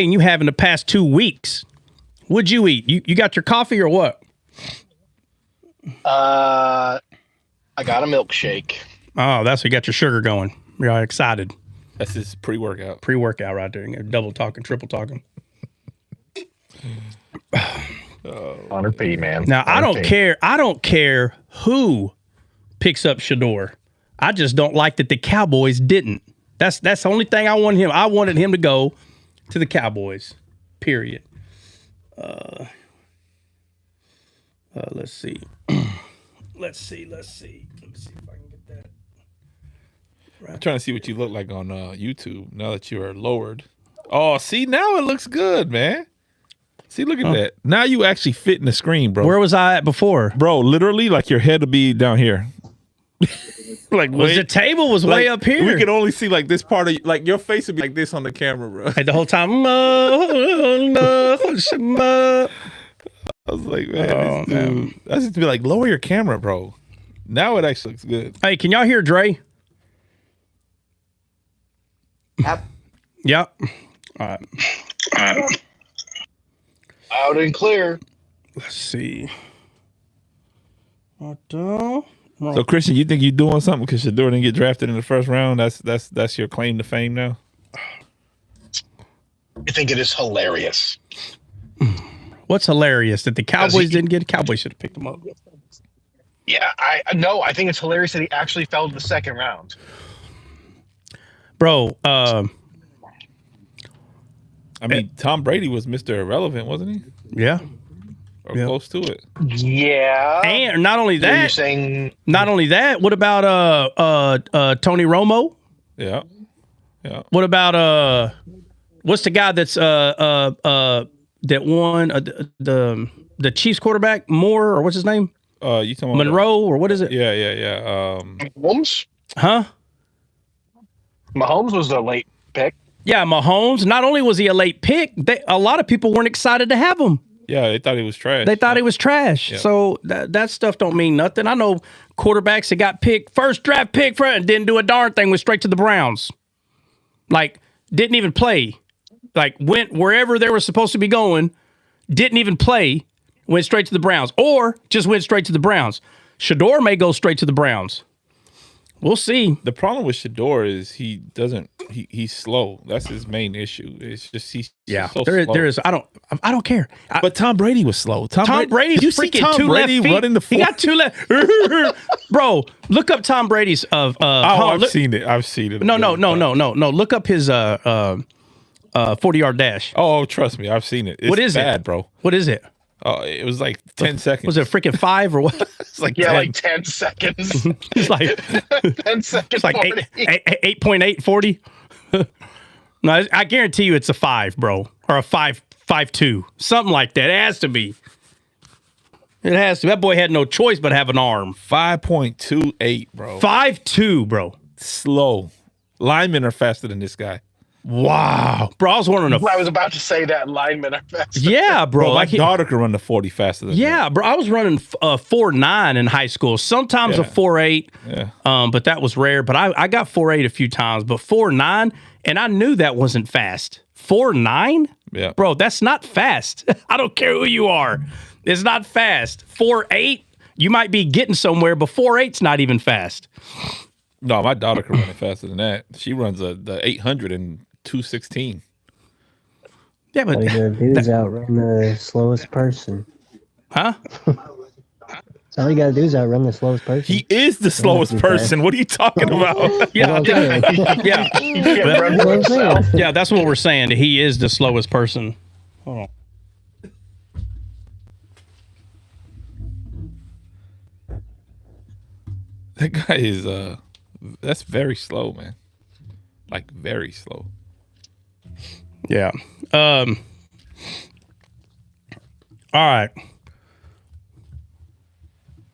and you have in the past 2 weeks. What'd you eat? You got your coffee or what? I got a milkshake. Oh, that's you got your sugar going. You're excited. That's his pre-workout. Pre-workout right there. You're double talking, triple talking. 100p, man. Now 100p. I don't care who picks up Shadore. I just don't like that the Cowboys didn't. That's the only thing I wanted him. I wanted him to go to the Cowboys. Period. Let's see. Let's see if I can get that. Right. I'm trying to see what you look like on YouTube now that you are lowered. Oh, see, now it looks good, man. See, look at that. Now you actually fit in the screen, bro. Where was I at before? Bro, literally, like your head will be down here. Like the table was way up here. We could only see like this part of like your face would be like this on the camera, bro. Like the whole time. I was like, man, dude. I just be like, lower your camera, bro. Now it actually looks good. Hey, can y'all hear Dre? Yep. Yep. All right. Out and clear. Let's see. So, Christian, you think you're doing something because Shadore didn't get drafted in the first round? That's your claim to fame now? I think it is hilarious. What's hilarious that the Cowboys didn't get? Cowboys should have picked him up. Yeah, I think it's hilarious that he actually fell to the second round. Bro, I mean, Tom Brady was Mr. Irrelevant, wasn't he? Yeah. Or close to it. Yeah. And not only So you're that, saying what about Tony Romo? Yeah. Yeah. What about what's the guy that's that won the Chiefs quarterback Moore, or what's his name? You talking about Monroe, or what is it? Yeah. Mahomes? Huh? Mahomes was the late pick. Yeah, Mahomes. Not only was he a late pick, a lot of people weren't excited to have him. Yeah, they thought he was trash. They thought he was trash. Yeah. So that stuff don't mean nothing. I know quarterbacks that got picked, first draft pick and didn't do a darn thing, went straight to the Browns. Like, didn't even play. Like, went wherever they were supposed to be going, didn't even play, went straight to the Browns. Or just went straight to the Browns. Shadore may go straight to the Browns. We'll see. The problem with Shadore is he's slow. That's his main issue. It's just he's so slow. There is. I don't care. But Tom Brady was slow. Tom Brady's you see freaking Tom two Brady left feet. running the He got two left. Bro, look up Tom Brady's I've seen it. No. Look up his 40-yard dash. Oh, trust me, I've seen it. It's what is bad, it, bro? What is it? Oh, it was like 10 seconds. Was it freaking 5 or what? It's like 10. like 10 seconds. It's like 10 seconds. It's like 8.8 40. No, I guarantee you it's a 5, bro, or a 5.2, something like that. It has to be. It has to. That boy had no choice but have an arm. 5.28, bro. 5.2, bro. Slow. Linemen are faster than this guy. Wow, bro. I was wondering. I was about to say that linemen are faster. Yeah, bro. My daughter could run the 40 faster than that. Bro. I was running 4.9 in high school. Sometimes a 4.8. Yeah. But that was rare. But I got 4.8 a few times. But 4.9, and I knew that wasn't fast. 4.9? Yeah. Bro, that's not fast. I don't care who you are. It's not fast. 4.8, you might be getting somewhere, but 4.8's not even fast. No, my daughter can run it faster than that. She runs the 800 in 2:16. Yeah, but all you gotta do is outrun the slowest person. Huh? So all you gotta do is outrun the slowest person. He is the slowest person. What are you talking about? Yeah. Yeah. Yeah, that's what we're saying. He is the slowest person. Hold on. That guy is that's very slow, man. Like very slow. Yeah. All right.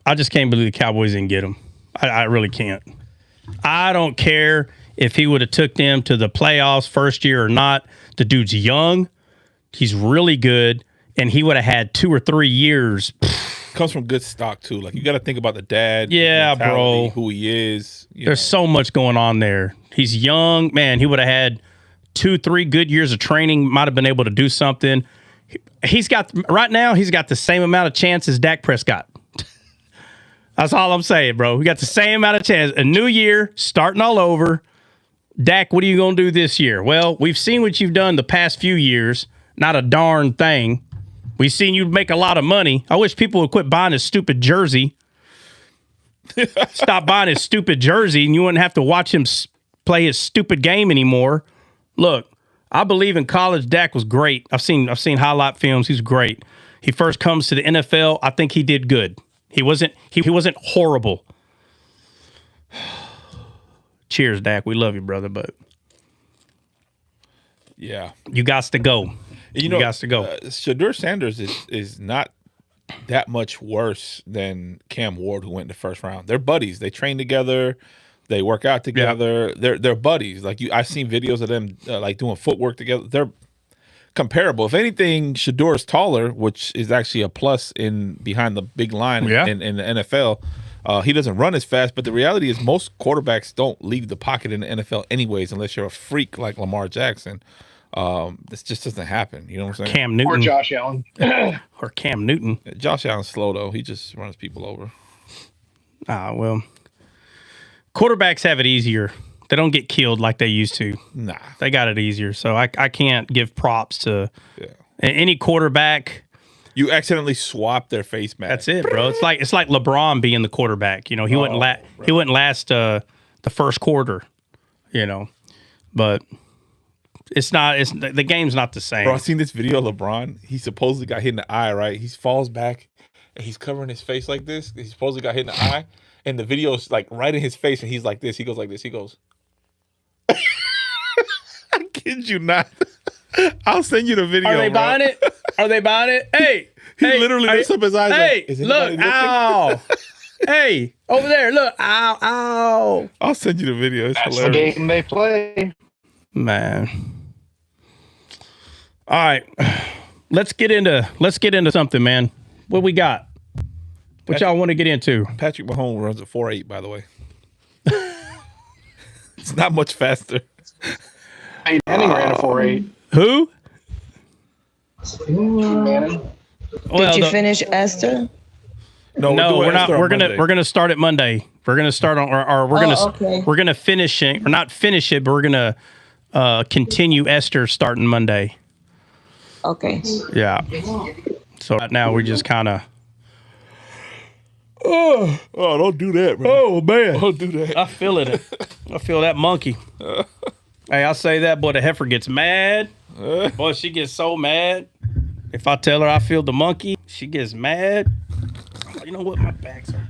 I just can't believe the Cowboys didn't get him. I really can't. I don't care if he would have took them to the playoffs first year or not. The dude's young. He's really good. And he would have had 2 or 3 years. Comes from good stock too. Like you got to think about the dad. Yeah, bro. Who he is. There's so much going on there. He's young, man. He would have had 2-3 good years of training, might have been able to do something. He's got the same amount of chance as Dak Prescott. That's all I'm saying, bro. We got the same amount of chance. A new year, starting all over. Dak, what are you going to do this year? Well, we've seen what you've done the past few years. Not a darn thing. We've seen you make a lot of money. I wish people would quit buying his stupid jersey. Stop buying his stupid jersey, and you wouldn't have to watch him play his stupid game anymore. Look, I believe in college. Dak was great. I've seen highlight films. He's great. He first comes to the NFL. I think he did good. He wasn't horrible. Cheers, Dak. We love you, brother, but yeah, you got to go. You know, got to go. Shadore Sanders is not that much worse than Cam Ward, who went in the first round. They're buddies. They train together. They work out together. Yeah. They're buddies. Like I've seen videos of them like doing footwork together. They're comparable. If anything, Shadore is taller, which is actually a plus in behind the big line in the NFL. He doesn't run as fast, but the reality is most quarterbacks don't leave the pocket in the NFL anyways, unless you're a freak like Lamar Jackson. This just doesn't happen. You know what I'm saying? Cam Newton. Or Josh Allen. Or Cam Newton. Josh Allen's slow, though. He just runs people over. Well, quarterbacks have it easier. They don't get killed like they used to. Nah. They got it easier. So I can't give props to any quarterback. You accidentally swap their face mask. That's it, bro. It's like LeBron being the quarterback. You know, he wouldn't last the first quarter, you know. But the game's not the same. Bro, I seen this video of LeBron. He supposedly got hit in the eye, right? He falls back and he's covering his face like this. He supposedly got hit in the eye. And the video's like right in his face, and he's like this. He goes like this. He goes. I kid you not. I'll send you the video. Are they buying it? Are they buying it? Hey, he literally lifts up his eyes. Hey, like, look, ow. Hey, over there, look, ow, ow. I'll send you the video. It's That's hilarious. the game they play. Man. All right, let's get into something, man. What we got? What y'all want to get into? Patrick Mahomes runs a 4.8, by the way. It's not much faster. Peyton Manning ran a 4.8. Who? Manning. Well, Did you finish Esther? No, we're not. We're gonna start it Monday. We're gonna start on, or we're gonna finish it, or not finish it, but we're gonna continue Esther starting Monday. Okay. Yeah. So right now we're just kind of. Oh, don't do that, bro. Oh man, Don't do that. I feel it. I feel that monkey. Hey, I say that, boy. The heifer gets mad. Boy, she gets so mad. If I tell her I feel the monkey, she gets mad. You know what? My back's hurt.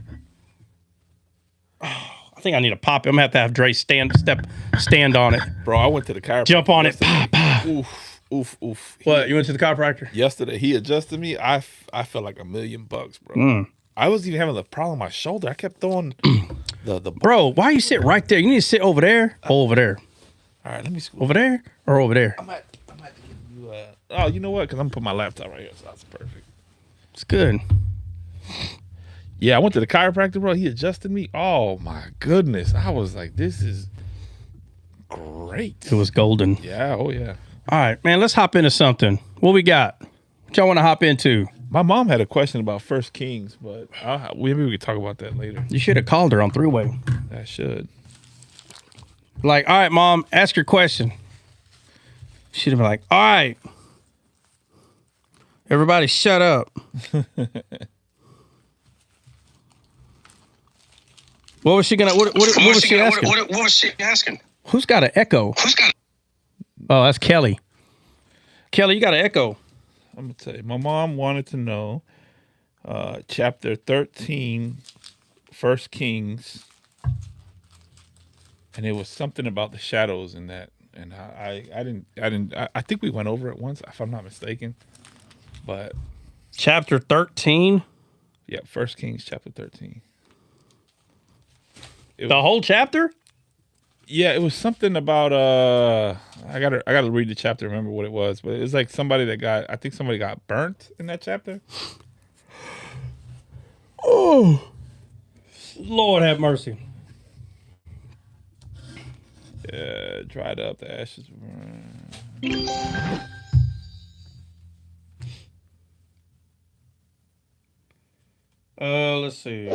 Oh, I think I need a pop. I'm gonna have to have Dre stand on it. Bro, I went to the chiropractor. Jump on it. Pop, pop. Oof. What? You went to the chiropractor? Yesterday, he adjusted me. I felt like $1 million, bro. I was even having a problem with my shoulder. I kept throwing the. Bro, why you sit right there? You need to sit over there. Over there. All right, let me scoot. Over there or over there? I might give you oh, you know what? Because I'm gonna put my laptop right here, so that's perfect. It's good. Yeah, I went to the chiropractor, bro. He adjusted me. Oh my goodness, I was like, this is great. It was golden. Yeah. Oh yeah. All right, man. Let's hop into something. What we got? What y'all want to hop into? My mom had a question about First Kings, but maybe we could talk about that later. You should have called her on three-way. I should. Like, all right, Mom, ask your question. She'd have been like, all right, everybody shut up. What was she gonna? What was she asking? What was she asking? Who's got an echo? Oh, that's Kelly. Kelly, you got an echo. I'm gonna tell you. My mom wanted to know chapter 13, 1 Kings, and it was something about the shadows in that. And I think we went over it once, if I'm not mistaken. But Chapter 13. yeah, 1 Kings chapter 13. The whole chapter? Yeah, it was something about I gotta read the chapter, remember what it was, but it was like somebody got burnt in that chapter. Oh, Lord have mercy. Dried up, the ashes. Let's see.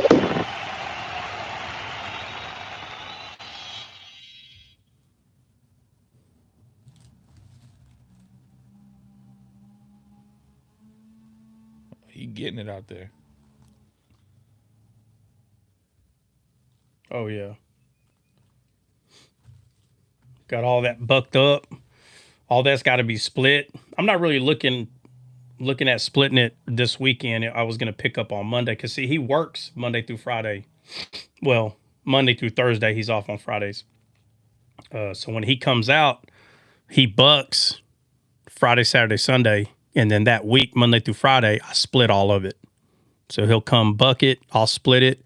He getting it out there. Oh yeah. Got all that bucked up. All that's got to be split. I'm not really looking at splitting it this weekend. I was going to pick up on Monday because see, he works Monday through Friday. Well, Monday through Thursday, he's off on Fridays. So when he comes out, he bucks Friday, Saturday, Sunday, and then that week, Monday through Friday, I split all of it. So he'll come buck it, I'll split it,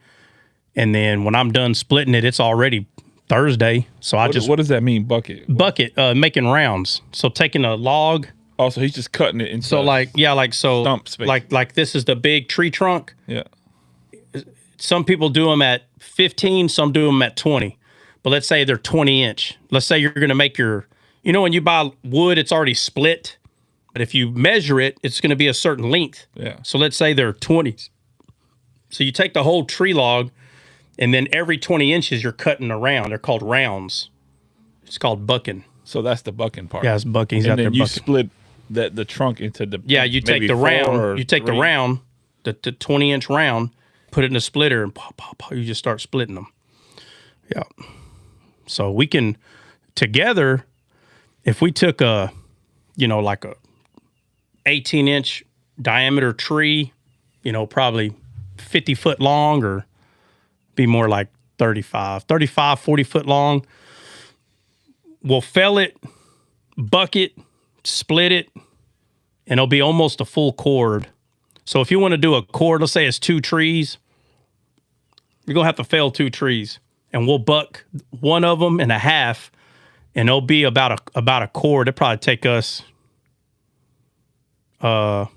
and then when I'm done splitting it, it's already Thursday. So What does that mean, bucket? Bucket, making rounds. So taking a log. Oh, so he's just cutting it into stump space. Like this is the big tree trunk. Yeah. Some people do them at 15, some do them at 20. But let's say they're 20 inch. Let's say you're going to make your, when you buy wood, it's already split. But if you measure it, it's going to be a certain length. Yeah. So let's say they're 20s. So you take the whole tree log, and then every 20 inches you're cutting a round. They're called rounds. It's called bucking. So that's the bucking part. Yeah, it's bucking. He's out there then you bucking. split the trunk into the You take the round. You take the round, the 20-inch round, put it in a splitter, and pop, pop, pop, you just start splitting them. Yeah. So we can together, if we took like a 18-inch diameter tree, probably 50 foot long, or be more like 35, 40 foot long. We'll fell it, buck it, split it, and it'll be almost a full cord. So if you want to do a cord, let's say it's 2 trees, you're going to have to fell 2 trees, and we'll buck one of them in a half, and it'll be about a cord. It'll probably take us probably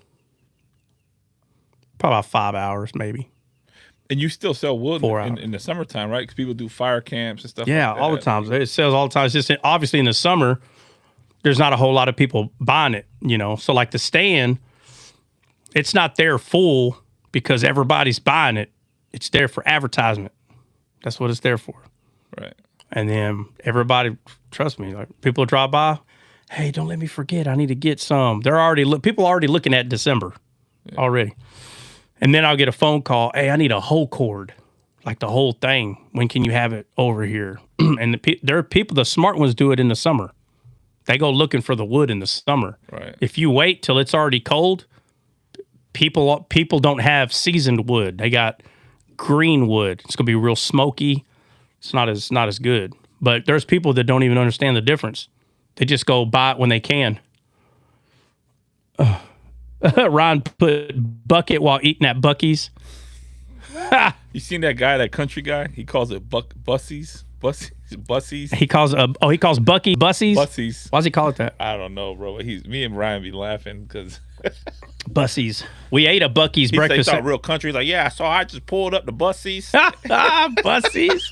about 5 hours maybe. And you still sell wood 4 hours. in the summertime, right? Because people do fire camps and stuff. Yeah, like that. all the time. It sells all the time. It's just obviously in the summer, there's not a whole lot of people buying it, So like the stand, it's not there full because everybody's buying it. It's there for advertisement. That's what it's there for. Right. And then everybody, trust me, like people drive by, hey, don't let me forget. I need to get some. People are already looking at December already. And then I'll get a phone call. Hey, I need a whole cord, like the whole thing. When can you have it over here? And there are people, the smart ones do it in the summer. They go looking for the wood in the summer. Right. If you wait till it's already cold, people don't have seasoned wood. They got green wood. It's gonna be real smoky. It's not as good. But there's people that don't even understand the difference. They just go buy it when they can. Ron put bucket while eating at Buc-ee's. You seen that guy, that country guy? He calls it bussies. Bussies. He calls Bucky bussies. Bussies. Why does he call it that? I don't know, bro. Me and Ryan be laughing because Bussies. We ate a Bucky's breakfast. He thought real country. He's like, yeah, so I just pulled up the bussies. Bussies.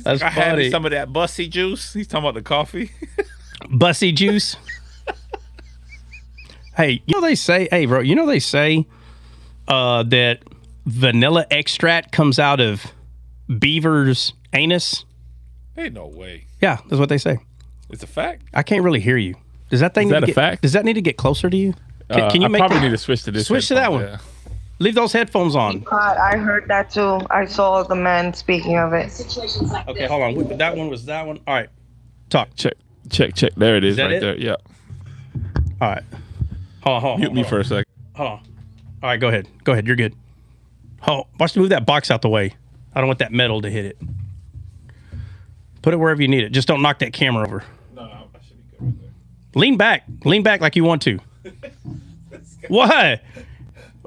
That's I had me funny. some of that bussy juice. He's talking about the coffee. Bussy juice. Hey, they say that vanilla extract comes out of beaver's anus. Ain't no way. Yeah, that's what they say. It's a fact. I can't really hear you. Does that thing? Is that a fact? Does that need to get closer to you? Can you I probably need to switch to this. Switch to that one. Yeah. Leave those headphones on. God, I heard that too. I saw the man speaking of it. Okay, hold on. That one was that one. All right, talk. Check. There it is, that right it? there. Yeah. All right. Hold on. Mute me for a second. Hold on. All right, go ahead. You're good. Watch me move that box out the way. I don't want that metal to hit it. Put it wherever you need it. Just don't knock that camera over. No, I should be good right there. Lean back like you want to. What?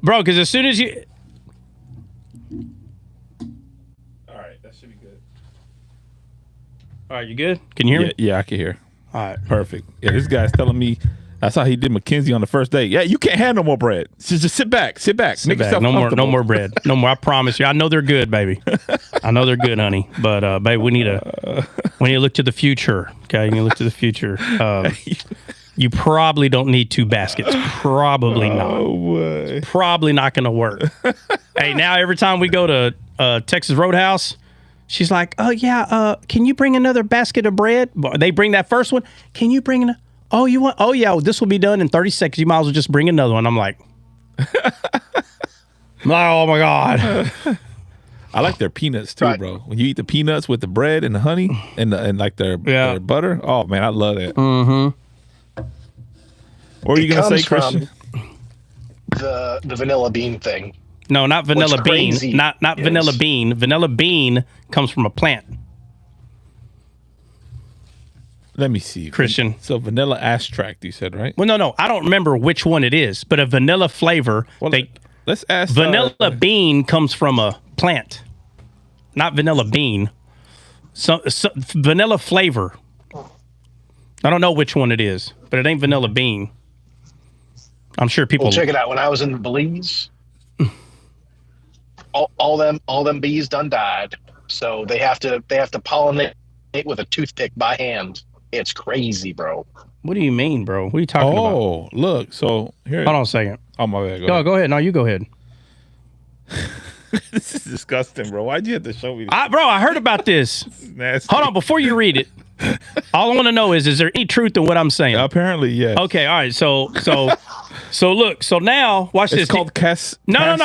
Bro, because as soon as you... All right, that should be good. All right, you good? Can you hear me? Yeah, I can hear. All right. Perfect. Yeah, this guy's telling me That's how he did Mackenzie on the first date. Yeah, you can't have no more bread. Just sit back. Make Back. yourself No comfortable. more bread. No more. I promise you. I know they're good, baby. I know they're good, honey. But babe, we need to look to the future. Okay, you need to look to the future. You probably don't need 2 baskets. Probably not. Oh boy. It's probably not going to work. Hey, now every time we go to Texas Roadhouse, she's like, "Oh yeah, can you bring another basket of bread?" They bring that first one. Can you bring another? Oh, you want? Oh yeah, this will be done in 30 seconds. You might as well just bring another one. I'm like, oh my god. I like their peanuts too, Right. bro. When you eat the peanuts with the bread and the honey and like their butter. Oh man, I love that. Mm-hmm. What were you gonna say, Comes from Christian? the vanilla bean thing. No, not vanilla What's bean. crazy Not vanilla is- bean. Vanilla bean comes from a plant. Let me see, Christian. So vanilla extract, you said, right? Well, no, I don't remember which one it is, but a vanilla flavor. Well, let's ask. Vanilla bean comes from a plant, not vanilla bean. So vanilla flavor. I don't know which one it is, but it ain't vanilla bean. I'm sure people. Well, check it out. When I was in Belize, all them bees done died, so they have to pollinate with a toothpick by hand. It's crazy, bro. What do you mean, bro? What are you talking about? Oh, look. So here. Hold on a second. Oh my bad. Go ahead. No, you go ahead. This is disgusting, bro. Why'd you have to show me this? Bro, I heard about this. Nasty. Hold on, before you read it, all I want to know is there any truth in what I'm saying? Apparently, yes. Okay, all right. So look. So now, watch It's this. called Cass. No.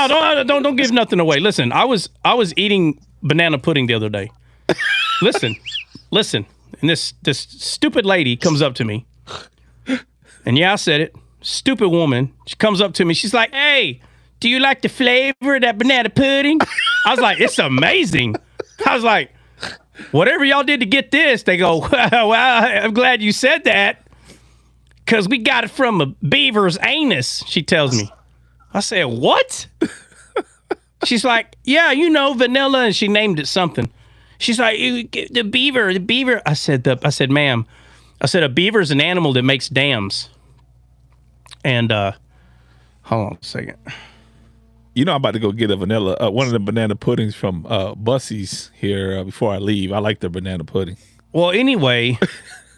Don't give nothing away. Listen, I was eating banana pudding the other day. Listen, and this stupid lady comes up to me, and yeah, I said it. Stupid woman. She comes up to me. She's like, "Hey, do you like the flavor of that banana pudding?" I was like, "It's amazing." I was like, "Whatever y'all did to get this," they go, "Well, I'm glad you said that, because we got it from a beaver's anus," she tells me. I said, "What?" She's like, "Yeah, vanilla," and she named it something. She's like, the beaver. I said, "Ma'am," I said, "a beaver is an animal that makes dams." And hold on a second. You know, I'm about to go get a vanilla, one of the banana puddings from Bussey's here before I leave. I like their banana pudding. Well, anyway,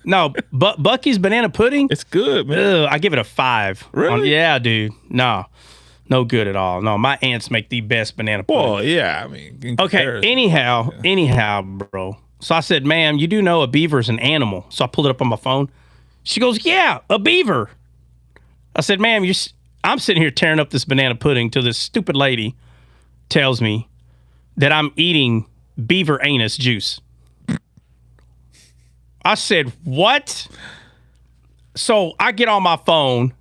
no, Bucky's banana pudding. It's good, man. I give it a 5. Really? Yeah, dude. No good at all. No, my aunts make the best banana pudding. Well, yeah. I mean, in Okay. comparison. Anyhow, bro. So I said, "Ma'am, you do know a beaver is an animal." So I pulled it up on my phone. She goes, "Yeah, a beaver." I said, "Ma'am, I'm sitting here tearing up this banana pudding till this stupid lady tells me that I'm eating beaver anus juice." I said, "What?" So I get on my phone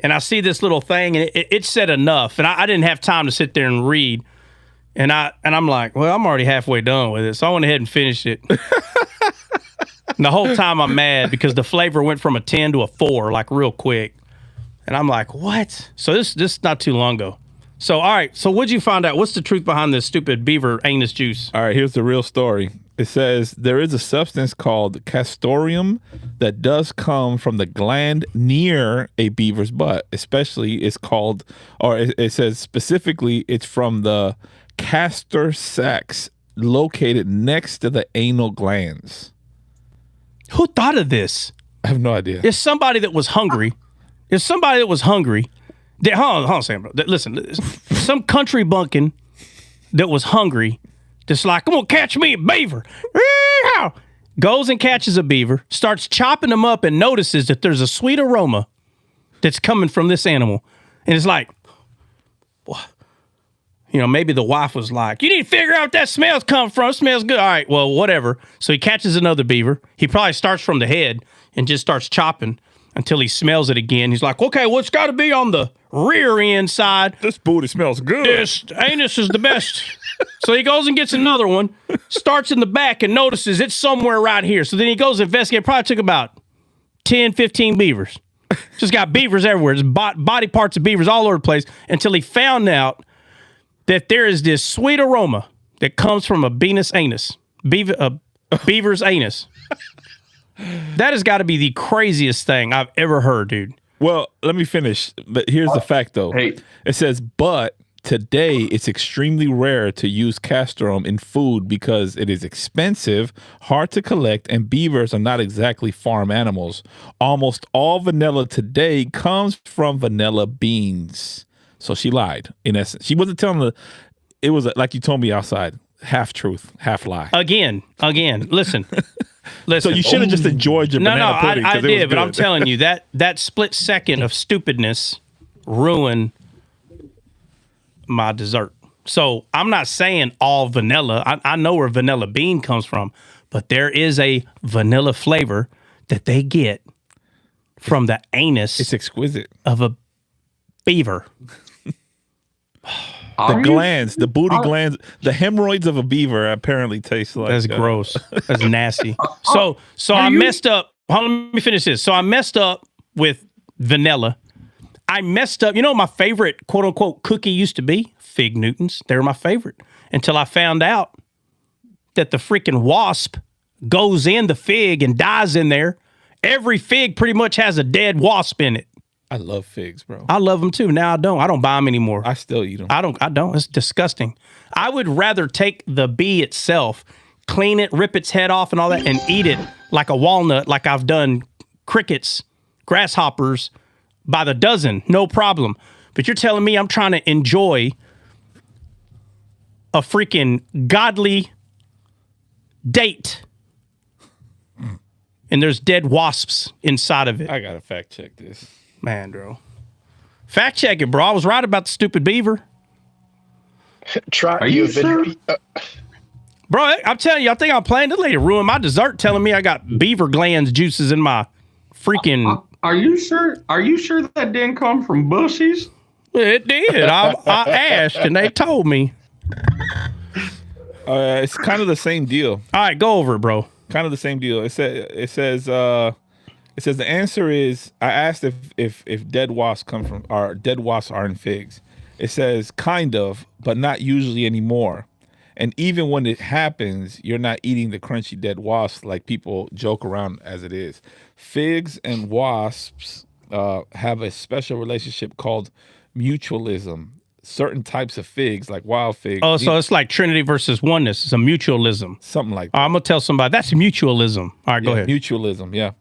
and I see this little thing, and it said enough, and I didn't have time to sit there and read. And I'm like, well, I'm already halfway done with it, so I went ahead and finished it. And the whole time I'm mad because the flavor went from a 10 to a 4, like real quick. And I'm like, what? So this not too long ago. So all right, so what'd you find out? What's the truth behind this stupid beaver anus juice? All right, here's the real story. It says there is a substance called castoreum that does come from the gland near a beaver's butt. Especially, it's called, or it says specifically, it's from the castor sacs located next to the anal glands. Who thought of this? I have no idea. It's somebody that was hungry. Hold on a second, bro. Listen, some country bunkin that was hungry, just like, "I'm gonna catch me a beaver." Goes and catches a beaver, starts chopping them up, and notices that there's a sweet aroma that's coming from this animal. And it's like, maybe the wife was like, "You need to figure out what that smell's coming from. It smells good." All right, well, whatever. So he catches another beaver. He probably starts from the head and just starts chopping until he smells it again. He's like, "Okay, well, it's got to be on the rear end side. This booty smells good. This anus is the best." So he goes and gets another one, starts in the back, and notices it's somewhere right here. So then he goes to investigate. Probably took about 10, 15 beavers. Just got beavers everywhere. Just body parts of beavers all over the place until he found out that there is this sweet aroma that comes from a beaver's anus. That has got to be the craziest thing I've ever heard, dude. Well, let me finish. But here's the fact, though. Hey. It says, but today it's extremely rare to use castoreum in food because it is expensive, hard to collect, and beavers are not exactly farm animals. Almost all vanilla today comes from vanilla beans. So she lied, in essence. She wasn't telling the, it was like you told me outside, half truth, half lie. Again, listen. So you should have just enjoyed your banana pudding. I it was did, but good. I'm telling you that split second of stupidness ruined my dessert. So I'm not saying all vanilla. I know where vanilla bean comes from, but there is a vanilla flavor that they get from the anus It's exquisite. of a beaver. The glands, the booty glands, the hemorrhoids of a beaver apparently taste like. That's gross. That's nasty. So I messed up. Hold on, let me finish this. So I messed up with vanilla. I messed up. You know what my favorite quote unquote cookie used to be? Fig Newtons. They were my favorite until I found out that the freaking wasp goes in the fig and dies in there. Every fig pretty much has a dead wasp in it. I love figs, bro. I love them too. Now I don't. I don't buy them anymore. I still eat them. I don't. It's disgusting. I would rather take the bee itself, clean it, rip its head off and all that, and eat it like a walnut, like I've done crickets, grasshoppers by the dozen. No problem. But you're telling me I'm trying to enjoy a freaking godly date and there's dead wasps inside of it. I gotta fact check this. Man, bro. Fact check it, bro. I was right about the stupid beaver. Try. Are you sure? Bro, I'm telling you, I think I'm playing this lady ruined my dessert telling me I got beaver glands juices in my freaking... Are you sure? Are you sure that didn't come from bushies? It did. I asked and they told me. It's kind of the same deal. All right, go over it, bro. Kind of the same deal. It says the answer is, I asked if dead wasps come from, or dead wasps are in figs. It says kind of, but not usually anymore. And even when it happens, you're not eating the crunchy dead wasps like people joke around as it is. Figs and wasps have a special relationship called mutualism. Certain types of figs, like wild figs. Oh, so it's like Trinity versus oneness. It's a mutualism. Something like that. I'm going to tell somebody that's mutualism. All right, go ahead. Mutualism, yeah.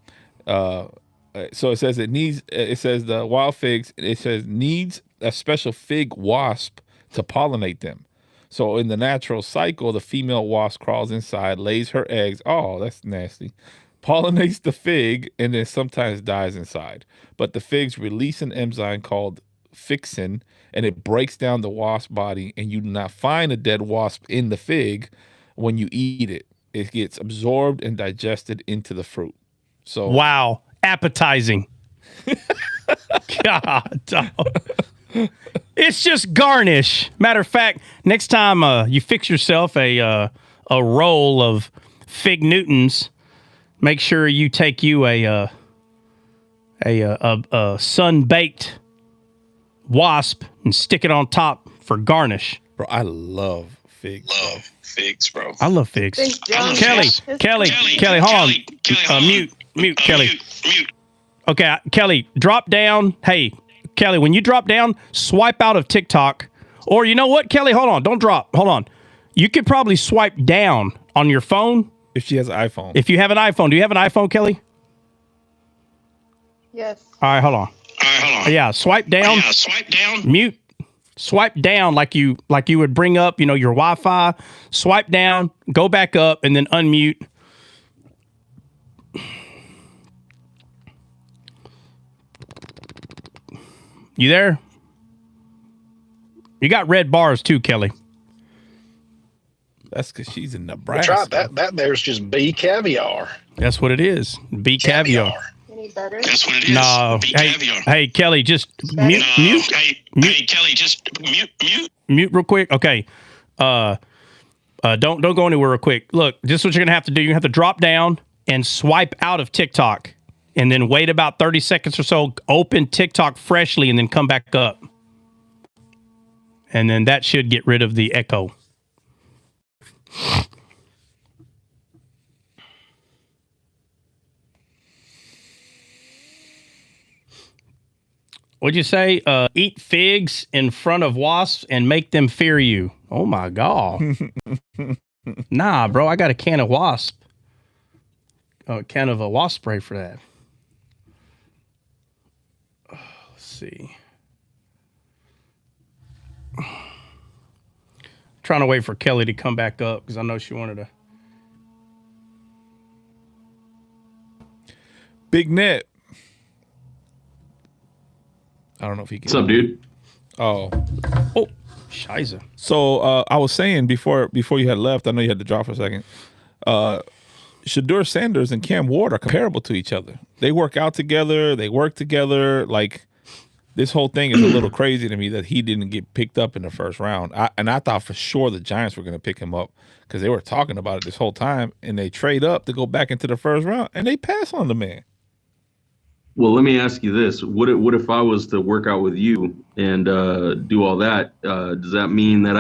So it says it says the wild figs, it says needs a special fig wasp to pollinate them. So in the natural cycle, the female wasp crawls inside, lays her eggs. Oh, that's nasty. Pollinates the fig and then sometimes dies inside. But the figs release an enzyme called fixin, and it breaks down the wasp body, and you do not find a dead wasp in the fig when you eat it. It gets absorbed and digested into the fruit. So wow, appetizing. God, dog. It's just garnish. Matter of fact, next time you fix yourself a roll of Fig Newtons, make sure you take you a sun-baked wasp and stick it on top for garnish. Bro, I love figs. Love figs, bro. I love figs. Thanks, John. Kelly, hold on. Mute, Kelly. Mute. Okay, Kelly, drop down. Hey, Kelly, when you drop down, swipe out of TikTok. Or you know what, Kelly? Hold on. Don't drop. Hold on. You could probably swipe down on your phone. If she has an iPhone. If you have an iPhone. Do you have an iPhone, Kelly? Yes. All right, hold on. All right, hold on. Yeah, swipe down. Yeah, swipe down. Mute. Swipe down like you would bring up, your Wi-Fi. Swipe down, go back up, and then unmute. You there? You got red bars too, Kelly. That's because she's in That's Nebraska. right. That there's just bee caviar. That's what it is. Be caviar. Any better? That's what it is. No. Be Hey, caviar. hey, Kelly, just mute, No, mute, hey, Kelly, just mute. mute real quick. Okay. Don't go anywhere real quick. Look, this is what you're gonna have to do. You have to drop down and swipe out of TikTok, and then wait about 30 seconds or so. Open TikTok freshly, and then come back up, and then that should get rid of the echo. What'd you say? Eat figs in front of wasps and make them fear you. Oh my God. Nah, bro, I got a can of wasp. A can of a wasp spray for that. Let's see. Trying to wait for Kelly to come back up because I know she wanted to. Big Net. I don't know if he can. What's up, dude? Oh, Shiza. so I was saying before you had left, I know you had to drop for a second. Shadore Sanders and Cam Ward are comparable to each other. They work out together. They work together. Like, this whole thing is a little crazy to me that he didn't get picked up in the first round. I thought for sure the Giants were going to pick him up because they were talking about it this whole time, and they trade up to go back into the first round, and they pass on the man. Well, let me ask you this: What if I was to work out with you and do all that? Does that mean that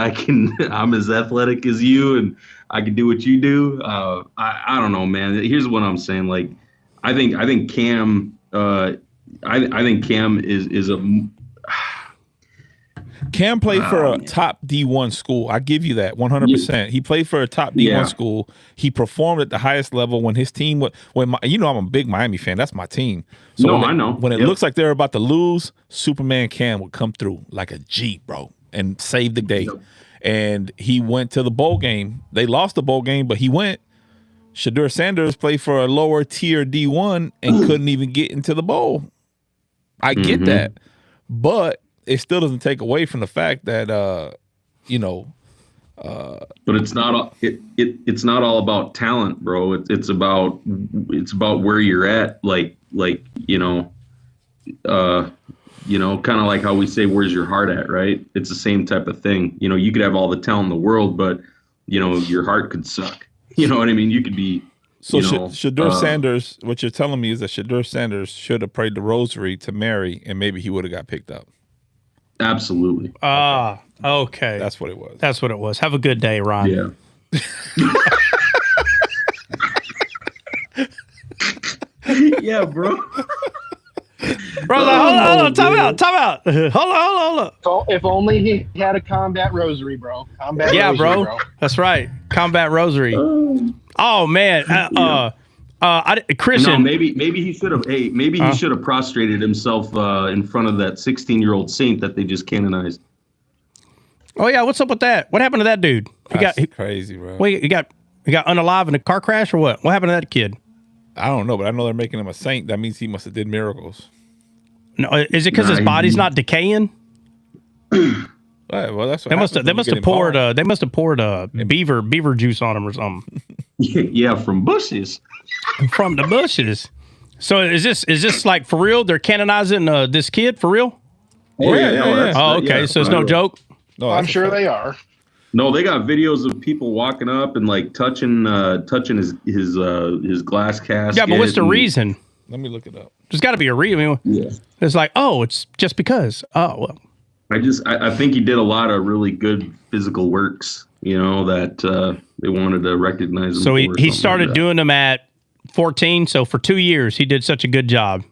I'm as athletic as you and I can do what you do? I don't know, man. Here's what I'm saying. Like, I think Cam. I think Cam is a. Cam played for a top D1 school. I give you that 100%. He played for a top D1 school. He performed at the highest level when his team I'm a big Miami fan. That's my team. So I know. When it looks like they're about to lose, Superman Cam would come through like a Jeep, bro, and save the day. Yep. And he went to the bowl game. They lost the bowl game, but he went. Shadore Sanders played for a lower tier D1 and couldn't even get into the bowl. I get that, but it still doesn't take away from the fact that but it's not it's not all about talent, bro. It's about where you're at, kind of like how we say, where's your heart at, right? It's the same type of thing. You could have all the talent in the world, but your heart could suck. You know what I mean? You could be. So Shadore Sanders, what you're telling me is that Shadore Sanders should have prayed the rosary to Mary, and maybe he would have got picked up. Absolutely. Okay. That's what it was. That's what it was. Have a good day, Ron. Yeah. Yeah, bro. Bro, hold on, time out. Hold on. So if only he had a combat rosary, bro. Rosary, bro. That's right. Combat rosary. Oh man. Christian. No, maybe he should have. Hey, maybe he should have prostrated himself in front of that 16-year-old saint that they just canonized. Oh yeah, what's up with that? What happened to that dude? That's crazy, bro. Wait, he got unalive in a car crash or what? What happened to that kid? I don't know, but I know they're making him a saint. That means he must have did miracles. No, is it because his body's not decaying? Right, well, that's what they must have poured beaver juice on him or something. Yeah, from bushes. From the bushes. So is this like for real? They're canonizing this kid for real? Yeah. Oh, okay. So it's no joke. No, I'm sure they are. No, they got videos of people walking up and like touching his glass casket. Yeah, but what's the reason? Let me look it up. There's got to be a reason. Yeah. It's like, it's just because. Oh well. I think he did a lot of really good physical works. That they wanted to recognize him. So he started doing them at 14. So for 2 years, he did such a good job.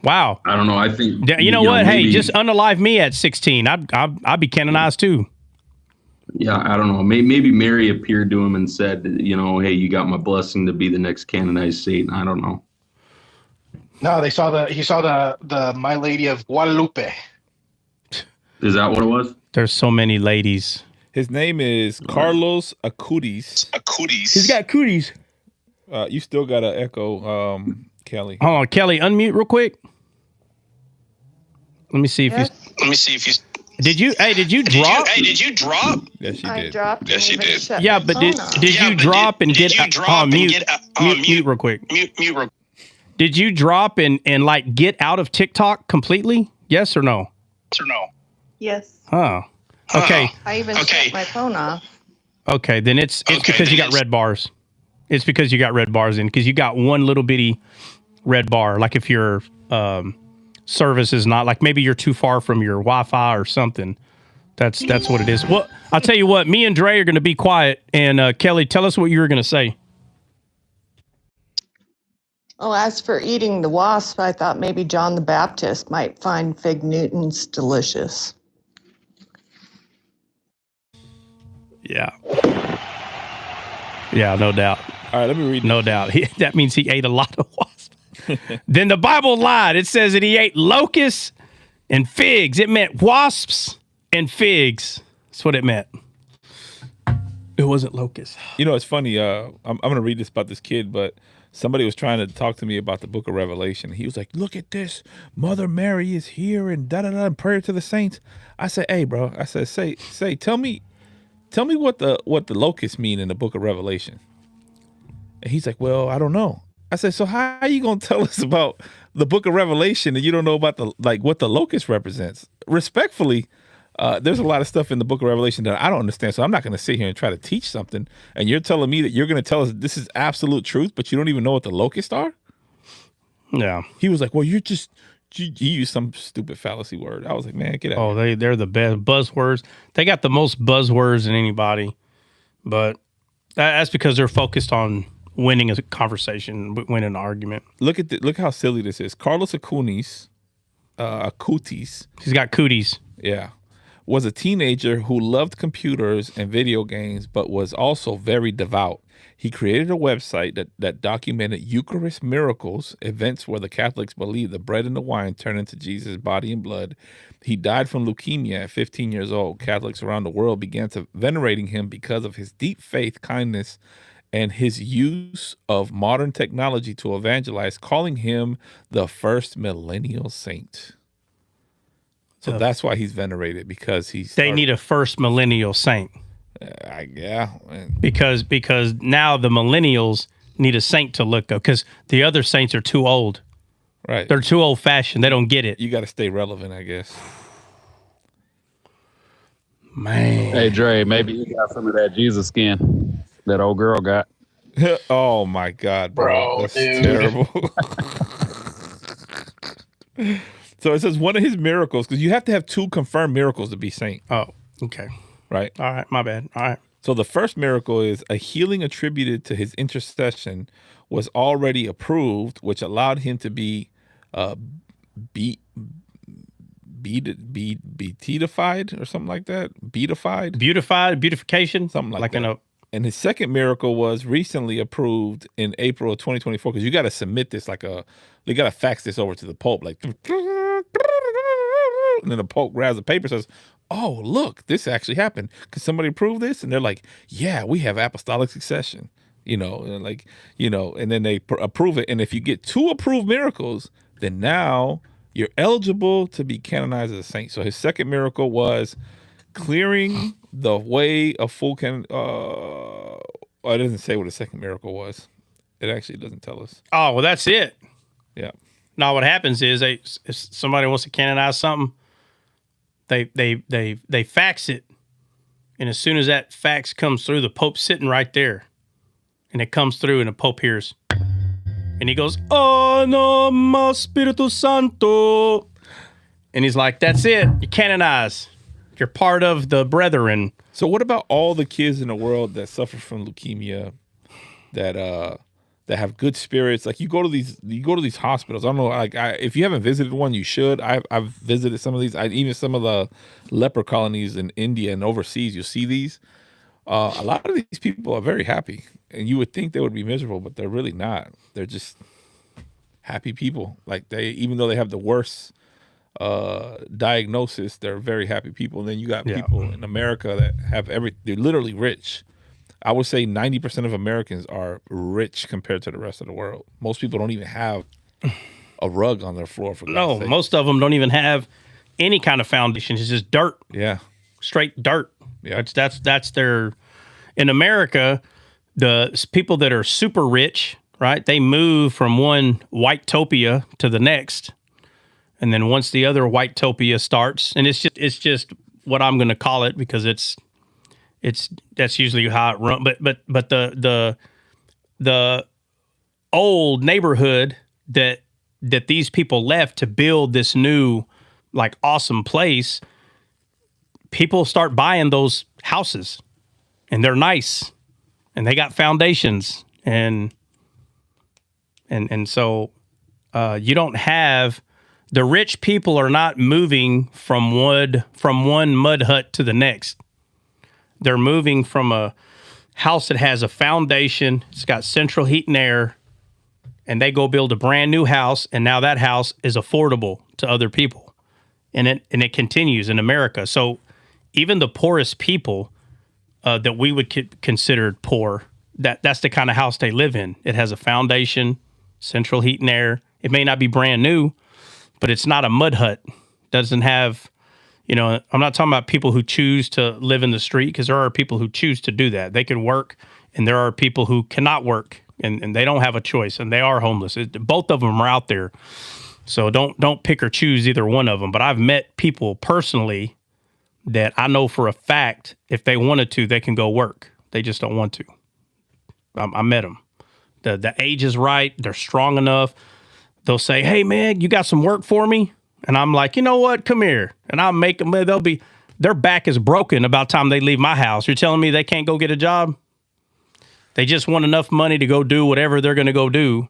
Wow. I don't know. I think you know what? Hey, just unalive me at 16. I'd be canonized too. Yeah, I don't know. Maybe Mary appeared to him and said, hey, you got my blessing to be the next canonized saint. I don't know. No, he saw the My Lady of Guadalupe. Is that what it was? There's so many ladies. His name is Carlos Acutis. He's got cooties. You still got to echo, Kelly. Hold on, Kelly, unmute real quick. Let me see if you. Did you drop? Did you drop? Yes, she I did. dropped. Yes, you did. Yeah, but did you drop and get mute real quick? Mute real. Did you drop and like get out of TikTok completely? Yes or no? Yes. Oh. Okay. I even shut my phone off. Okay, then it's because you got red bars. It's because you got red bars in, because you got one little bitty red bar. Like if your service is not, like maybe you're too far from your Wi-Fi or something. That's what it is. Well, I'll tell you what, me and Dre are going to be quiet. And Kelly, tell us what you were going to say. Oh, as for eating the wasp, I thought maybe John the Baptist might find fig Newtons delicious. Yeah. Yeah, no doubt. All right, let me read. No doubt. That means he ate a lot of wasps. Then the Bible lied. It says that he ate locusts and figs. It meant wasps and figs. That's what it meant. It wasn't locusts. You know, it's funny. I'm going to read this about this kid, but somebody was trying to talk to me about the book of Revelation. He was like, look at this. Mother Mary is here and da-da-da, and prayer to the saints. I said, hey, bro. I said, say, tell me what the locusts mean in the book of Revelation. And he's like, well, I don't know. I said, so how are you going to tell us about the book of Revelation and you don't know about what the locust represents? Respectfully, there's a lot of stuff in the book of Revelation that I don't understand. So I'm not going to sit here and try to teach something. And you're telling me that you're going to tell us this is absolute truth, but you don't even know what the locusts are? Yeah. He was like, well, you used some stupid fallacy word. I was like, man, get out. Oh, they're the best buzzwords. They got the most buzzwords than anybody. But that's because they're focused on winning a conversation, winning an argument. Look how silly this is. Carlos Acutis. He's got cooties. Yeah. Was a teenager who loved computers and video games, but was also very devout. He created a website that documented Eucharist miracles, events where the Catholics believed the bread and the wine turned into Jesus' body and blood. He died from leukemia at 15 years old. Catholics around the world began to venerating him because of his deep faith, kindness, and his use of modern technology to evangelize, calling him the first millennial saint. So that's why he's venerated, because they need a first millennial saint. Because now the millennials need a saint to look up, because the other saints are too old. Right. They're too old fashioned. They don't get it. You got to stay relevant, I guess. Man. Hey, Dre, maybe you got some of that Jesus skin that old girl got. Oh my God, bro. That's dude. terrible. So it says one of his miracles, because you have to have 2 confirmed miracles to be saint. Oh, okay. Right. All right. My bad. All right. So the first miracle is a healing attributed to his intercession was already approved, which allowed him to be beatified or something like that. Beautification, something like that. in a. And his second miracle was recently approved in April of 2024, because you got to submit this they got to fax this over to the Pope, like, and then the Pope grabs the paper and says, oh, look, this actually happened. Could somebody approve this? And they're like, yeah, we have apostolic succession, and then they approve it. And if you get 2 approved miracles, then now you're eligible to be canonized as a saint. So his second miracle was clearing the way of full it doesn't say what the second miracle was. It actually doesn't tell us. Oh, well, that's it. Yeah. Now what happens is if somebody wants to canonize something, they fax it, and as soon as that fax comes through, the Pope's sitting right there, and it comes through, and the Pope hears, and he goes, "Oh no, ma Spiritu Santo," and he's like, "That's it, you're canonized. You're part of the brethren." So what about all the kids in the world that suffer from leukemia, that have good spirits? Like you go to these hospitals. I don't know. If you haven't visited one, you should. I've visited some of these. Even some of the leper colonies in India and overseas. You'll see these. A lot of these people are very happy, and you would think they would be miserable, but they're really not. They're just happy people. Like even though they have the worst diagnosis, they're very happy people. And then you got people in America that have they're literally rich. I would say 90% of Americans are rich compared to the rest of the world. Most people don't even have a rug on their floor. For God's sake. Most of them don't even have any kind of foundation. It's just dirt. Yeah, straight dirt. Yeah, that's their. In America, the people that are super rich, right? They move from one white-topia to the next, and then once the other white-topia starts, and it's just what I'm going to call it, because that's usually how it runs. But the old neighborhood that these people left to build this new, like, awesome place, people start buying those houses, and they're nice, and they got foundations, and And so you don't have the rich people are not moving from one mud hut to the next. They're moving from a house that has a foundation, it's got central heat and air, and they go build a brand new house, and now that house is affordable to other people. And it continues in America. So even the poorest people that we would consider poor, that's the kind of house they live in. It has a foundation, central heat and air. It may not be brand new, but it's not a mud hut. Doesn't have, I'm not talking about people who choose to live in the street, because there are people who choose to do that. They can work, and there are people who cannot work, and they don't have a choice, and they are homeless. Both of them are out there. So don't pick or choose either one of them. But I've met people personally that I know for a fact, if they wanted to, they can go work. They just don't want to. I met them. The age is right. They're strong enough. They'll say, "Hey man, you got some work for me?" And I'm like, "You know what? Come here." And I'll make them. Their back is broken about the time they leave my house. You're telling me they can't go get a job? They just want enough money to go do whatever they're going to go do.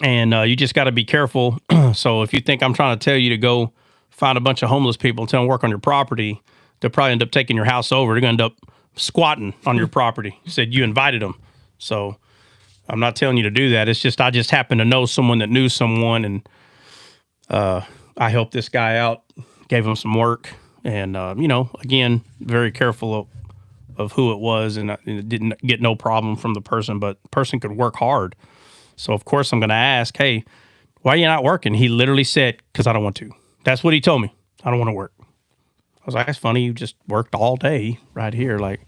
And you just got to be careful. So if you think I'm trying to tell you to go find a bunch of homeless people and tell them work on your property, they'll probably end up taking your house over. They're going to end up squatting on your property. You said you invited them. So I'm not telling you to do that. It's just I just happen to know someone that knew someone, and I helped this guy out, gave him some work, and again, very careful of who it was, and it didn't get no problem from the person, but the person could work hard. So of course I'm going to ask, "Hey, why are you not working?" He literally said, "Because I don't want to." That's what he told me. "I don't want to work." I was like, "That's funny. You just worked all day right here." Like,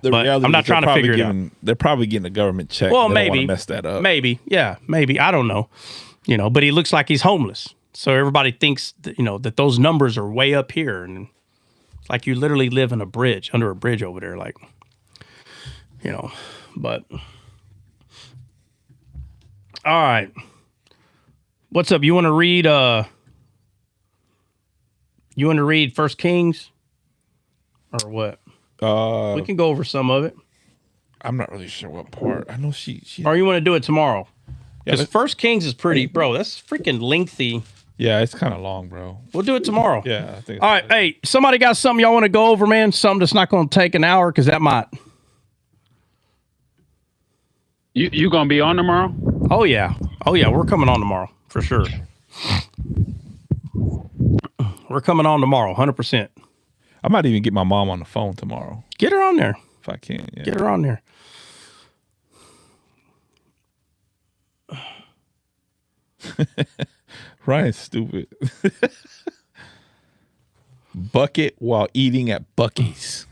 but I'm not trying to figure it out. They're probably getting a government check. Well, they maybe don't want to mess that up. Maybe, yeah, maybe. I don't know. But he looks like he's homeless. So everybody thinks that, that those numbers are way up here, and it's like you literally live in under a bridge over there, like, but. All right. What's up? You want to read 1 Kings or what? We can go over some of it. I'm not really sure what part. I know she Or you want to do it tomorrow? Yeah, Because 1 Kings is pretty, bro. That's freaking lengthy. Yeah, it's kind of long, bro. We'll do it tomorrow. Yeah, I think. All right. Hey, somebody got something y'all want to go over, man? Something that's not going to take an hour, because that might. You gonna be on tomorrow? Oh yeah. We're coming on tomorrow for sure. We're coming on tomorrow, 100%. I might even get my mom on the phone tomorrow Get her on there. if I can. Yeah. Get her on there. Ryan's stupid. Bucket while eating at Buc-ee's.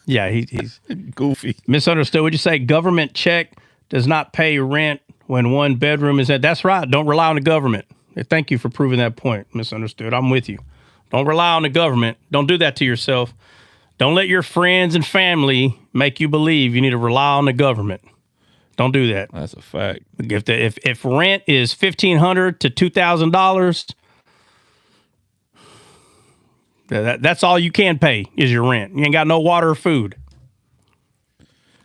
Yeah, he's Goofy. misunderstood. Would you say government check does not pay rent when one bedroom is at? That's right. Don't rely on the government. Thank you for proving that point. Misunderstood. I'm with you. Don't rely on the government. Don't do that to yourself. Don't let your friends and family make you believe you need to rely on the government. Don't do that. That's a fact. If rent is $1,500 to $2,000, that's all you can pay is your rent. You ain't got no water or food.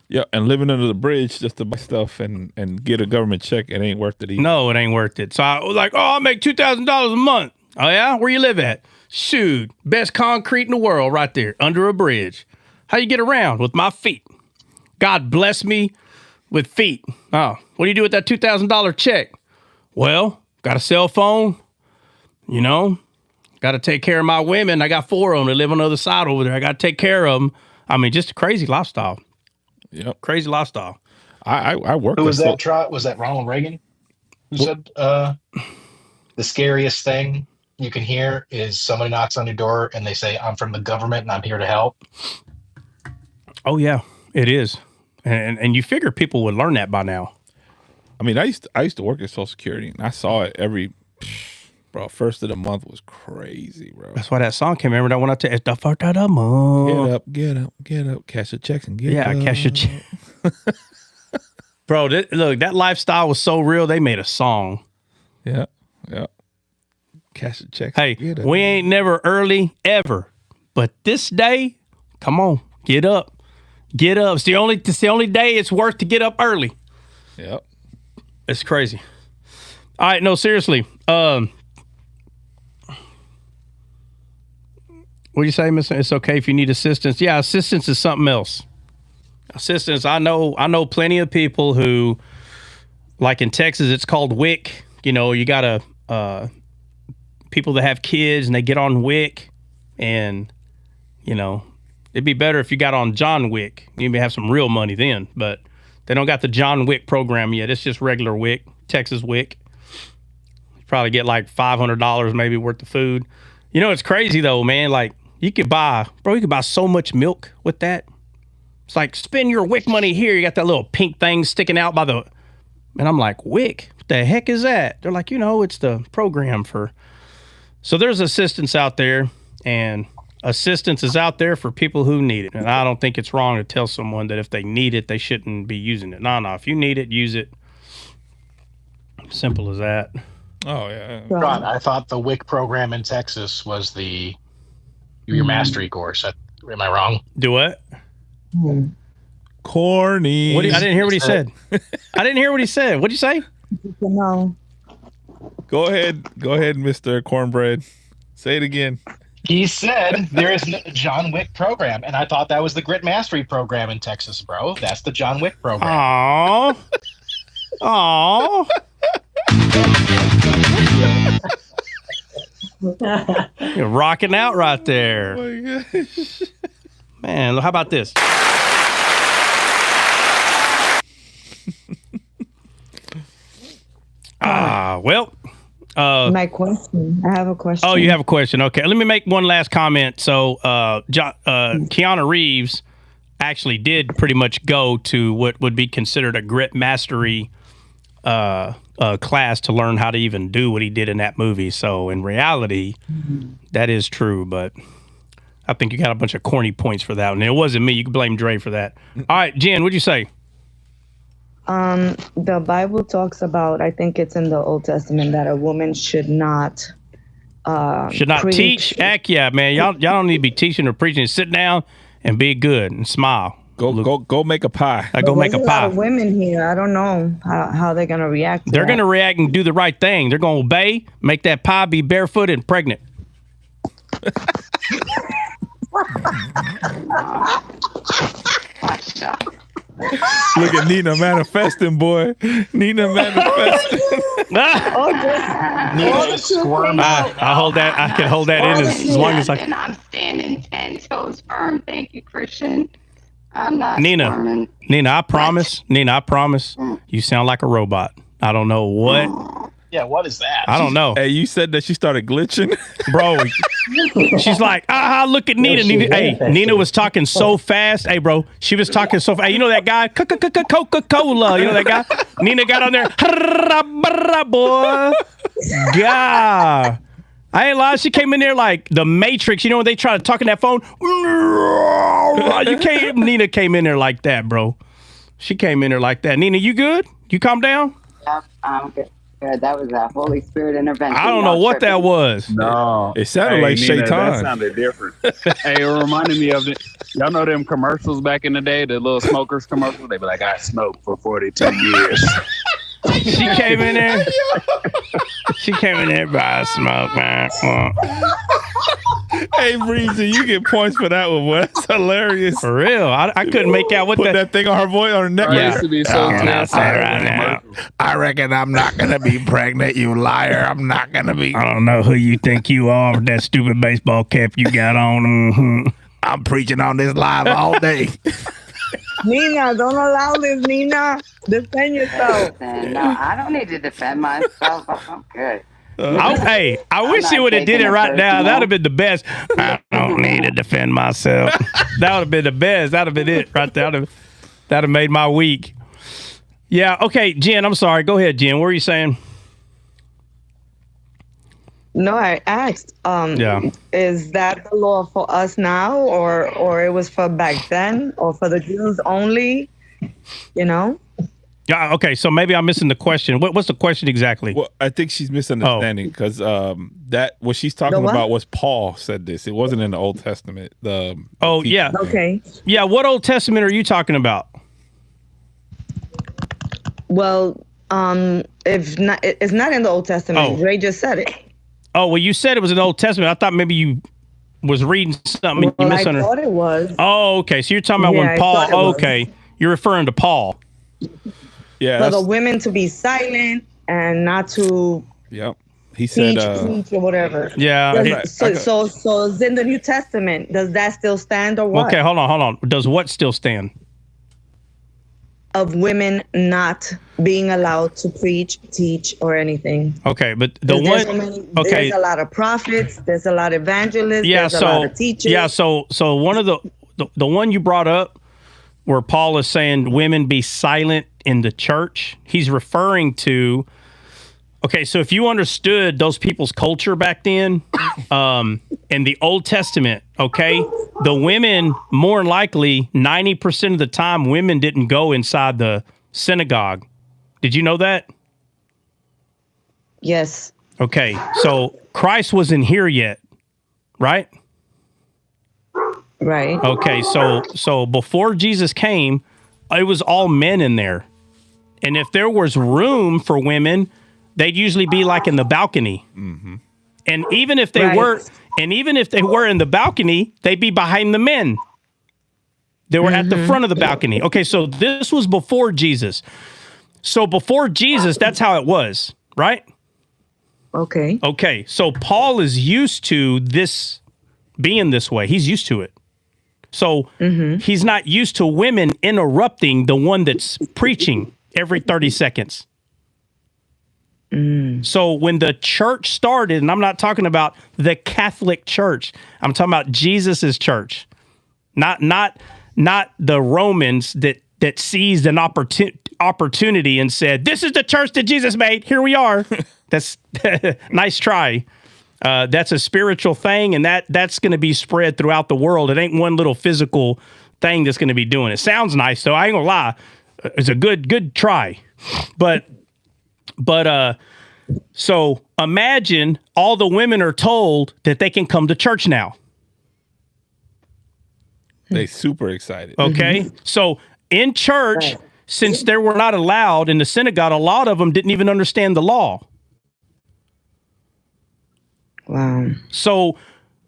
Yeah, and living under the bridge just to buy stuff and get a government check, it ain't worth it either. No, it ain't worth it. So I was like, I make $2,000 a month. Oh yeah? Where you live at? Shoot, best concrete in the world right there, under a bridge. How you get around? With my feet. God bless me with feet. Oh, what do you do with that $2,000 check? Well, got a cell phone, got to take care of my women. I got 4 of them that live on the other side over there. I got to take care of them. I mean, just a crazy lifestyle. Yep. Crazy lifestyle. I work. Who was that? Was that Ronald Reagan? Who said the scariest thing you can hear is somebody knocks on your door and they say, "I'm from the government and I'm here to help." Oh yeah, it is. And you figure people would learn that by now. I mean, I used to work at Social Security, and I saw it bro. First of the month was crazy, bro. That's why that song came. Remember that one? It's the first of the month. Get up, cash your checks and get up. Cash your check. Bro, look, that lifestyle was so real. They made a song. Yeah. Cash your checks. Hey, we ain't never early ever, but this day, come on, get up. Get up. It's the only day it's worth to get up early. Yep. It's crazy. All right, no, seriously. What do you say, Miss? It's okay if you need assistance. Yeah, assistance is something else. Assistance. I know plenty of people who, like in Texas, it's called WIC. You know, you got people that have kids and they get on WIC, and you know, it'd be better if you got on John Wick. You may have some real money then, but they don't got the John Wick program yet. It's just regular WIC, Texas WIC. You probably get like $500 maybe worth of food. You know, it's crazy though, man. Like you could buy so much milk with that. It's like spend your WIC money here. You got that little pink thing sticking out by the, and I'm like, WIC? What the heck is that? They're like, you know, it's the program for. So there's assistance out there, and assistance is out there for people who need it. And I don't think it's wrong to tell someone that if they need it, they shouldn't be using it. No, if you need it, use it. Simple as that. Oh, yeah. God, I thought the WIC program in Texas was your mastery course. Am I wrong? Do what? Corny. I didn't hear what he said. I didn't hear what he said. What'd you say? No. Go ahead, Mr. Cornbread. Say it again. He said there is no John Wick program, and I thought that was the Grit Mastery program in Texas, bro. That's the John Wick program. Aww. Aww. You're rocking out right there. Oh my gosh. Man, how about this? Well. My question. I have a question. Oh, you have a question. Okay. Let me make one last comment. So, Keanu Reeves actually did pretty much go to what would be considered a grit mastery class to learn how to even do what he did in that movie. So, in reality, that is true. But I think you got a bunch of corny points for that one. And it wasn't me. You can blame Dre for that. All right, Jen, what'd you say? The Bible talks about, I think it's in the Old Testament, that a woman should not preach. Teach. Heck yeah, man. Y'all don't need to be teaching or preaching. Sit down and be good and smile. Go make a pie. Go make a There's pie. lot of women here. I don't know how they're gonna react. They're gonna react and do the right thing. They're gonna obey, make that pie, be barefoot and pregnant. Look at Nina manifesting, boy. Nina manifesting. I hold that. I can hold that in as long as I can. And I'm standing 10 toes firm. Thank you, Christian. I'm not Nina, squirming. Nina, I promise. You sound like a robot. I don't know what. Yeah, what is that? I don't know. Hey, you said that she started glitching? Bro, she's like, look at Nina. Nina was talking so fast. Hey, bro, she was talking so fast. You know that guy? Coca-Cola. You know that guy? Nina got on there. Boy. God. I ain't lying. She came in there like the Matrix. You know when they try to talk in that phone? Nina came in there like that, bro. She came in there like that. Nina, you good? You calm down? Yep, I'm good. That was a Holy Spirit intervention. I don't know what that was. No. It sounded like Nina, Shaitan. That sounded different. Hey, it reminded me of it. Y'all know them commercials back in the day, the little smokers commercials? They be like, I smoked for 42 years. She came in there. She came in there by smoke, man. Hey, Breezy, you get points for that one, boy. That's hilarious. For real. I couldn't make out what Put that thing on her voice, on her neck. I used to be so right now. I reckon I'm not going to be pregnant, you liar. I'm not going to be. I don't know who you think you are with that stupid baseball cap you got on. Mm-hmm. I'm preaching on this live all day. Nina, don't allow this, Nina. Defend yourself. No, I don't need to defend myself. I'm good. I wish you would have did it right now. That would have been the best. I don't need to defend myself. That would have been the best. That would have been it right there. That would have made my week. Yeah. Okay, Jen, I'm sorry. Go ahead, Jen. What were you saying? No, I asked. Is that the law for us now, or it was for back then, or for the Jews only? You know. Yeah. Okay. So maybe I'm missing the question. What's the question exactly? Well, I think she's misunderstanding because that what she's talking about was Paul said this. It wasn't in the Old Testament. Yeah. Okay. Yeah. What Old Testament are you talking about? Well, If not, it's not in the Old Testament. Ray just said it. Oh, well, you said it was in the Old Testament. I thought maybe you was reading something. Well, You I thought it was. Oh, okay. So you're talking about when I Paul. thought it was. Okay, you're referring to Paul. Yeah. For the women to be silent and not to Yep. He said teach or whatever. Yeah. So it's in the New Testament. Does that still stand or what? Okay, hold on. Does what still stand? Of women not being allowed to preach, teach, or anything. Okay, but there's a lot of prophets. There's a lot of evangelists. Yeah, there's a lot of teachers. Yeah, so one of the one you brought up, where Paul is saying women be silent in the church, he's referring to. Okay, so if you understood those people's culture back then, in the Old Testament, okay, the women, more than likely, 90% of the time, women didn't go inside the synagogue. Did you know that? Yes. Okay, so Christ wasn't here yet, right? Right. Okay, so before Jesus came, it was all men in there. And if there was room for women, they'd usually be like in the balcony. Mm-hmm. And even if they were in the balcony, they'd be behind the men. They were at the front of the balcony. Okay, so this was before Jesus. So before Jesus, that's how it was, right? Okay. Okay, so Paul is used to this being this way. He's used to it. So he's not used to women interrupting the one that's preaching every 30 seconds. So when the church started, and I'm not talking about the Catholic Church, I'm talking about Jesus's church, not the Romans that seized an opportunity and said, "This is the church that Jesus made. Here we are." That's nice try. That's a spiritual thing, and that's going to be spread throughout the world. It ain't one little physical thing that's going to be doing it. Sounds nice, though. I ain't gonna lie. It's a good try, but so imagine all the women are told that they can come to church now. They super excited. Okay, so in church, since they were not allowed in the synagogue, a lot of them didn't even understand the law. Wow. So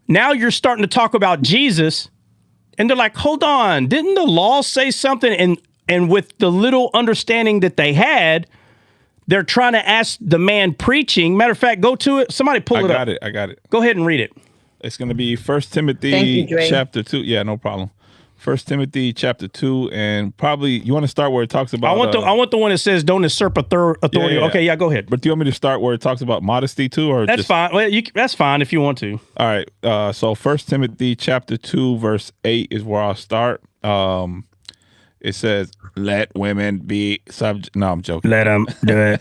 now you're starting to talk about Jesus, and they're like, hold on, didn't the law say something? And with the little understanding that they had, they're trying to ask the man preaching. Matter of fact, go to it. Somebody pull it up. I got it. Go ahead and read it. It's going to be 1 Timothy chapter 2. Yeah, no problem. 1 Timothy chapter 2, and probably you want to start where it talks about. I want the one that says don't usurp authority. Yeah. Okay, yeah, go ahead. But do you want me to start where it talks about modesty too, or that's fine? Well, that's fine if you want to. All right. So 1 Timothy chapter 2 verse 8 is where I'll start. It says, "Let women be subject." No, I'm joking. Let them do it.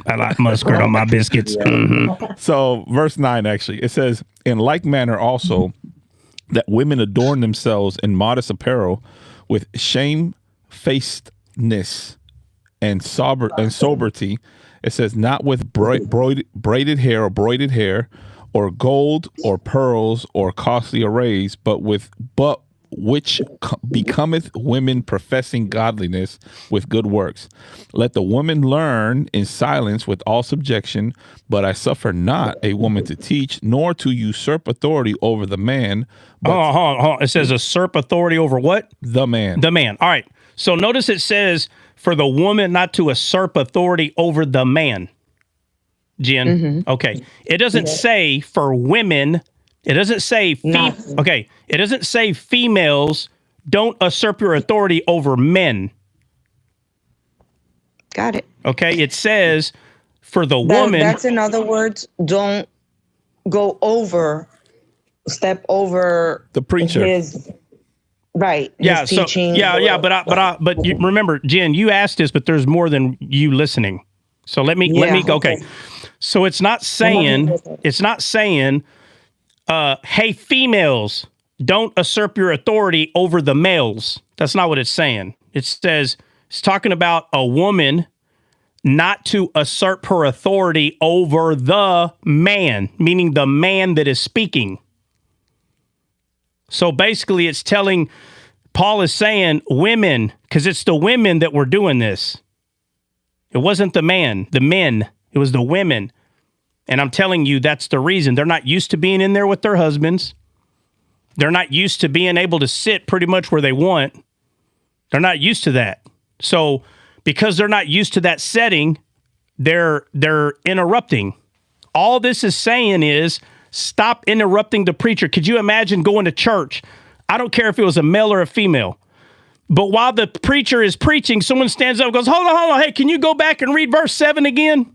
I like mustard on my biscuits. So verse 9 actually, it says, "In like manner also, that women adorn themselves in modest apparel, with shamefacedness and soberty." It says, "Not with braided hair, or gold, or pearls, or costly arrays, but which becometh women professing godliness with good works. Let the woman learn in silence with all subjection, but I suffer not a woman to teach, nor to usurp authority over the man." Hold on. It says usurp authority over what? The man. The man. All right. So notice it says for the woman not to usurp authority over the man. Jen. Okay. It doesn't say for women. It doesn't say okay. It doesn't say females don't usurp your authority over men. Got it. Okay. It says for the woman. That's in other words, don't step over the preacher. His teaching. But you remember, Jen, you asked this, but there's more than you listening. So let me go. Okay. So it's not saying. Hey, females, don't usurp your authority over the males. That's not what it's saying. It says it's talking about a woman not to usurp her authority over the man, meaning the man that is speaking. So basically it's telling, Paul is saying women, because it's the women that were doing this. It wasn't the men. It was the women. And I'm telling you, that's the reason. They're not used to being in there with their husbands. They're not used to being able to sit pretty much where they want. They're not used to that. So because they're not used to that setting, they're interrupting. All this is saying is stop interrupting the preacher. Could you imagine going to church? I don't care if it was a male or a female. But while the preacher is preaching, someone stands up and goes, hold on. Hey, can you go back and read verse 7 again?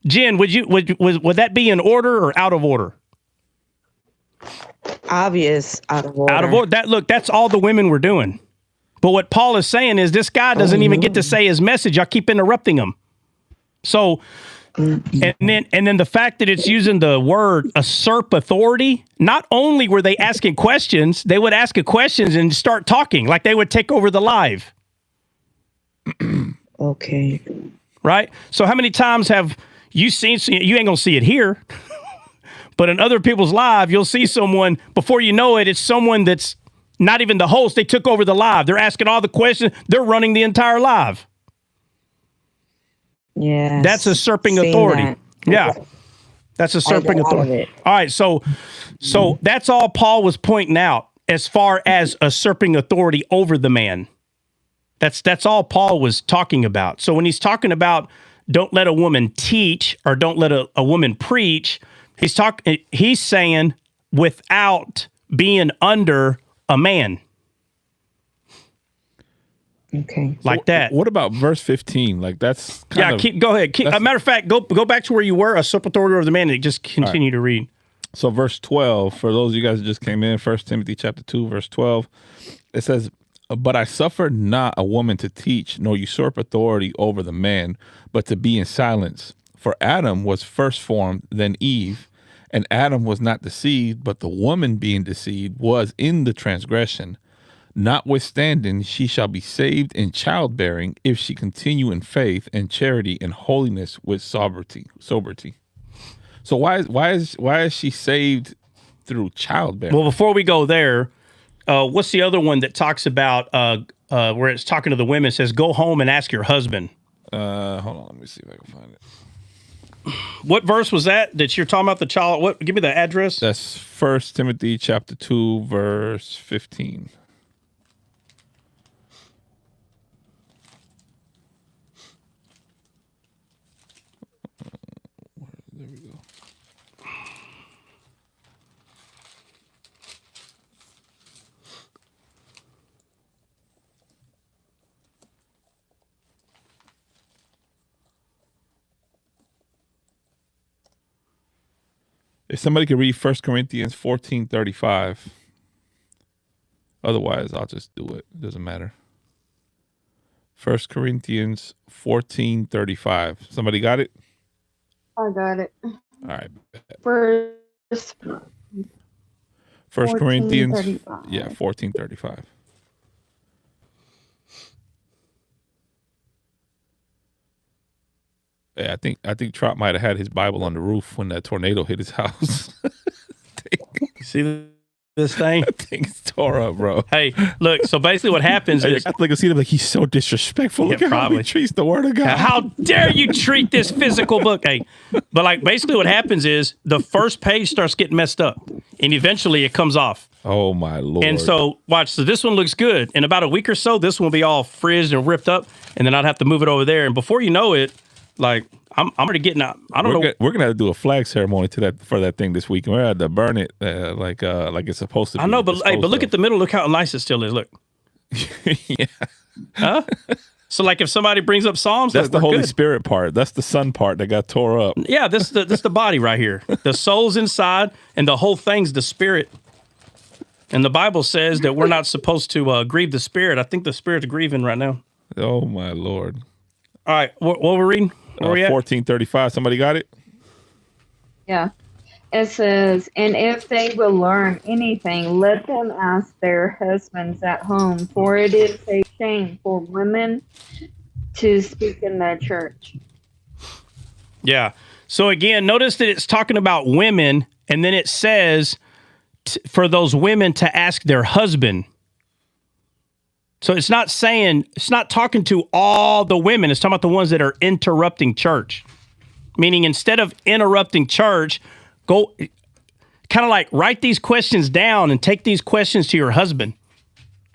Jen, would that be in order or out of order? Obvious out of order. Out of order. That's all the women were doing. But what Paul is saying is this guy doesn't even get to say his message. I keep interrupting him. So, and then the fact that it's using the word usurp authority, not only were they asking questions, they would ask questions and start talking like they would take over the live. Okay. Right? So how many times have you seen, you ain't going to see it here, but in other people's live, you'll see someone, before you know it, it's someone that's not even the host. They took over the live. They're asking all the questions. They're running the entire live. Yeah. That's usurping authority. That. Yeah. That's usurping authority. All right. So that's all Paul was pointing out as far as usurping authority over the man. That's all Paul was talking about. So when he's talking about don't let a woman teach or don't let a woman preach, he's saying without being under a man. Okay. Like that. What about verse 15? Like that's kind of, go ahead. A matter of fact, go back to where you were, usurp authority over the man, and just continue to read. So verse 12, for those of you guys who just came in, 1 Timothy chapter 2, verse 12, it says, but I suffered not a woman to teach, nor usurp authority over the man, but to be in silence. For Adam was first formed, then Eve, and Adam was not deceived, but the woman being deceived was in the transgression. Notwithstanding, she shall be saved in childbearing if she continue in faith and charity and holiness with sobriety. So why is she saved through childbearing? Well, before we go there, what's the other one that talks about where it's talking to the women? It says, go home and ask your husband. Hold on, let me see if I can find it. What verse was that you're talking about the child? What? Give me the address. That's 1 Timothy chapter 2, verse 15. There we go. If somebody could read 1 Corinthians 14:35. Otherwise, I'll just do it. It doesn't matter. 1 Corinthians 14:35. Somebody got it? I got it. All right. First, 1 Corinthians 14:35. 14:35. Yeah, I think Trot might have had his Bible on the roof when that tornado hit his house. See this thing? That thing's tore up, bro. Hey, look. So basically, what happens is, I see them like he's so disrespectful. Look at how he treats the Word of God. How dare you treat this physical book? Hey, but like basically, what happens is the first page starts getting messed up, and eventually it comes off. Oh my Lord! And so watch. So this one looks good. In about a week or so, this one will be all frizzed and ripped up, and then I'd have to move it over there. And before you know it, like I'm already getting out. I don't know. We're gonna have to do a flag ceremony for that thing this week, and we're gonna have to burn it like it's supposed to be. I know, but look at the middle. Look how nice it still is. Look. Yeah. Huh? So like if somebody brings up Psalms, that's the Holy Spirit part. That's the Son part that got tore up. Yeah, this the body right here. The soul's inside, and the whole thing's the spirit. And the Bible says that we're not supposed to grieve the Spirit. I think the Spirit's grieving right now. Oh my Lord! All right, what we're reading? Where we at? 14:35. Somebody got it? Yeah. It says, and if they will learn anything, let them ask their husbands at home, for it is a shame for women to speak in the church. Yeah. So again, notice that it's talking about women, and then it says for those women to ask their husband. So it's not talking to all the women. It's talking about the ones that are interrupting church. Meaning instead of interrupting church, go kind of like write these questions down and take these questions to your husband.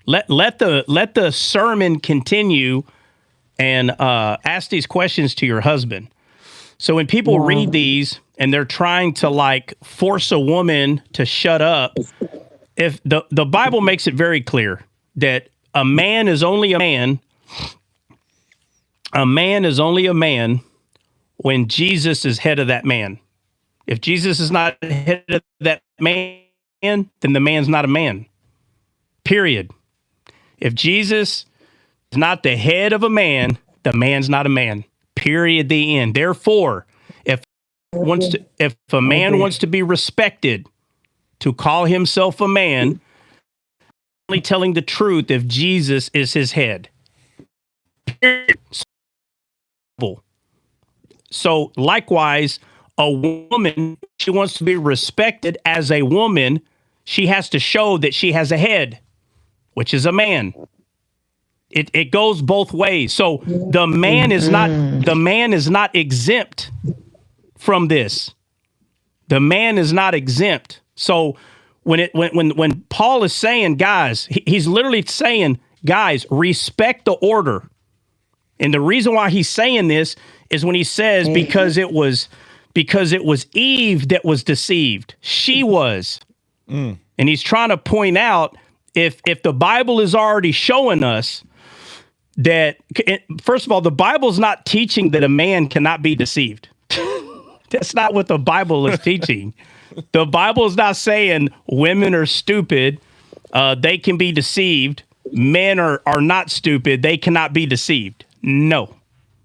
Let the sermon continue and ask these questions to your husband. So when people read these and they're trying to like force a woman to shut up, if the Bible makes it very clear that a man is only a man is only a man when Jesus is head of that man. If Jesus is not head of that man, then the man's not a man. Period. If Jesus is not the head of a man, the man's not a man. Period. The end. Therefore, if a man wants to be respected, to call himself a man, only telling the truth if Jesus is his head. Period. So likewise, a woman, she wants to be respected as a woman, she has to show that she has a head, which is a man. It goes both ways. So the man is not exempt from this. The man is not exempt. So when Paul is saying, guys, he's literally saying, guys, respect the order. And the reason why he's saying this is when he says because it was Eve that was deceived. She was. And he's trying to point out if the Bible is already showing us that, first of all, the Bible's not teaching that a man cannot be deceived. That's not what the Bible is teaching. The Bible is not saying women are stupid. They can be deceived. Men are not stupid. They cannot be deceived. No,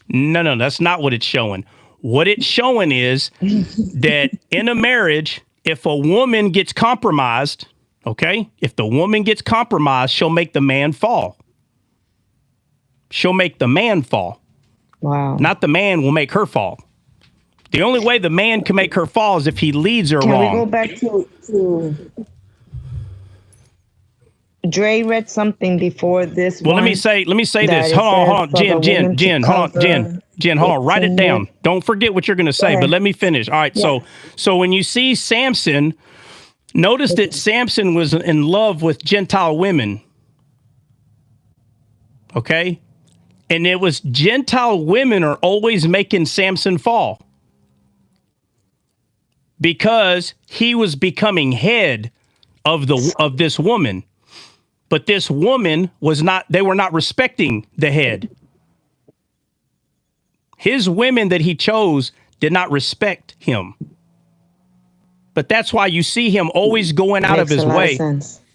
that's not what it's showing. What it's showing is that in a marriage, if a woman gets compromised, okay, if the woman gets compromised, she'll make the man fall. She'll make the man fall. Wow. Not the man will make her fall. The only way the man can make her fall is if he leads her wrong. Can we go back to Dre read something before this. Well, let me say this. Hold on, Jen, hold on. Write it down. Don't forget what you're going to say, but let me finish. All right. Yeah. So when you see Samson, notice that Samson was in love with Gentile women. Okay. And it was Gentile women are always making Samson fall because he was becoming head of this woman. But this woman they were not respecting the head. His women that he chose did not respect him. But that's why you see him always going out of his way.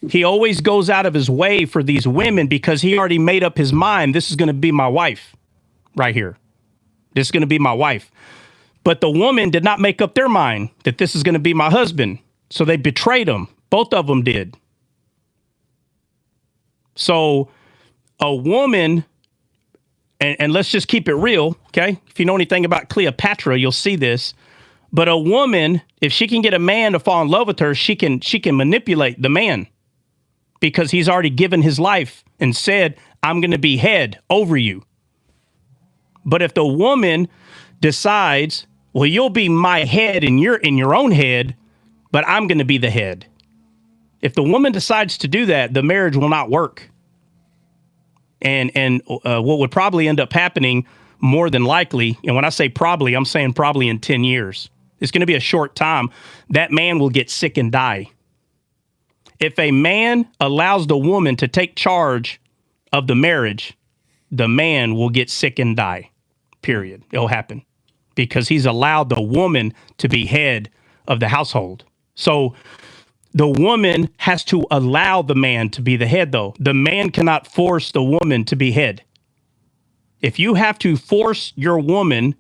He always goes out of his way for these women because he already made up his mind. This is going to be my wife right here. This is going to be my wife. But the woman did not make up their mind that this is going to be my husband. So they betrayed him. Both of them did. So a woman, and let's just keep it real, okay? If you know anything about Cleopatra, you'll see this. But a woman, if she can get a man to fall in love with her, she can manipulate the man because he's already given his life and said, I'm going to be head over you. But if the woman decides, well, you'll be my head and you're in your own head, but I'm going to be the head. If the woman decides to do that, the marriage will not work. And what would probably end up happening more than likely, and when I say probably, I'm saying probably in 10 years. It's going to be a short time. That man will get sick and die. If a man allows the woman to take charge of the marriage, the man will get sick and die. Period. It'll happen because he's allowed the woman to be head of the household. So the woman has to allow the man to be the head, though. The man cannot force the woman to be head. If you have to force your woman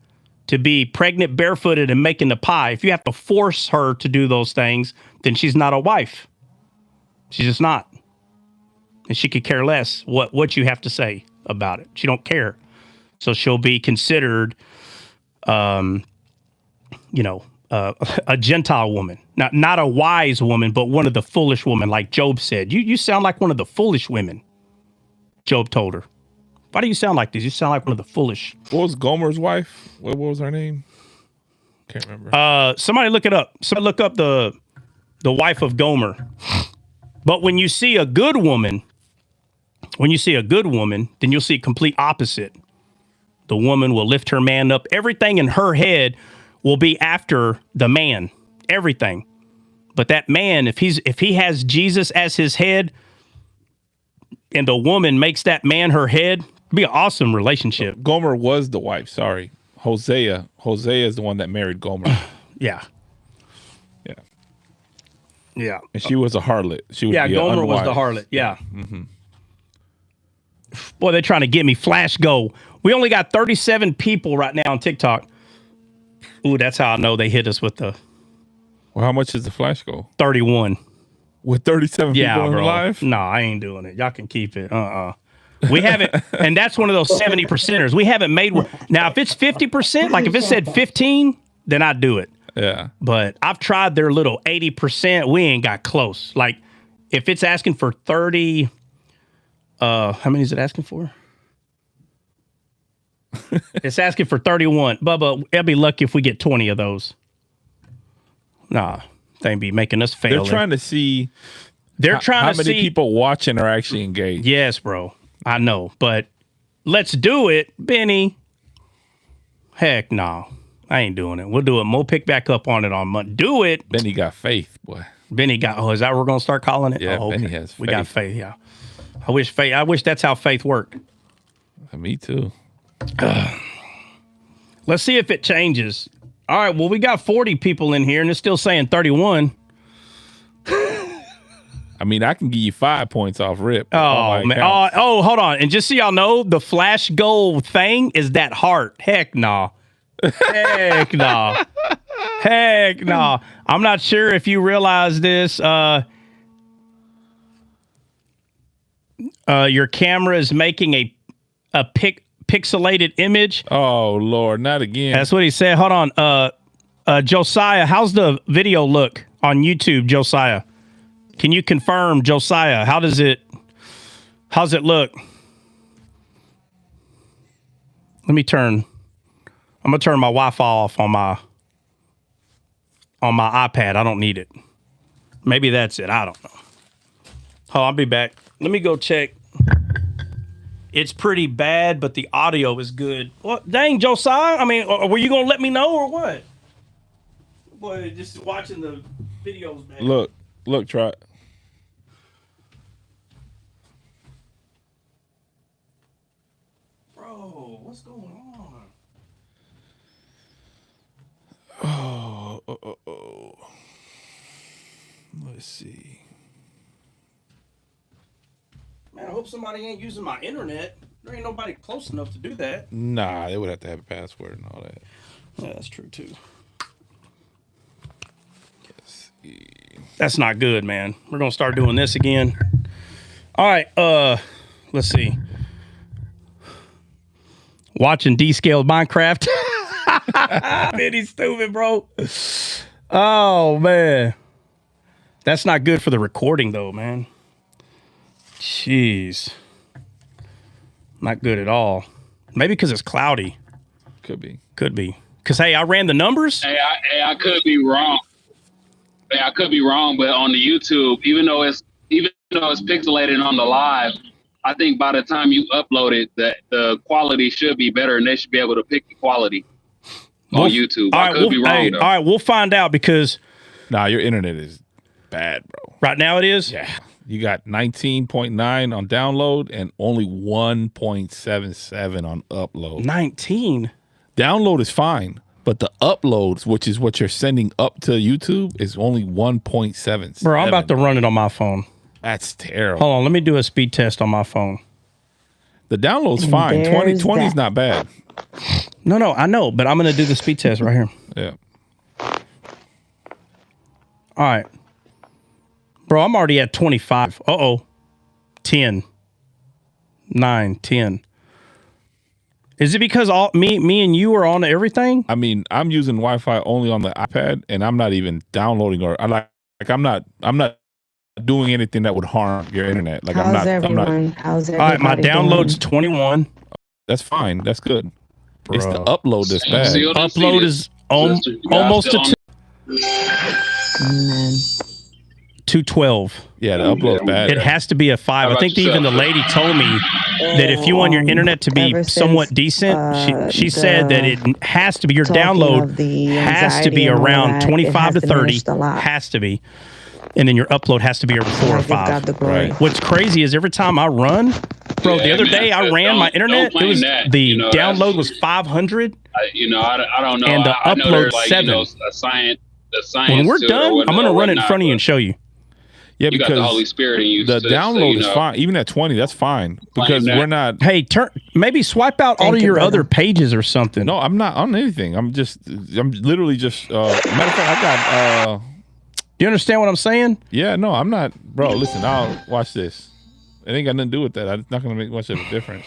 to be pregnant, barefooted, and making the pie, if you have to force her to do those things, then she's not a wife. She's just not. And she could care less what you have to say about it. She don't care. So she'll be considered, a Gentile woman. Not a wise woman, but one of the foolish women, like Job said. You sound like one of the foolish women. Job told her. Why do you sound like this? You sound like one of the foolish. What was Gomer's wife? What was her name? Can't remember. Somebody look it up. Somebody look up the wife of Gomer. But when you see a good woman, then you'll see a complete opposite. The woman will lift her man up. Everything in her head will be after the man. Everything. But that man, if he has Jesus as his head, and the woman makes that man her head, it'd be an awesome relationship. Gomer was the wife. Sorry, Hosea. Hosea is the one that married Gomer. Yeah. And she was a harlot. She would be Gomer was the harlot. Yeah. Boy, they're trying to get me. Flash go. We only got 37 people right now on TikTok. Ooh, that's how I know they hit us with the. Well, how much is the flash go? 31. With 37 people in live? No, I ain't doing it. Y'all can keep it. We haven't, and that's one of those 70%ers. We haven't made one. Now, if it's 50%, like if it said 15, then I'd do it. Yeah. But I've tried their little 80%. We ain't got close. Like if it's asking for 30, how many is it asking for? It's asking for 31. Bubba, I'll be lucky if we get 20 of those. Nah, they be making us fail. They're trying to see. How many people watching are actually engaged. Yes, bro. I know, but let's do it, Benny. Heck no. I ain't doing it. We'll do it. We'll pick back up on it on Monday. Do it. Benny got faith, boy. Benny got, is that what we're going to start calling it? Yeah, okay. Benny has faith. We got faith, yeah. I wish that's how faith worked. Me too. Let's see if it changes. All right, well, we got 40 people in here, and it's still saying 31. I mean, I can give you 5 points off rip. Oh, man. Hold on. And just so y'all know, the flash goal thing is that heart. Heck no. Heck no. Heck no. I'm not sure if you realize this. Your camera is making a pixelated image. Oh, Lord, not again. That's what he said. Hold on. Josiah, how's the video look on YouTube, Josiah? Can you confirm, Josiah? How's it look? I'm gonna turn my Wi-Fi off on my iPad. I don't need it. Maybe that's it. I don't know. Oh, I'll be back. Let me go check. It's pretty bad, but the audio is good. What? Dang, Josiah. I mean, were you gonna let me know or what? Boy, just watching the videos, man. Look, Trot. Bro, what's going on? Oh. Let's see. Man, I hope somebody ain't using my internet. There ain't nobody close enough to do that. Nah, they would have to have a password and all that. Yeah, that's true too. That's not good, man. We're gonna start doing this again. All right, let's see. Watching descaled Minecraft. Man, he's stupid, bro. Oh man. That's not good for the recording though, man. Jeez. Not good at all. Maybe because it's cloudy. Could be. Because hey, I ran the numbers. Hey, I could be wrong. Hey, I could be wrong, but on the YouTube, even though it's pixelated on the live, I think by the time you upload it, the quality should be better, and they should be able to pick the quality on YouTube. I could be wrong, though. All right, we'll find out because. Nah, your internet is bad, bro. Right now it is? Yeah. You got 19.9 on download and only 1.77 on upload. 19? Download is fine, but the uploads, which is what you're sending up to YouTube, is only 1.7. Bro, I'm about to run it on my phone. That's terrible. Hold on, let me do a speed test on my phone. The download's fine. 20 is not bad. No, I know, but I'm going to do the speed test right here. Yeah. All right. Bro, I'm already at 25. 10. 9, 10. Is it because me and you are on everything? I mean, I'm using Wi-Fi only on the iPad, and I'm not even downloading I'm not doing anything that would harm your internet. Like How's I'm not. How's All right, my everybody download's doing? 21. That's fine. That's good. It's the Bro. upload that's bad. Still didn't see Upload this. is almost still a on- 212. Yeah, the upload's bad. It has to be a 5. How I about think yourself? even the lady told me that if you want your internet to be Ever somewhat since, decent, she said that it has to be your talking download of the has to be anxiety and all around that, it 25 has to 30. diminished a lot. Has to be. And then your upload has to be around 4 or I give God 5. the glory. Right. What's crazy is every time I run, bro, the Yeah, other man, day I don't- ran my internet. don't It was blame that, the you know, download that's- was 500. I don't know. And the I know upload there's like, 7. a science. When we're to it or done, what- I'm gonna or run it in whatnot, front of you but and show you. Yeah, you got because the Holy Spirit in you. the so download you is know. fine. Even at 20, that's fine because that. we're not. Hey, maybe swipe out all Thank of you, your brother. other pages or something. No, I'm not on anything. I'm literally just. Matter of fact, I got. Do you understand what I'm saying? Yeah, no, I'm not, bro. Listen, I'll watch this. It ain't got nothing to do with that. It's not gonna make much of a difference.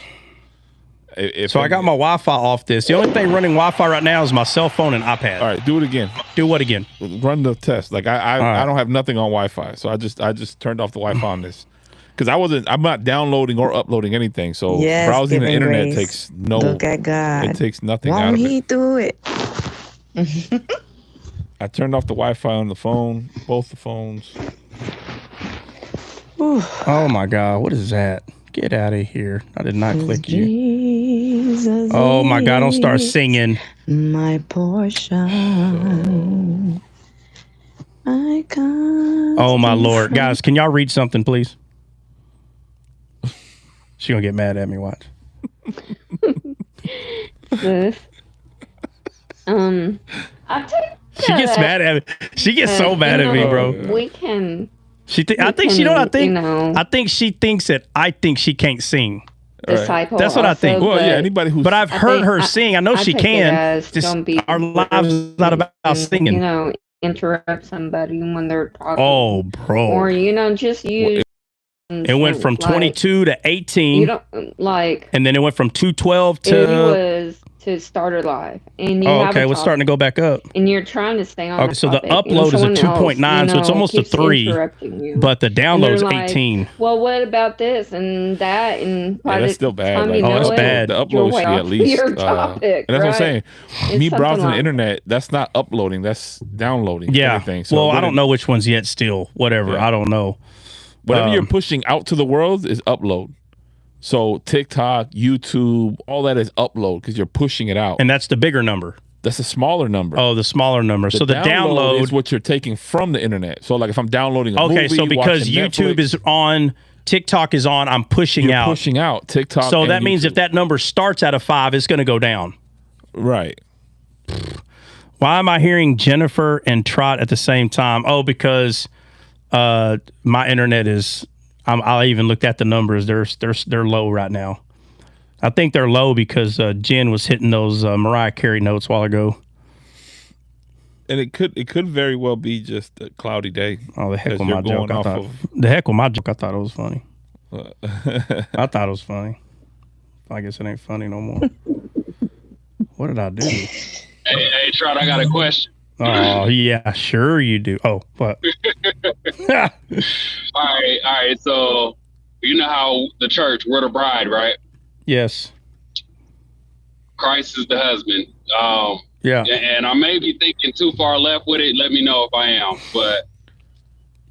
So I got my Wi-Fi off this. The only thing running Wi-Fi right now is my cell phone and iPad. All right, do it again. Do what again? Run the test. Like I right. don't have nothing on Wi-Fi, so I just turned off the Wi-Fi on this because I'm not downloading or uploading anything. So Yes, browsing the giving internet grace. takes no. Look at God. It takes nothing out Won't of he it. do it? I turned off the Wi-Fi on the phone, both the phones. Oh my God, what is that? Get out of here. I did not click you. Jesus Oh my God, don't start is singing. my portion. My Oh my Lord. Guys, can y'all read something, please? She gonna get mad at me, watch. Sis. I think She gets mad at me. She gets so mad at me, bro. We can. I think you know what I think? You know, I think she thinks that I think she can't sing. disciple. That's what I also, think. Well, yeah, but anybody who's But I've heard think her sing. I know she take it can. as Just don't be our lives is not about singing. You know, interrupt somebody when they're talking. Oh, bro. Or just use. It went from 22 to 18. You don't like. And then it went from 212 It to. was to Starter Live, and you Oh, have okay. a It's starting to go back up. and you're trying to stay on. Okay, so the topic, and upload is a someone 2.9, so it's almost a keeps 3, interrupting you. but the And download is they're like, 18. Well, what about this and that? And by that's the still bad. time Like, you know it's it, bad. The you're upload way should be off at least. your topic, and that's what I'm right? saying. It's Me something browsing like- the internet, that's not uploading. That's downloading. Yeah. Everything. So Well, I don't know which ones yet still. Whatever. Yeah. I don't know. Whatever you're pushing out to the world is upload. So TikTok, YouTube, all that is upload because you're pushing it out. And that's the bigger number. That's a smaller number. Oh, the smaller number. So the download is what you're taking from the internet. So like if I'm downloading a movie, okay, so because watching YouTube Netflix, is on, TikTok is on, I'm pushing you're out. pushing out TikTok. So and that means if YouTube. that number starts at a 5, it's going to go down. Right. Why am I hearing Jennifer and Trot at the same time? Oh, because my internet is. I even looked at the numbers. They're low right now. I think they're low because Jen was hitting those Mariah Carey notes a while ago. And it could very well be just a cloudy day. Oh, the heck Because with my you're going joke! I off thought of- the heck with my joke. I thought it was funny. I thought it was funny. I guess it ain't funny no more. What did I do? Hey, Trot, I got a question. Oh yeah, sure you do. Oh, what? All right. So you know how the church, we're the bride, right? Yes. Christ is the husband. Yeah. And I may be thinking too far left with it. Let me know if I am. But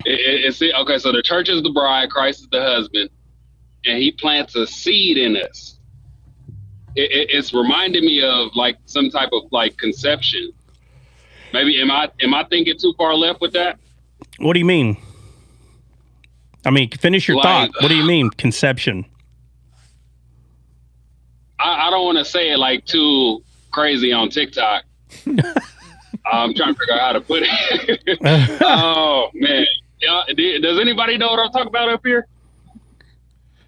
it's okay. So the church is the bride, Christ is the husband, and He plants a seed in us. It's reminding me of like some type of like conception. Maybe am I thinking too far left with that? What do you mean? I mean, finish your thought. What do you mean, conception? I don't want to say it like too crazy on TikTok. I'm trying to figure out how to put it. Oh man, does anybody know what I'm talking about up here?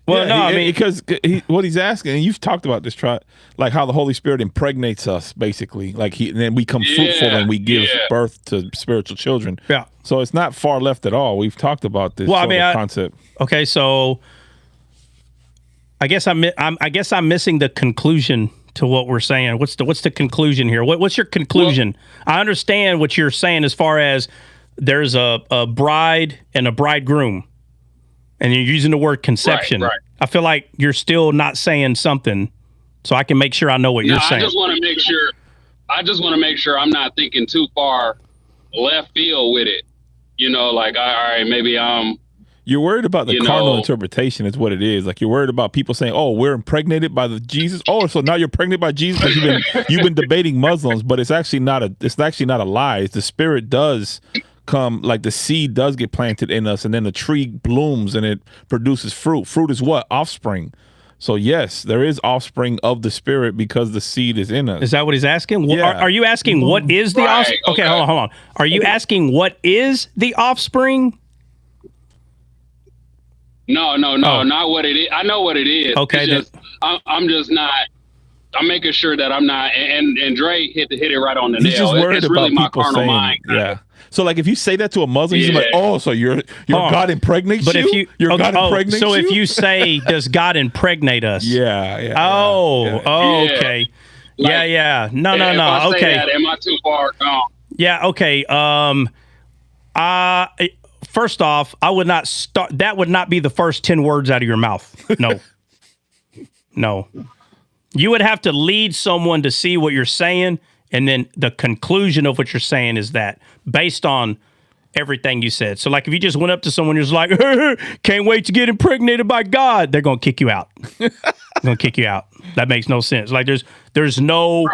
Well, no, I mean, because what he's asking, and you've talked about this, Trot, like how the Holy Spirit impregnates us, basically, like and then we come fruitful and we give birth to spiritual children. Yeah. So it's not far left at all. We've talked about this concept. Okay, so I guess I'm missing the conclusion to what we're saying. What's the conclusion here? What's your conclusion? I understand what you're saying as far as there's a bride and a bridegroom, and you're using the word conception. Right. I feel like you're still not saying something, so I can make sure I know what you're saying. I just want to make sure. I just want to make sure I'm not thinking too far left field with it. You know, like all right, maybe You're worried about the carnal interpretation is what it is. Like you're worried about people saying, "Oh, we're impregnated by the Jesus." Oh, so now you're pregnant by Jesus because you've been debating Muslims, but it's actually not a lie. It's the spirit does come, like the seed does get planted in us, and then the tree blooms and it produces fruit. Fruit is what? Offspring. So yes, there is offspring of the spirit because the seed is in us. Is that what he's asking? Yeah. Are you asking what is the offspring? Okay, hold on. Are you asking what is the offspring? No, not what it is. I know what it is. Okay, it's just, I'm just not. I'm making sure that I'm not. And Dre hit it right on the nail. He's just worried it's about really my people carnal saying, mind. yeah. So like if you say that to a Muslim, he's like, "Oh, so your God impregnates but you? If you your God impregnates so you?" if you say, "Does God impregnate us?" Yeah. Okay. Yeah. No. If I say Okay. that, am I too far gone? Yeah. Okay. First off, I would not start. That would not be the first 10 words out of your mouth. No. No. You would have to lead someone to see what you're saying, and then the conclusion of what you're saying is that based on everything you said. So, like, if you just went up to someone who's like, "Can't wait to get impregnated by God," they're gonna kick you out. They're gonna kick you out. That makes no sense. Like, there's no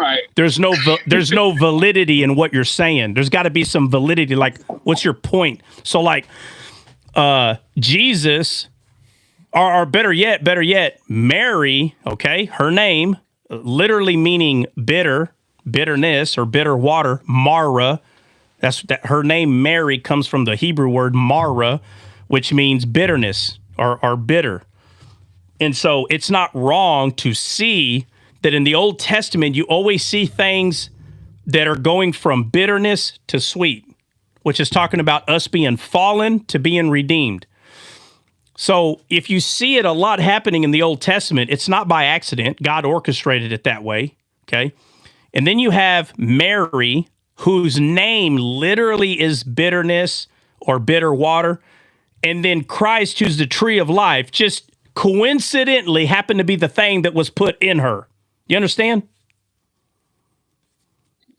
validity in what you're saying. There's got to be some validity. Like, what's your point? So, like, Jesus, or better yet, Mary. Okay, her name literally meaning bitterness, or bitter water. Mara. Her name Mary comes from the Hebrew word Mara, which means bitterness or bitter. And so it's not wrong to see that in the Old Testament, you always see things that are going from bitterness to sweet, which is talking about us being fallen to being redeemed. So if you see it a lot happening in the Old Testament, it's not by accident. God orchestrated it that way, okay? And then you have Mary, whose name literally is bitterness or bitter water. And then Christ, who's the tree of life, just coincidentally happened to be the thing that was put in her. You understand?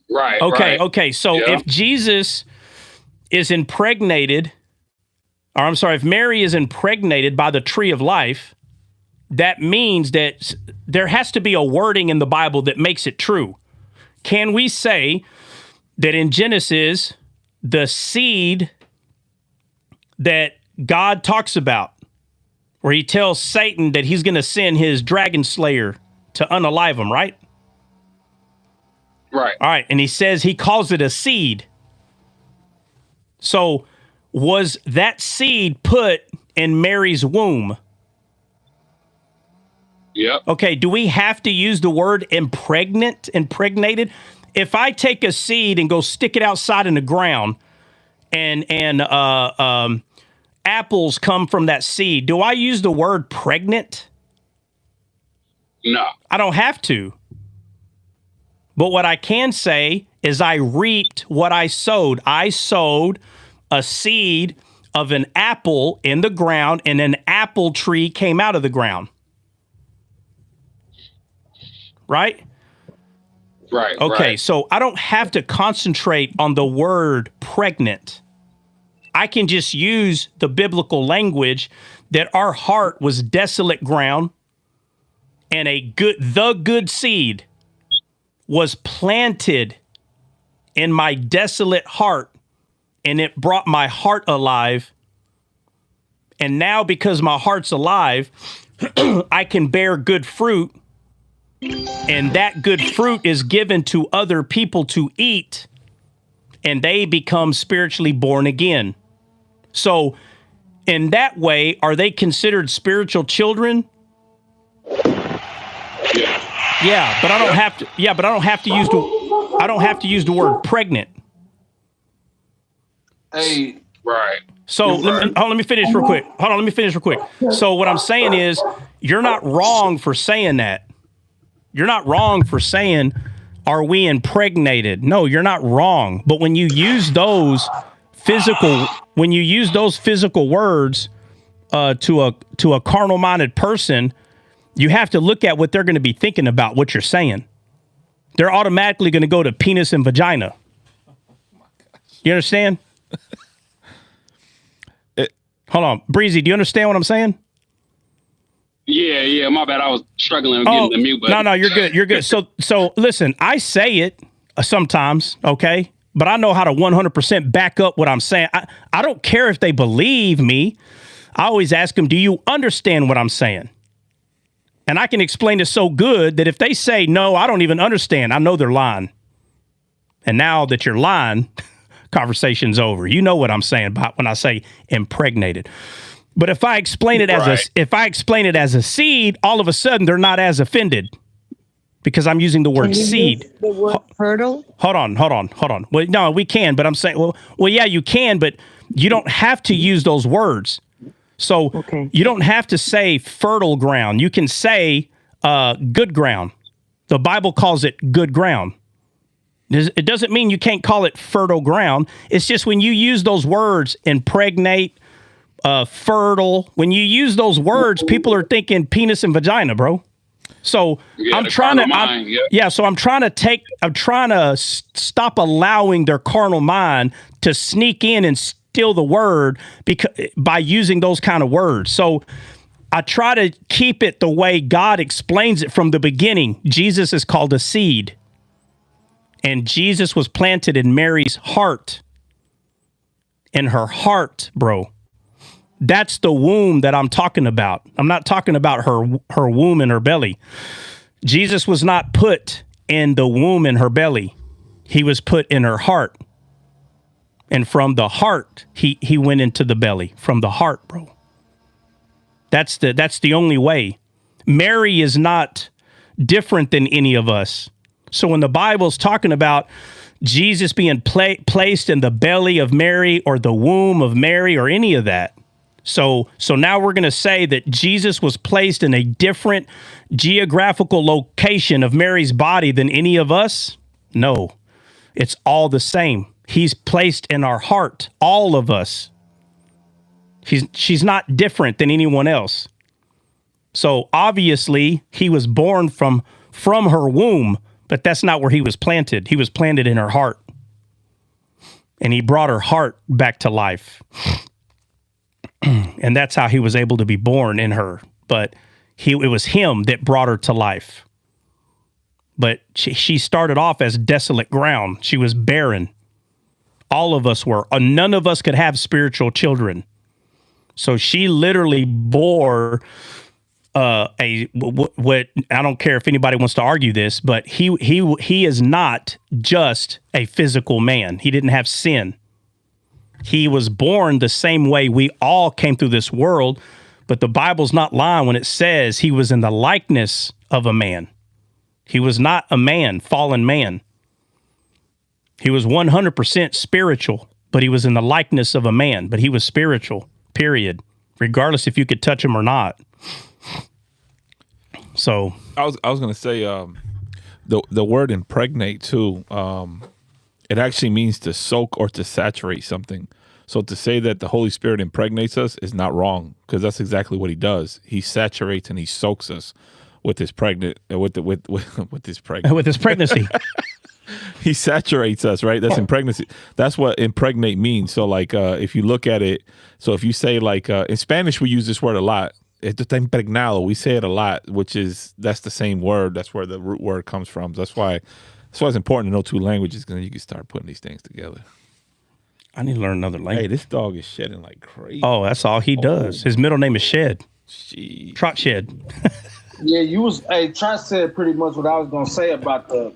Right. Okay. So if Jesus is impregnated, or I'm sorry, if Mary is impregnated by the tree of life, that means that there has to be a wording in the Bible that makes it true. Can we say that in Genesis, the seed that God talks about, where he tells Satan that he's going to send his dragon slayer to unalive him, right? Right. All right. And he calls it a seed. So was that seed put in Mary's womb? Yep. Okay. Do we have to use the word impregnated? If I take a seed and go stick it outside in the ground and apples come from that seed, do I use the word pregnant? No. I don't have to. But what I can say is I reaped what I sowed. I sowed a seed of an apple in the ground, and an apple tree came out of the ground. Right? Right. Okay, so I don't have to concentrate on the word pregnant. I can just use the biblical language that our heart was desolate ground, and the good seed was planted in my desolate heart, and it brought my heart alive. And now, because my heart's alive, I can bear good fruit. And that good fruit is given to other people to eat, and they become spiritually born again. So in that way, are they considered spiritual children? Yeah, but I don't have to. Yeah, but I don't have to use the. I don't have to use the word pregnant. Hey, right. So let me finish real quick. Hold on, let me finish real quick. So what I'm saying is, you're not wrong for saying that. You're not wrong for saying, "Are we impregnated?" No, you're not wrong. But when you use those those physical words to a carnal minded person, you have to look at what they're going to be thinking about what you're saying. They're automatically going to go to penis and vagina. You understand? Hold on, Breezy. Do you understand what I'm saying? Yeah. My bad. I was struggling with getting the mute button. No, you're good. You're good. So listen, I say it sometimes, okay? But I know how to 100% back up what I'm saying. I don't care if they believe me. I always ask them, do you understand what I'm saying? And I can explain it so good that if they say, no, I don't even understand, I know they're lying. And now that you're lying, conversation's over. You know what I'm saying about when I say impregnated. But if I explain it as a seed, all of a sudden they're not as offended because I'm using the word seed. The word fertile? Hold on. Well, no, we can, but I'm saying, well, yeah, you can, but you don't have to use those words. So you don't have to say fertile ground. You can say good ground. The Bible calls it good ground. It doesn't mean you can't call it fertile ground. It's just when you use those words, impregnate, fertile, when you use those words, people are thinking penis and vagina, bro. So I'm trying to stop allowing their carnal mind to sneak in and steal the word by using those kind of words. So I try to keep it the way God explains it from the beginning. Jesus is called a seed. And Jesus was planted in Mary's heart. In her heart, bro. That's the womb that I'm talking about. I'm not talking about her womb in her belly. Jesus was not put in the womb in her belly. He was put in her heart. And from the heart, he went into the belly. From the heart, bro. That's the only way. Mary is not different than any of us. So when the Bible's talking about Jesus being placed in the belly of Mary or the womb of Mary or any of that, so now we're going to say that Jesus was placed in a different geographical location of Mary's body than any of us? No, it's all the same. He's placed in our heart, all of us. She's not different than anyone else. So obviously he was born from her womb, but that's not where he was planted. He was planted in her heart. And he brought her heart back to life. And that's how he was able to be born in her. But it was him that brought her to life. But she started off as desolate ground. She was barren. All of us were. None of us could have spiritual children. So she literally bore what I don't care if anybody wants to argue this, but he is not just a physical man. He didn't have sin. He was born the same way we all came through this world, but the Bible's not lying when it says he was in the likeness of a man. He was not a man, fallen man. He was 100% spiritual, but he was in the likeness of a man, but he was spiritual, period, regardless if you could touch him or not. So I was going to say the word impregnate too. It actually means to soak or to saturate something. So to say that the Holy Spirit impregnates us is not wrong, because that's exactly what he does. He saturates and he soaks us with his with his pregnancy. He saturates us, right? That's impregnancy. That's what impregnate means. So like if you look at it, so if you say like in Spanish we use this word a lot. It's impregnado. We say it a lot, that's the same word. That's where the root word comes from. That's why it's important to know two languages, because you can start putting these things together. I need to learn another language. Hey, this dog is shedding like crazy. Oh, that's all he does. His middle name is Shed. Jeez. Trot Shed. Yeah, Trot said pretty much what I was gonna say about the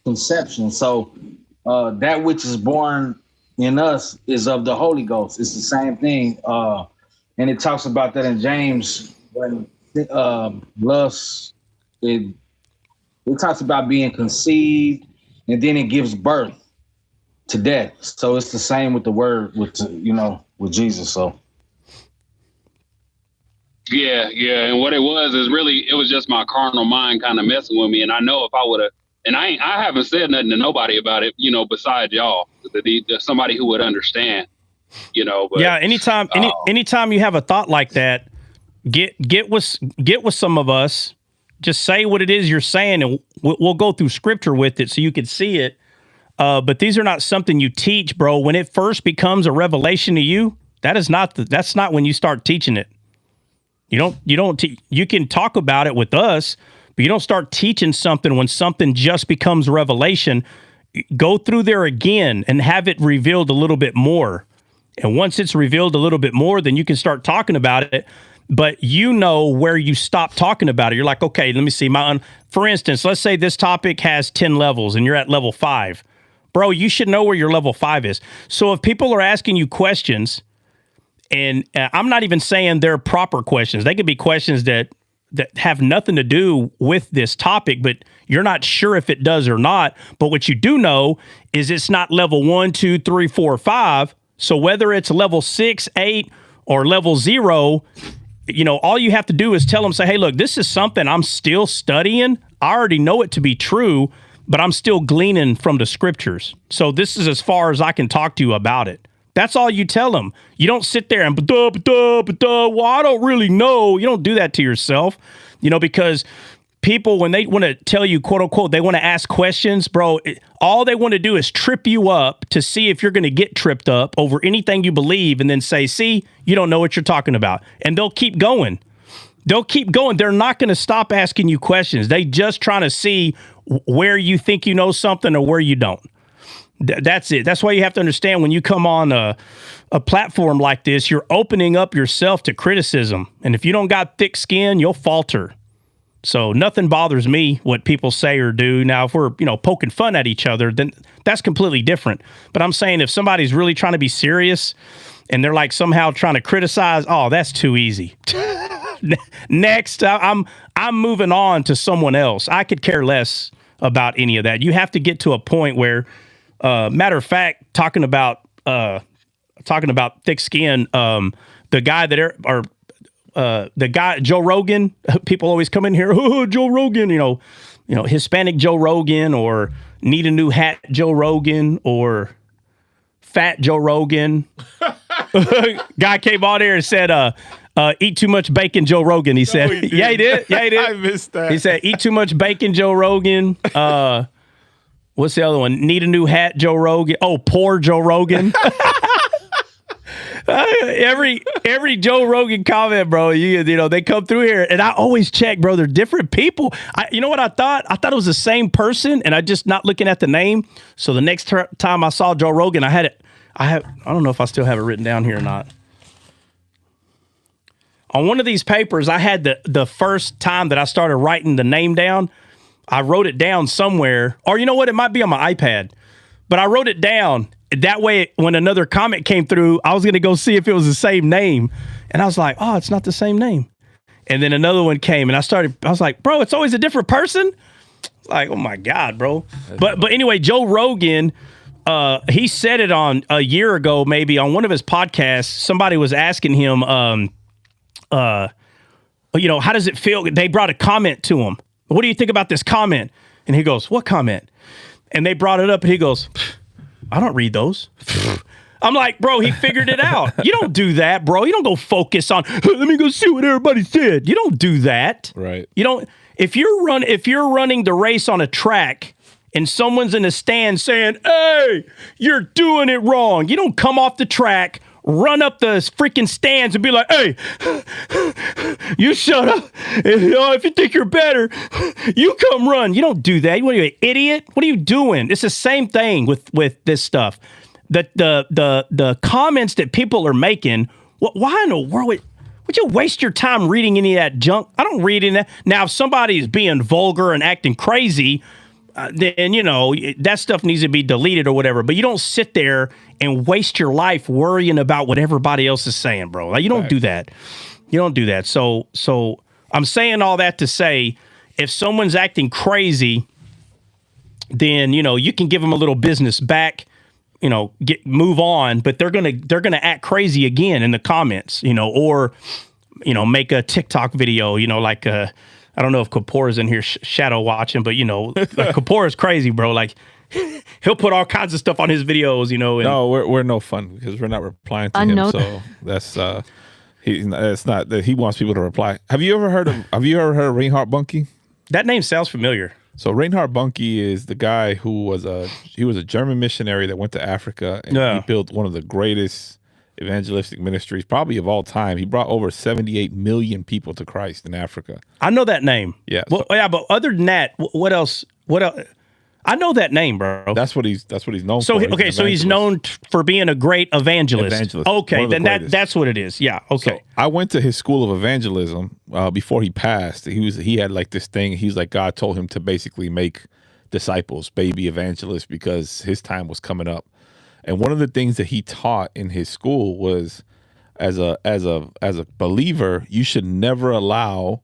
conception. So that which is born in us is of the Holy Ghost. It's the same thing. And it talks about that in James when lust, it talks about being conceived, and then it gives birth to death. So it's the same with the word, with Jesus. So yeah. And what it was is really, it was just my carnal mind kind of messing with me. And I know if I would have And I haven't said nothing to nobody about it, you know, besides y'all, somebody who would understand, you know. But yeah, anytime you have a thought like that, get with some of us. Just say what it is you're saying, and we'll go through scripture with it so you can see it. But these are not something you teach, bro. When it first becomes a revelation to you, that's not when you start teaching it. You can talk about it with us, but you don't start teaching something when something just becomes revelation. Go through there again and have it revealed a little bit more. And once it's revealed a little bit more, then you can start talking about it. But you know where you stop talking about it. You're like, okay, let me see. For instance, let's say this topic has 10 levels and you're at level 5. Bro, you should know where your level 5 is. So if people are asking you questions, and I'm not even saying they're proper questions. They could be questions that have nothing to do with this topic, but you're not sure if it does or not. But what you do know is it's not level 1, 2, 3, 4, 5. So whether it's level 6, 8, or level 0, you know, all you have to do is tell them, say, hey, look, this is something I'm still studying. I already know it to be true, but I'm still gleaning from the scriptures. So this is as far as I can talk to you about it. That's all you tell them. You don't sit there and, well, I don't really know. You don't do that to yourself, you know, because people, when they want to tell you, quote unquote, they want to ask questions, bro, all they want to do is trip you up to see if you're going to get tripped up over anything you believe and then say, see, you don't know what you're talking about. And they'll keep going. They're not going to stop asking you questions. They just trying to see where you think you know something or where you don't. That's it. That's why you have to understand when you come on a platform like this, you're opening up yourself to criticism. And if you don't got thick skin, you'll falter. So nothing bothers me what people say or do. Now, if we're, you know, poking fun at each other, then that's completely different. But I'm saying if somebody's really trying to be serious and they're like somehow trying to criticize, oh, that's too easy. Next, I'm moving on to someone else. I could care less about any of that. You have to get to a point where, matter of fact, talking about thick skin, the guy the guy Joe Rogan, people always come in here, oh, Joe Rogan, you know, Hispanic Joe Rogan, or need a new hat Joe Rogan, or fat Joe Rogan. Guy came on here and said, eat too much bacon, Joe Rogan. He said, yeah, he did. I missed that. He said, eat too much bacon, Joe Rogan. What's the other one? Need a new hat, Joe Rogan. Oh, poor Joe Rogan. Every Joe Rogan comment, bro, you know, they come through here, and I always check, bro. They're different people. You know what I thought? I thought it was the same person, and I just not looking at the name. So the next time I saw Joe Rogan, I don't know if I still have it written down here or not. On one of these papers, I had the first time that I started writing the name down, I wrote it down somewhere, or you know what? It might be on my iPad, but I wrote it down. That way, when another comment came through, I was going to go see if it was the same name. And I was like, oh, it's not the same name. And then another one came, and I was like, bro, it's always a different person? Like, oh my God, bro. But anyway, Joe Rogan, he said it on a year ago, maybe on one of his podcasts. Somebody was asking him, you know, how does it feel? They brought a comment to him. What do you think about this comment? And he goes, what comment? And they brought it up, and he goes, I don't read those. I'm like, bro, he figured it out. You don't do that, bro. You don't go focus on, let me go see what everybody said. You don't do that. Right. You don't. If you're running the race on a track and someone's in the stand saying, hey, you're doing it wrong, you don't come off the track, run up the freaking stands and be like, hey, you shut up. If you think you're better, you come run. You don't do that. What are you, an idiot? What are you doing? It's the same thing with this stuff. The comments that people are making, why in the world would you waste your time reading any of that junk? I don't read any of that. Now, if somebody is being vulgar and acting crazy, then, you know, that stuff needs to be deleted or whatever. But you don't sit there and waste your life worrying about what everybody else is saying, bro. Like, you don't do that. You don't do that. So I'm saying all that to say, if someone's acting crazy, then, you know, you can give them a little business back, you know, move on, but they're gonna act crazy again in the comments, you know, or, you know, make a TikTok video, you know, like I don't know if Kapoor's in here shadow watching, but like, Kapoor is crazy, bro. Like, he'll put all kinds of stuff on his videos, And, no, we're no fun because we're not replying to him. So that's it's not that he wants people to reply. Have you ever heard of Reinhard Bonnke? That name sounds familiar. So Reinhard Bonnke is the guy who was a German missionary that went to Africa and he built one of the greatest evangelistic ministries probably of all time. He brought over 78 million people to Christ in Africa. I know that name. Yeah. Well, yeah, but other than that, what else? I know that name, bro. That's what he's known so, for. Okay, so he's known for being a great evangelist. Okay, then that's what it is. Yeah. Okay. So I went to his school of evangelism before he passed. He had like this thing. He's like, God told him to basically make disciples, baby evangelists, because his time was coming up. And one of the things that he taught in his school was, as a believer, you should never allow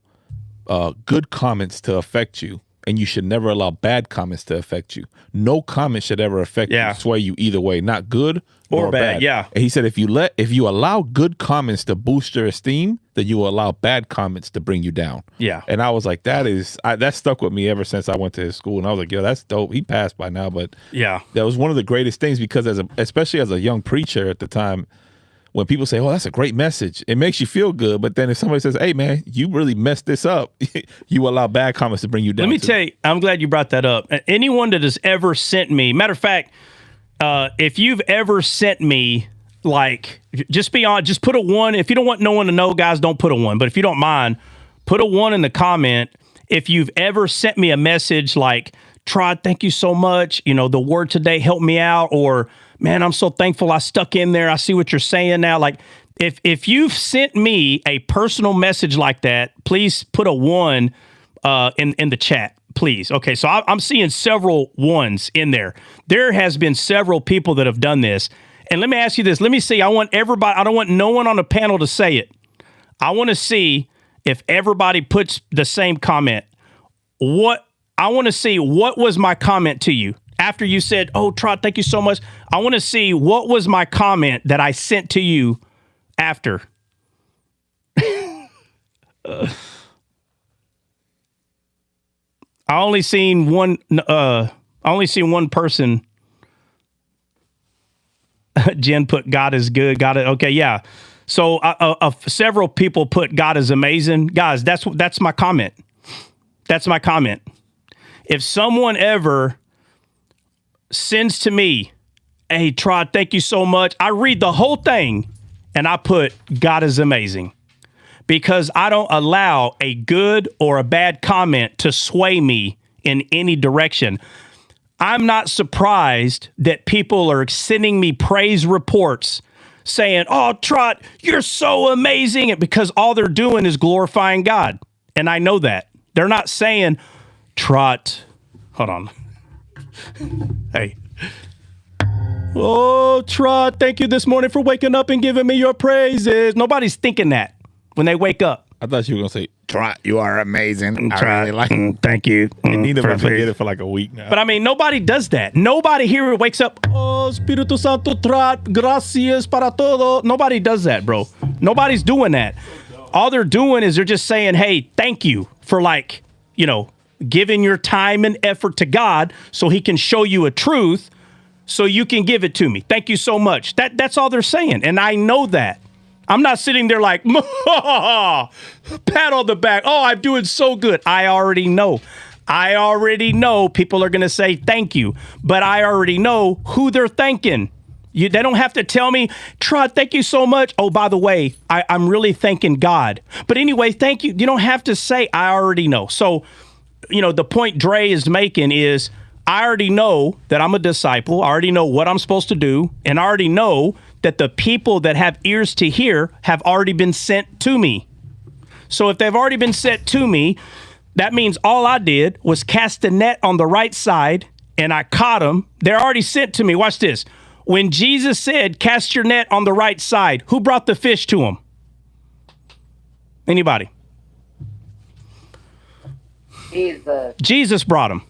good comments to affect you, and you should never allow bad comments to affect you. No comment should ever affect you, sway you either way, not good or bad. Yeah. And he said, if you allow good comments to boost your esteem, then you will allow bad comments to bring you down. Yeah. And I was like, that stuck with me ever since I went to his school. And I was like, yo, that's dope. He passed by now, but that was one of the greatest things, because especially as a young preacher at the time, when people say, oh, that's a great message, it makes you feel good. But then if somebody says, hey, man, you really messed this up, you allow bad comments to bring you down. Let me tell you, I'm glad you brought that up. Anyone that has ever sent me, matter of fact, if you've ever sent me, like, just be on, just put a 1. If you don't want no one to know, guys, don't put a 1. But if you don't mind, put a 1 in the comment. If you've ever sent me a message like, Trot, thank you so much. The word today helped me out. Or, man, I'm so thankful I stuck in there. I see what you're saying now. Like, if you've sent me a personal message like that, please put a 1 in the chat, please. Okay, so I'm seeing several 1s in there. There has been several people that have done this. And let me ask you this. Let me see. I want everybody. I don't want no one on the panel to say it. I want to see if everybody puts the same comment. I want to see what was my comment to you after you said, oh, Trot, thank you so much. I want to see what was my comment that I sent to you after. I only seen one person. Jen put God is good. Got it. Okay, yeah. So several people put God is amazing. Guys, that's my comment. That's my comment. If someone ever sends to me, hey, Trot, thank you so much, I read the whole thing and I put God is amazing, because I don't allow a good or a bad comment to sway me in any direction. I'm not surprised that people are sending me praise reports saying, oh, Trot, you're so amazing, because all they're doing is glorifying God. And I know that. They're not saying, Trot, hold on. Hey. Oh, Trot, thank you this morning for waking up and giving me your praises. Nobody's thinking that when they wake up. I thought you were going to say, Trot, you are amazing. Trot, I really like it. Thank you. And neither of us forget it for like a week now. But I mean, nobody does that. Nobody here wakes up, oh, Espíritu Santo, Trot, gracias para todo. Nobody does that, bro. Nobody's doing that. All they're doing is they're just saying, hey, thank you for, like, giving your time and effort to God so he can show you a truth so you can give it to me. Thank you so much. That's all they're saying. And I know that. I'm not sitting there like, pat on the back. Oh, I'm doing so good. I already know. People are going to say thank you, but I already know who they're thanking. They don't have to tell me, Trot, thank you so much. Oh, by the way, I'm really thanking God. But anyway, thank you. You don't have to say, I already know. So, the point Dre is making is, I already know that I'm a disciple. I already know what I'm supposed to do. And I already know that the people that have ears to hear have already been sent to me. So if they've already been sent to me, that means all I did was cast the net on the right side and I caught them. They're already sent to me. Watch this. When Jesus said, cast your net on the right side, who brought the fish to him? Anybody? Jesus brought them.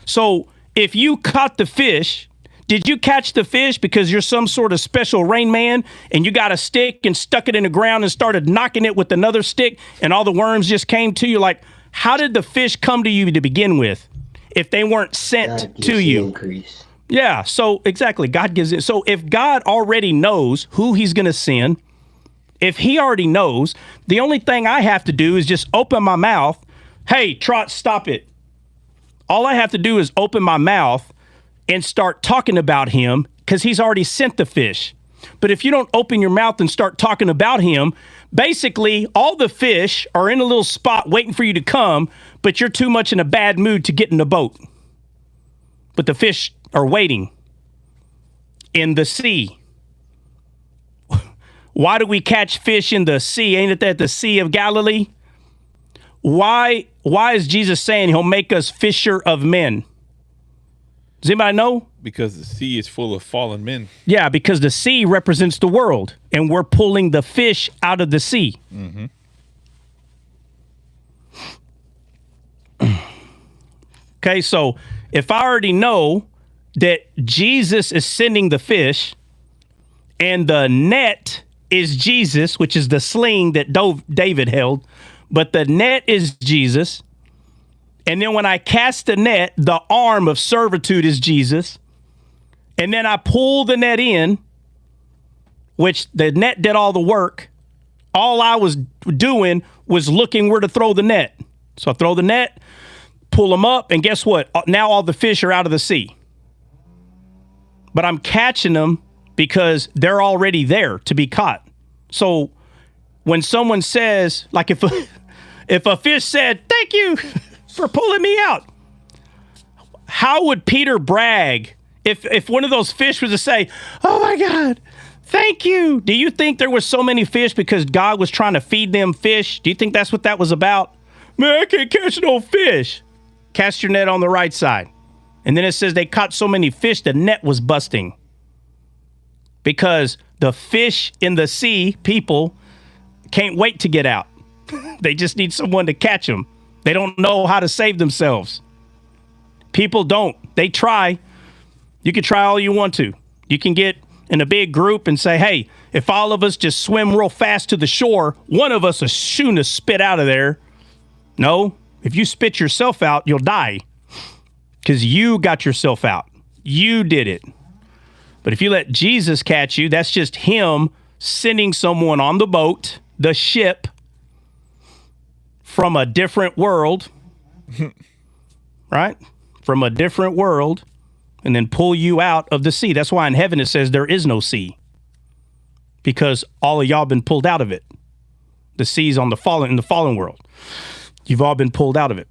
So if you caught the fish, did you catch the fish because you're some sort of special Rain Man and you got a stick and stuck it in the ground and started knocking it with another stick and all the worms just came to you? Like, how did the fish come to you to begin with if they weren't sent to you? Increase. Yeah, so exactly, God gives it. So if God already knows who he's going to send, if he already knows, the only thing I have to do is just open my mouth. Hey, Trot, stop it. All I have to do is open my mouth and start talking about him because he's already sent the fish. But if you don't open your mouth and start talking about him, basically all the fish are in a little spot waiting for you to come, but you're too much in a bad mood to get in the boat. But the fish are waiting in the sea. Why do we catch fish in the sea? Ain't it that the Sea of Galilee? Why is Jesus saying he'll make us fisher of men? Does anybody know? Because the sea is full of fallen men. Yeah, because the sea represents the world, and we're pulling the fish out of the sea. Mm-hmm. Okay, so if I already know that Jesus is sending the fish, and the net is Jesus, which is the sling that David held, but the net is Jesus. And then when I cast the net, the arm of servitude is Jesus. And then I pull the net in, which the net did all the work. All I was doing was looking where to throw the net. So I throw the net, pull them up, and guess what? Now all the fish are out of the sea. But I'm catching them because they're already there to be caught. So when someone says, like if a fish said, "Thank you for pulling me out," how would Peter brag if one of those fish was to say, "Oh my God, thank you"? Do you think there was so many fish because God was trying to feed them fish? Do you think that's what that was about? Man, I can't catch no fish. Cast your net on the right side. And then it says they caught so many fish, the net was busting. Because the fish in the sea, people can't wait to get out. They just need someone to catch them. They don't know how to save themselves. People don't. They try. You can try all you want to. You can get in a big group and say, hey, if all of us just swim real fast to the shore, one of us is soon to spit out of there. No, if you spit yourself out, you'll die because you got yourself out. You did it. But if you let Jesus catch you, that's just him sending someone on the boat, the ship, from a different world, right? From a different world, and then pull you out of the sea. That's why in heaven it says there is no sea, because all of y'all been pulled out of it. The sea's in the fallen world. You've all been pulled out of it,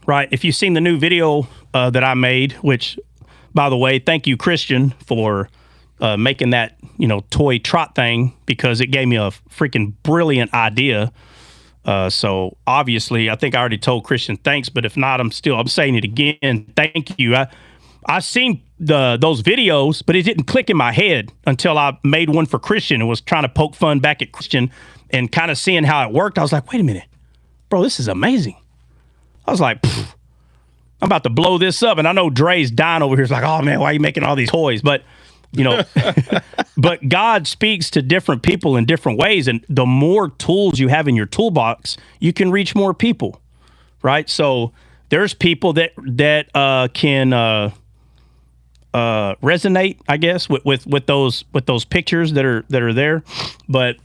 right? If you've seen the new video that I made, which, by the way, thank you, Christian, for making that, toy trot thing, because it gave me a freaking brilliant idea. So obviously, I think I already told Christian thanks, but if not, I'm saying it again. Thank you. I seen those videos, but it didn't click in my head until I made one for Christian and was trying to poke fun back at Christian and kind of seeing how it worked. I was like, wait a minute, bro, this is amazing. I was like, I'm about to blow this up. And I know Dre's dying over here. It's like, oh man, why are you making all these toys? But, but God speaks to different people in different ways. And the more tools you have in your toolbox, you can reach more people, right? So there's people that can resonate, I guess, with those pictures that are there. But,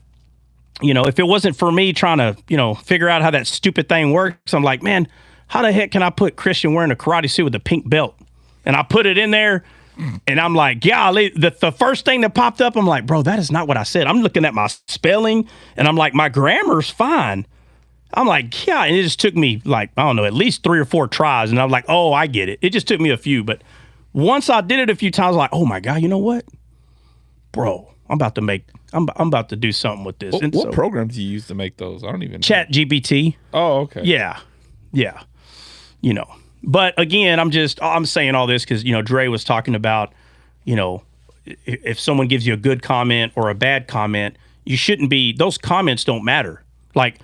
if it wasn't for me trying to, figure out how that stupid thing works, I'm like, man, how the heck can I put Christian wearing a karate suit with a pink belt? And I put it in there, and I'm like, golly, the first thing that popped up, I'm like, bro, that is not what I said. I'm looking at my spelling, and I'm like, my grammar's fine. I'm like, yeah, and it just took me like, I don't know, at least 3 or 4 tries, and I'm like, oh, I get it. It just took me a few, but once I did it a few times, I was like, oh my God, you know what? Bro, I'm about to do something with this. What program do you use to make those? I don't even know. Chat GPT. Oh, okay. Yeah. But again, I'm saying all this because, Dre was talking about, if someone gives you a good comment or a bad comment, those comments don't matter. Like,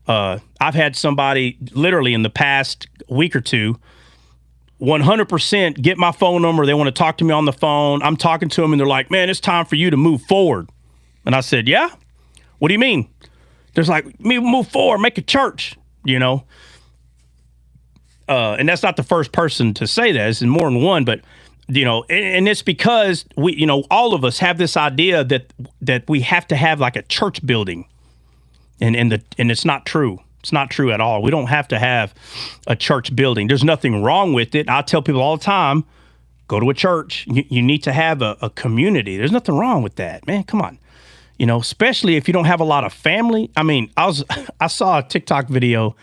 I've had somebody literally in the past week or two, 100% get my phone number. They want to talk to me on the phone. I'm talking to them and they're like, man, it's time for you to move forward. And I said, yeah? What do you mean? There's like, me move forward, make a church. you know? And that's not the first person to say that. It's more than one, but you know, and it's because we, you know, all of us have this idea that we have to have like a church building, and it's not true. It's not true at all. We don't have to have a church building. There's nothing wrong with it. I tell people all the time, go to a church. You need to have a community. There's nothing wrong with that, man. Come on. You know, especially if you don't have a lot of family. I mean, I saw a TikTok video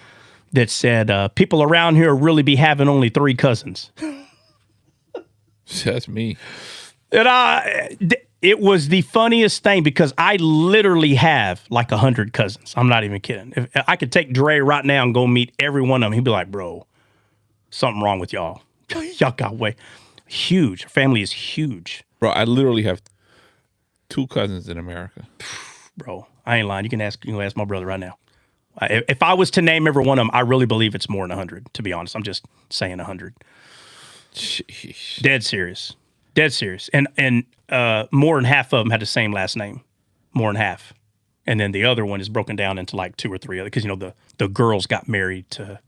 that said people around here really be having only 3 cousins. That's me. And it was the funniest thing because I literally have like 100 cousins. I'm not even kidding. If I could take Dre right now and go meet every one of them, he'd be like, bro, something wrong with y'all. Y'all got way huge. Family is huge. Bro, I literally have 2 cousins in America. Bro, I ain't lying. You can ask my brother right now. If I was to name every one of them, I really believe it's more than 100, to be honest. I'm just saying 100. Sheesh. Dead serious. And more than half of them had the same last name. More than half. And then the other one is broken down into like 2 or 3 other, because, you know, the girls got married to,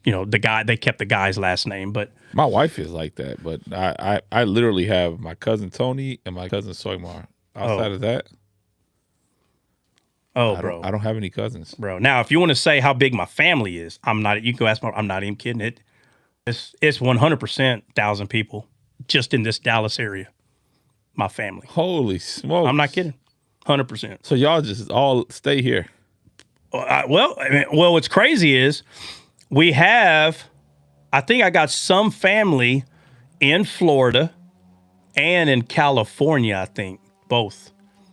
you know, the guy, they kept the guy's last name. But my wife is like that, but I literally have my cousin Tony and my cousin Soymar. Outside of that, I don't have any cousins. Bro, now if you want to say how big my family is, I'm not, you can go ask I'm not even kidding. It's 100%, 1,000 people just in this Dallas area. My family. Holy smokes. I'm not kidding. 100%. So y'all just all stay here. Well, what's crazy is we have, I think I got some family in Florida and in California, I think, both.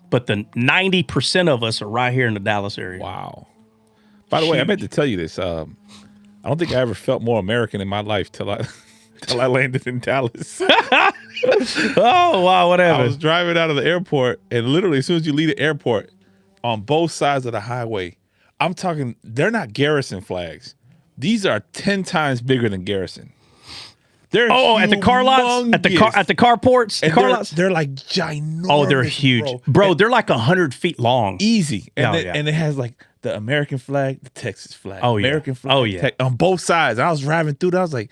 But the 90% of us are right here in the Dallas area. Wow. By the way, I meant to tell you this. I don't think I ever felt more American in my life till I landed in Dallas. Oh, wow, whatever. I was driving out of the airport, and literally as soon as you leave the airport, on both sides of the highway, I'm talking, they're not Garrison flags. These are 10 times bigger than Garrison. They're at the car lots, at the carports, and car lots. They're like ginormous. Oh, they're huge, bro. They're like 100 feet long, easy. And and it has like the American flag, the Texas flag, American flag. Oh yeah, on both sides. I was driving through that. I was like,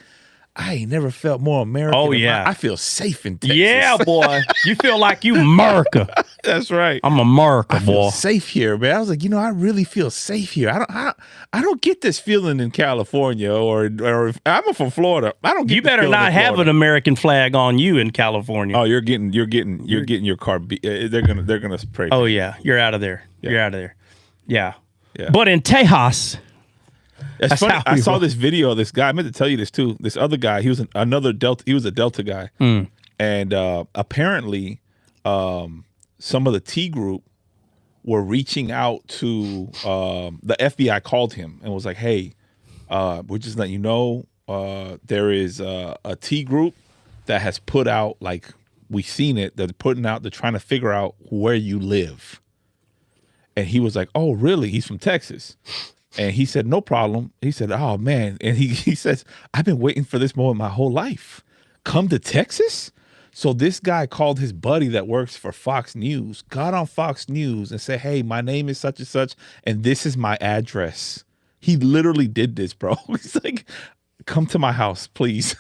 I ain't never felt more American. Oh yeah, I feel safe in Texas. Yeah, boy, you feel like you America. That's right. I'm America, I boy. feel safe here, man. I was like, I really feel safe here. I don't get this feeling in California or I'm from Florida. I don't get. You better not have an American flag on you in California. Oh, you're getting your car. They're gonna spray. Oh yeah, you're out of there. Yeah. You're out of there. Yeah. But in Tejas. It's funny. I saw this video of this guy. I meant to tell you this too. This other guy, he was another Delta. He was a Delta guy, and apparently, some of the T group were reaching out to the FBI. Called him and was like, "Hey, we're just letting you know there is a T group that has put out, like, we've seen it. They're putting out. They're trying to figure out where you live." And he was like, "Oh, really?" He's from Texas. And he said, "No problem." He said, "Oh, man." And he says, "I've been waiting for this moment my whole life. Come to Texas?" So this guy called his buddy that works for Fox News, got on Fox News and said, "Hey, my name is such and such, and this is my address." He literally did this, bro. He's like, "Come to my house, please."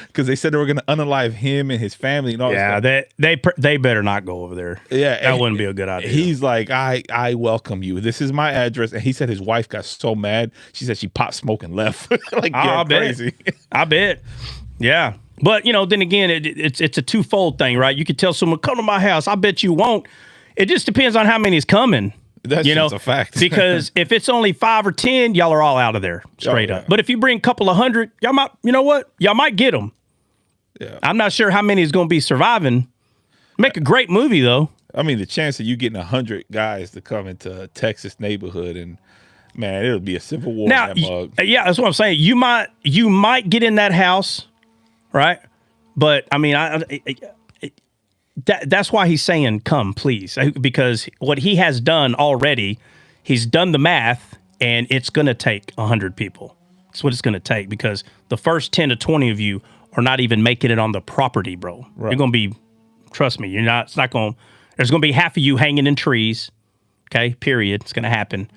Because they said they were going to unalive him and his family and all that stuff. They better not go over there. Yeah, that wouldn't be a good idea. He's like, I welcome you. This is my address. And he said his wife got so mad. She said she popped smoke and left. Like, you're crazy. I bet. Yeah. But, then again, it's a twofold thing, right? You could tell someone, "Come to my house." I bet you won't. It just depends on how many is coming. That's just a fact. Because if it's only 5 or 10, y'all are all out of there straight up. But if you bring a couple of hundred, y'all might, y'all might get them. Yeah. I'm not sure how many is going to be surviving. Make a great movie, though. I mean, the chance of you getting 100 guys to come into a Texas neighborhood, and man, it'll be a civil war. Now, in that mug. Yeah, that's what I'm saying. You might get in that house, right? But I mean, that's why he's saying, "Come, please," because what he has done already, he's done the math, and it's going to take 100 people. That's what it's going to take, because the first 10 to 20 of you are not even making it on the property, bro. Right. You're going to be, trust me, you're not. It's not going. There's going to be half of you hanging in trees. Okay, period. It's going to happen.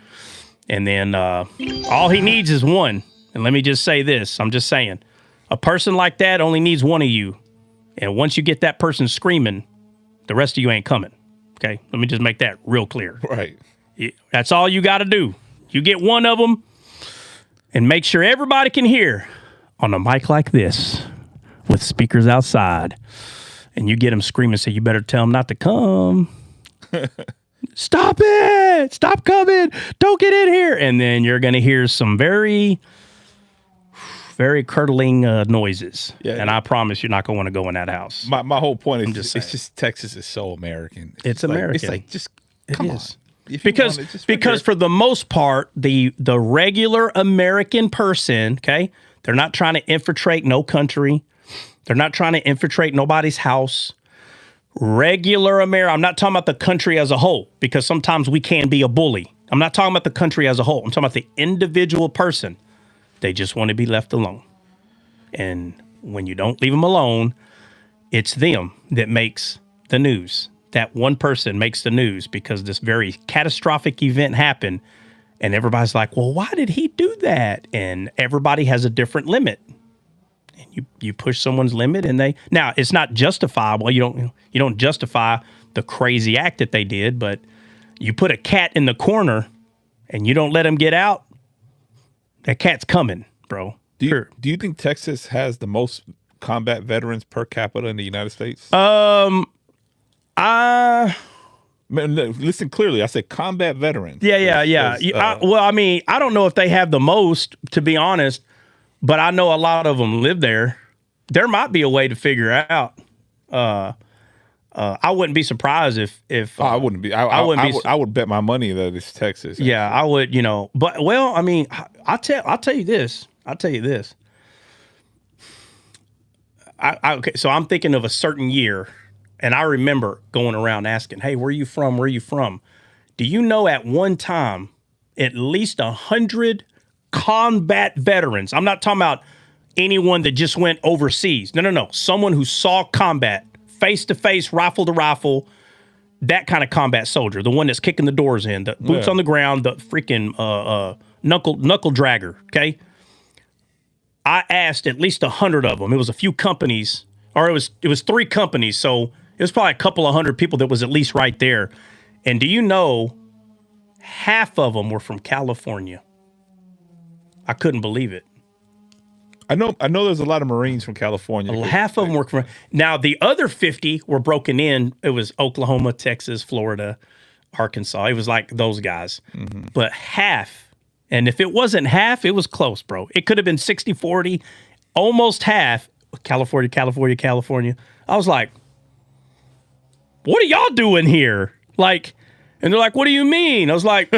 And then all he needs is one. And let me just say this. I'm just saying. A person like that only needs one of you. And once you get that person screaming, the rest of you ain't coming. Okay? Let me just make that real clear. Right. That's all you got to do. You get one of them and make sure everybody can hear on a mic like this with speakers outside. And you get them screaming, say, you better tell them not to come. Stop it. Stop coming. Don't get in here. And then you're going to hear some very, very curdling noises. Yeah, and I promise you're not going to want to go in that house. My whole point is it's just Texas is so American. It's American. It's like, just come on. Because for the most part, the regular American person, okay, they're not trying to infiltrate no country. They're not trying to infiltrate nobody's house. Regular America. I'm not talking about the country as a whole, because sometimes we can be a bully. I'm not talking about the country as a whole. I'm talking about the individual person. They just want to be left alone. And when you don't leave them alone, it's them that makes the news. That one person makes the news because this very catastrophic event happened. And everybody's like, well, why did he do that? And everybody has a different limit. And you push someone's limit, and now it's not justifiable. You don't justify the crazy act that they did, but you put a cat in the corner and you don't let him get out, that cat's coming, bro. Do you think Texas has the most combat veterans per capita in the United States? Listen clearly. I said combat veterans. Yeah. Well, I mean, I don't know if they have the most, to be honest. But I know a lot of them live there. There might be a way to figure out. I wouldn't be surprised if I wouldn't be. I would bet my money that it's Texas. Actually. Yeah, I would. But I mean, I'll tell you this. Okay, so I'm thinking of a certain year, and I remember going around asking, "Hey, where are you from? Where are you from?" Do you know at one time at least 100 combat veterans? I'm not talking about anyone that just went overseas. No. Someone who saw combat, face to face, rifle to rifle, that kind of combat soldier, the one that's kicking the doors in, the boots on the ground, the freaking knuckle dragger. Okay, I asked at least 100 of them. It was a few companies, or it was 3 companies, so it was probably a couple of hundred people that was at least right there. And do you know, half of them were from California. I couldn't believe it. I know there's a lot of Marines from California. Half of them were from. Now, the other 50 were broken in. It was Oklahoma, Texas, Florida, Arkansas. It was like those guys. Mm-hmm. But half, and if it wasn't half, it was close, bro. It could have been 60-40, almost half, California. I was like, what are y'all doing here? Like, and they're like, what do you mean? I was like...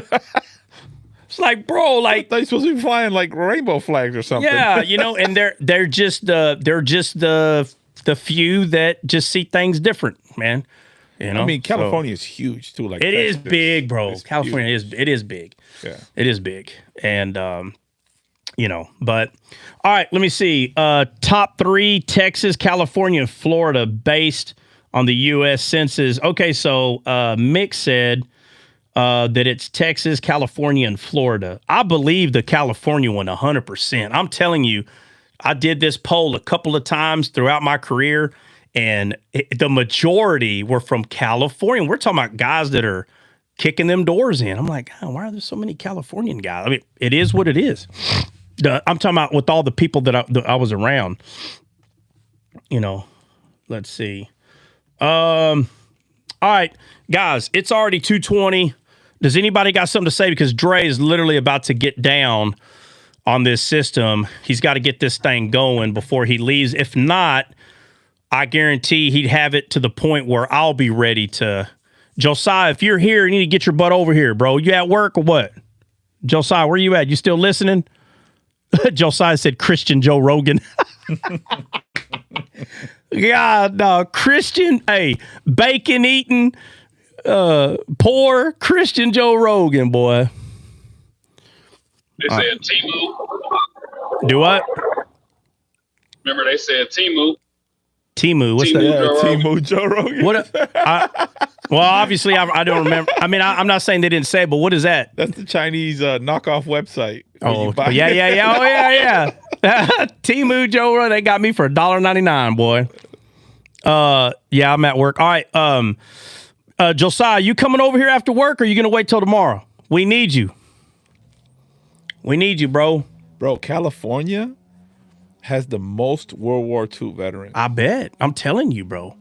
It's like, bro, like they're supposed to be flying like rainbow flags or something. Yeah, and they're just the few that just see things different, man. I mean, California is huge too. Like it is big, bro. California is big. Yeah, it is big, and But all right, let me see. Top 3: Texas, California, Florida, based on the U.S. Census. Okay, so Mick said. That it's Texas, California, and Florida. I believe the California one 100%. I'm telling you, I did this poll a couple of times throughout my career, and the majority were from California. We're talking about guys that are kicking them doors in. I'm like, oh, why are there so many Californian guys? I mean, it is what it is. I'm talking about with all the people that I was around. Let's see. All right, guys, it's already 2:20. Does anybody got something to say? Because Dre is literally about to get down on this system. He's got to get this thing going before he leaves. If not, I guarantee he'd have it to the point where I'll be ready to. Josiah, if you're here, you need to get your butt over here, bro. You at work or what? Josiah, where you at? You still listening? Josiah said Christian Joe Rogan. God, no, Christian, bacon eating, poor Christian Joe Rogan, boy. They said Timu. Do what? Remember they said Timu. Timu, what's Timu, that? Timu Joe Rogan. What? Well, obviously, I don't remember. I mean, I'm not saying they didn't say, but what is that? That's the Chinese knockoff website. Oh, yeah. Oh, yeah. Temu, Joe, they got me for $1.99, boy. Yeah, I'm at work. All right. Josiah, you coming over here after work, or are you going to wait till tomorrow? We need you. We need you, bro. Bro, California has the most World War II veterans. I bet. I'm telling you, bro.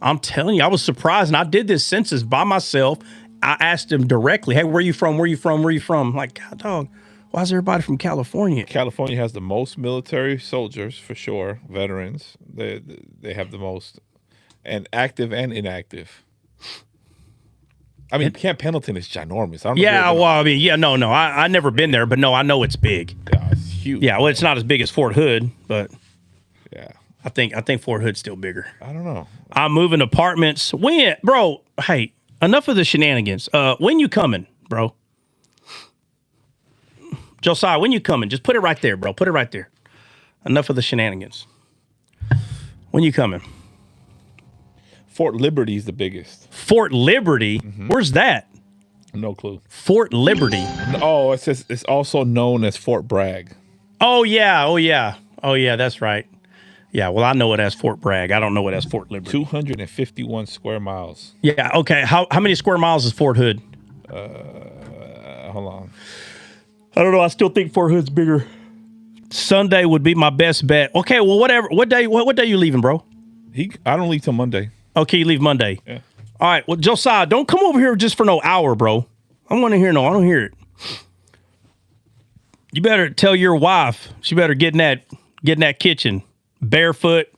I'm telling you. I was surprised, and I did this census by myself. I asked them directly, hey, where you from? Where you from? Where you from? I'm like, God, dog, why is everybody from California? California has the most military soldiers, for sure, veterans. They have the most, and active and inactive. I mean, Camp Pendleton is ginormous. I don't know well, I mean, no. I never been there, but no, I know it's big. Yeah, it's huge. Yeah, well, it's not as big as Fort Hood, but yeah, I think Fort Hood's still bigger. I don't know. I'm moving apartments. When, bro? Hey, enough of the shenanigans. When you coming, bro? Josiah, when you coming? Just put it right there, bro. Put it right there. Enough of the shenanigans. When you coming? Fort Liberty is the biggest. Fort Liberty? Mm-hmm. Where's that? No clue. Fort Liberty. Oh, it says it's also known as Fort Bragg. Oh yeah. That's right. Yeah. Well, I know it as Fort Bragg. I don't know it as Fort Liberty. 251 square miles. Yeah. Okay. How many square miles is Fort Hood? Hold on. I don't know. I still think Fort Hood's bigger. Sunday would be my best bet. Okay. Well, whatever. What day you leaving, bro? I don't leave till Monday. Okay, you leave Monday. Yeah. All right. Well, Josiah, don't come over here just for no hour, bro. I want to hear I don't hear it. You better tell your wife she better get in that kitchen, barefoot,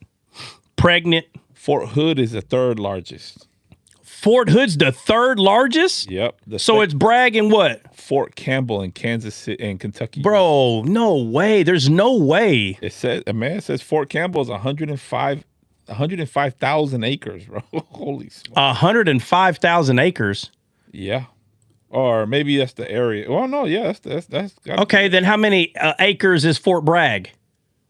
pregnant. Fort Hood is the third largest. Fort Hood's the third largest? Yep. So it's Bragg and what? Fort Campbell in Kansas City and Kentucky. Bro, no way. There's no way. It says Fort Campbell is 105,000 acres, bro. Holy smokes. 105,000 acres. Yeah. Or maybe that's the area. Well, no, yeah, that's okay, then how many acres is Fort Bragg?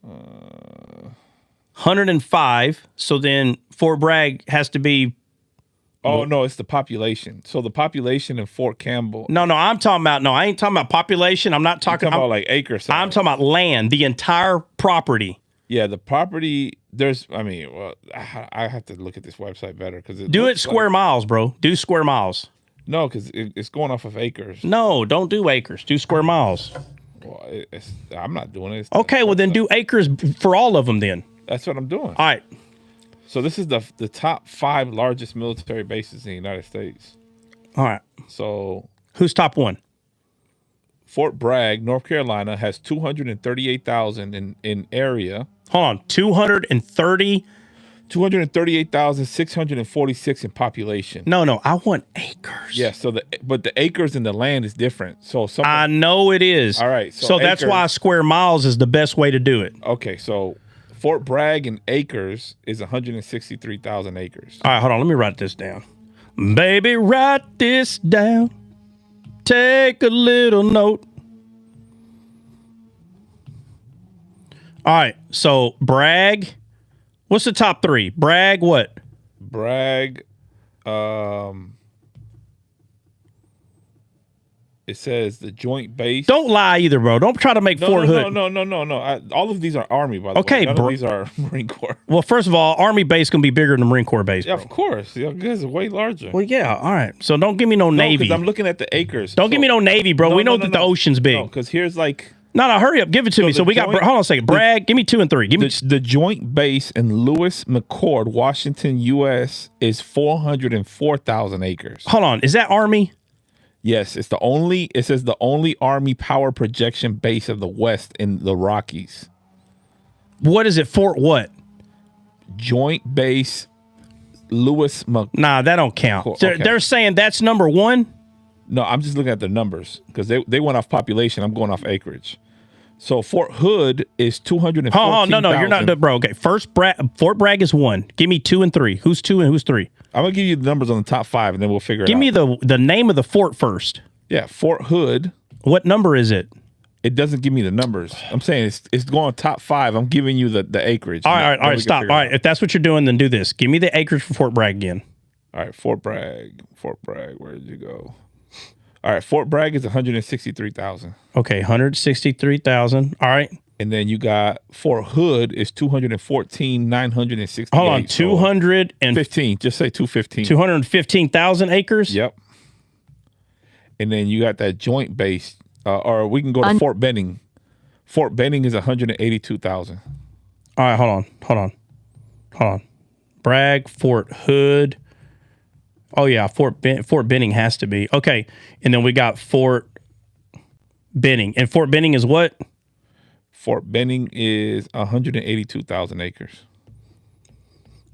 105. So then Fort Bragg has to be. Oh, no, it's the population. So the population in Fort Campbell. No, I'm talking about, I ain't talking about population. I'm not talking about like acre size. I'm talking about land, the entire property. Yeah, the property, I have to look at this website better. Do it square miles, bro. Do square miles. No, because it's going off of acres. No, don't do acres. Do square miles. Well, I'm not doing it. Okay, well then do acres for all of them then. That's what I'm doing. All right. So this is the top 5 largest military bases in the United States. All right. So who's top 1? Fort Bragg, North Carolina, has 238,000 in area. Hold on, 238,646 in population. No, I want acres. Yeah, but the acres and the land is different. So I know it is. All right. So that's why square miles is the best way to do it. Okay, so Fort Bragg in acres is 163,000 acres. All right, hold on. Let me write this down. Baby, write this down. Take a little note. All right, so Bragg. What's the top 3? Bragg what? Bragg, it says the joint base. Don't lie either, bro. Don't try to make Fort Hood. No. All of these are Army, by the way. None of these are Marine Corps. Well, first of all, Army base going to be bigger than the Marine Corps base, Yeah, bro. of course. You guys are way larger. Well, yeah, all right. So don't give me no Navy. Because I'm looking at the acres. Don't give me no Navy, bro. We know that the ocean's big. No, because here's like... No, hurry up. Give it to me. So we got... Hold on a second. Bragg, give me 2 and 3. Give me the joint base in Lewis McChord, Washington, U.S. is 404,000 acres. Hold on. Is that Army? Yes, it says the only Army power projection base of the West in the Rockies. What is it? Fort what? Joint base Lewis Nah, that don't count. Okay. They're saying that's number 1? No, I'm just looking at the numbers because they went off population. I'm going off acreage. So Fort Hood is 214,000. Oh, no, you're not, bro. Okay, Fort Bragg is 1. Give me 2 and 3. Who's 2 and who's 3? I'm gonna give you the numbers on the top 5, and then we'll figure it out. Give me the name of the fort first. Yeah, Fort Hood. What number is it? It doesn't give me the numbers. I'm saying it's going top 5. I'm giving you the acreage. All right, stop. All right, if that's what you're doing, then do this. Give me the acreage for Fort Bragg again. All right, Fort Bragg. Where did you go? All right, Fort Bragg is 163,000. Okay, 163,000. All right. And then you got Fort Hood is 214,968. Hold on, 215. Just say 215. 215,000 acres. Yep. And then you got that joint base, or we can go to Fort Benning. Fort Benning is 182,000. All right, hold on. Bragg, Fort Hood. Oh yeah, Fort Benning has to be okay. And then we got Fort Benning, and Fort Benning is what? Fort Benning is 182,000 acres.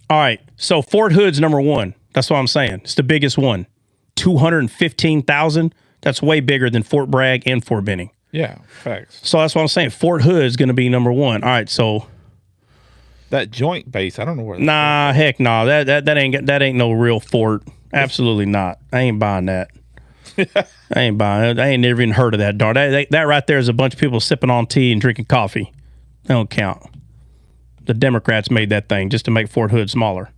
All right, so Fort Hood's number one. That's what I'm saying. It's the biggest one. 215,000. That's way bigger than Fort Bragg and Fort Benning. Yeah, facts. So that's what I'm saying. Fort Hood is going to be number one. All right, so that joint base, I don't know where. Nah, heck no. That ain't no real fort. Absolutely not. I ain't buying that. I ain't buying it. I ain't never even heard of that, darn. That right there is a bunch of people sipping on tea and drinking coffee. That don't count. The Democrats made that thing just to make Fort Hood smaller.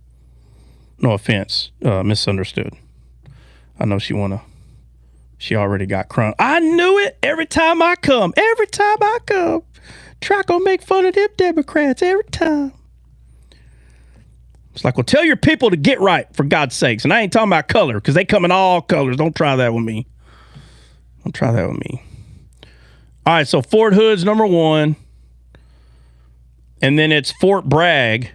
No offense, misunderstood. I know she already got crunk. I knew it every time I come. Try gonna make fun of them Democrats every time. It's like, well, tell your people to get right, for God's sakes. And I ain't talking about color, because they come in all colors. Don't try that with me. All right, so Fort Hood's number one. And then it's Fort Bragg.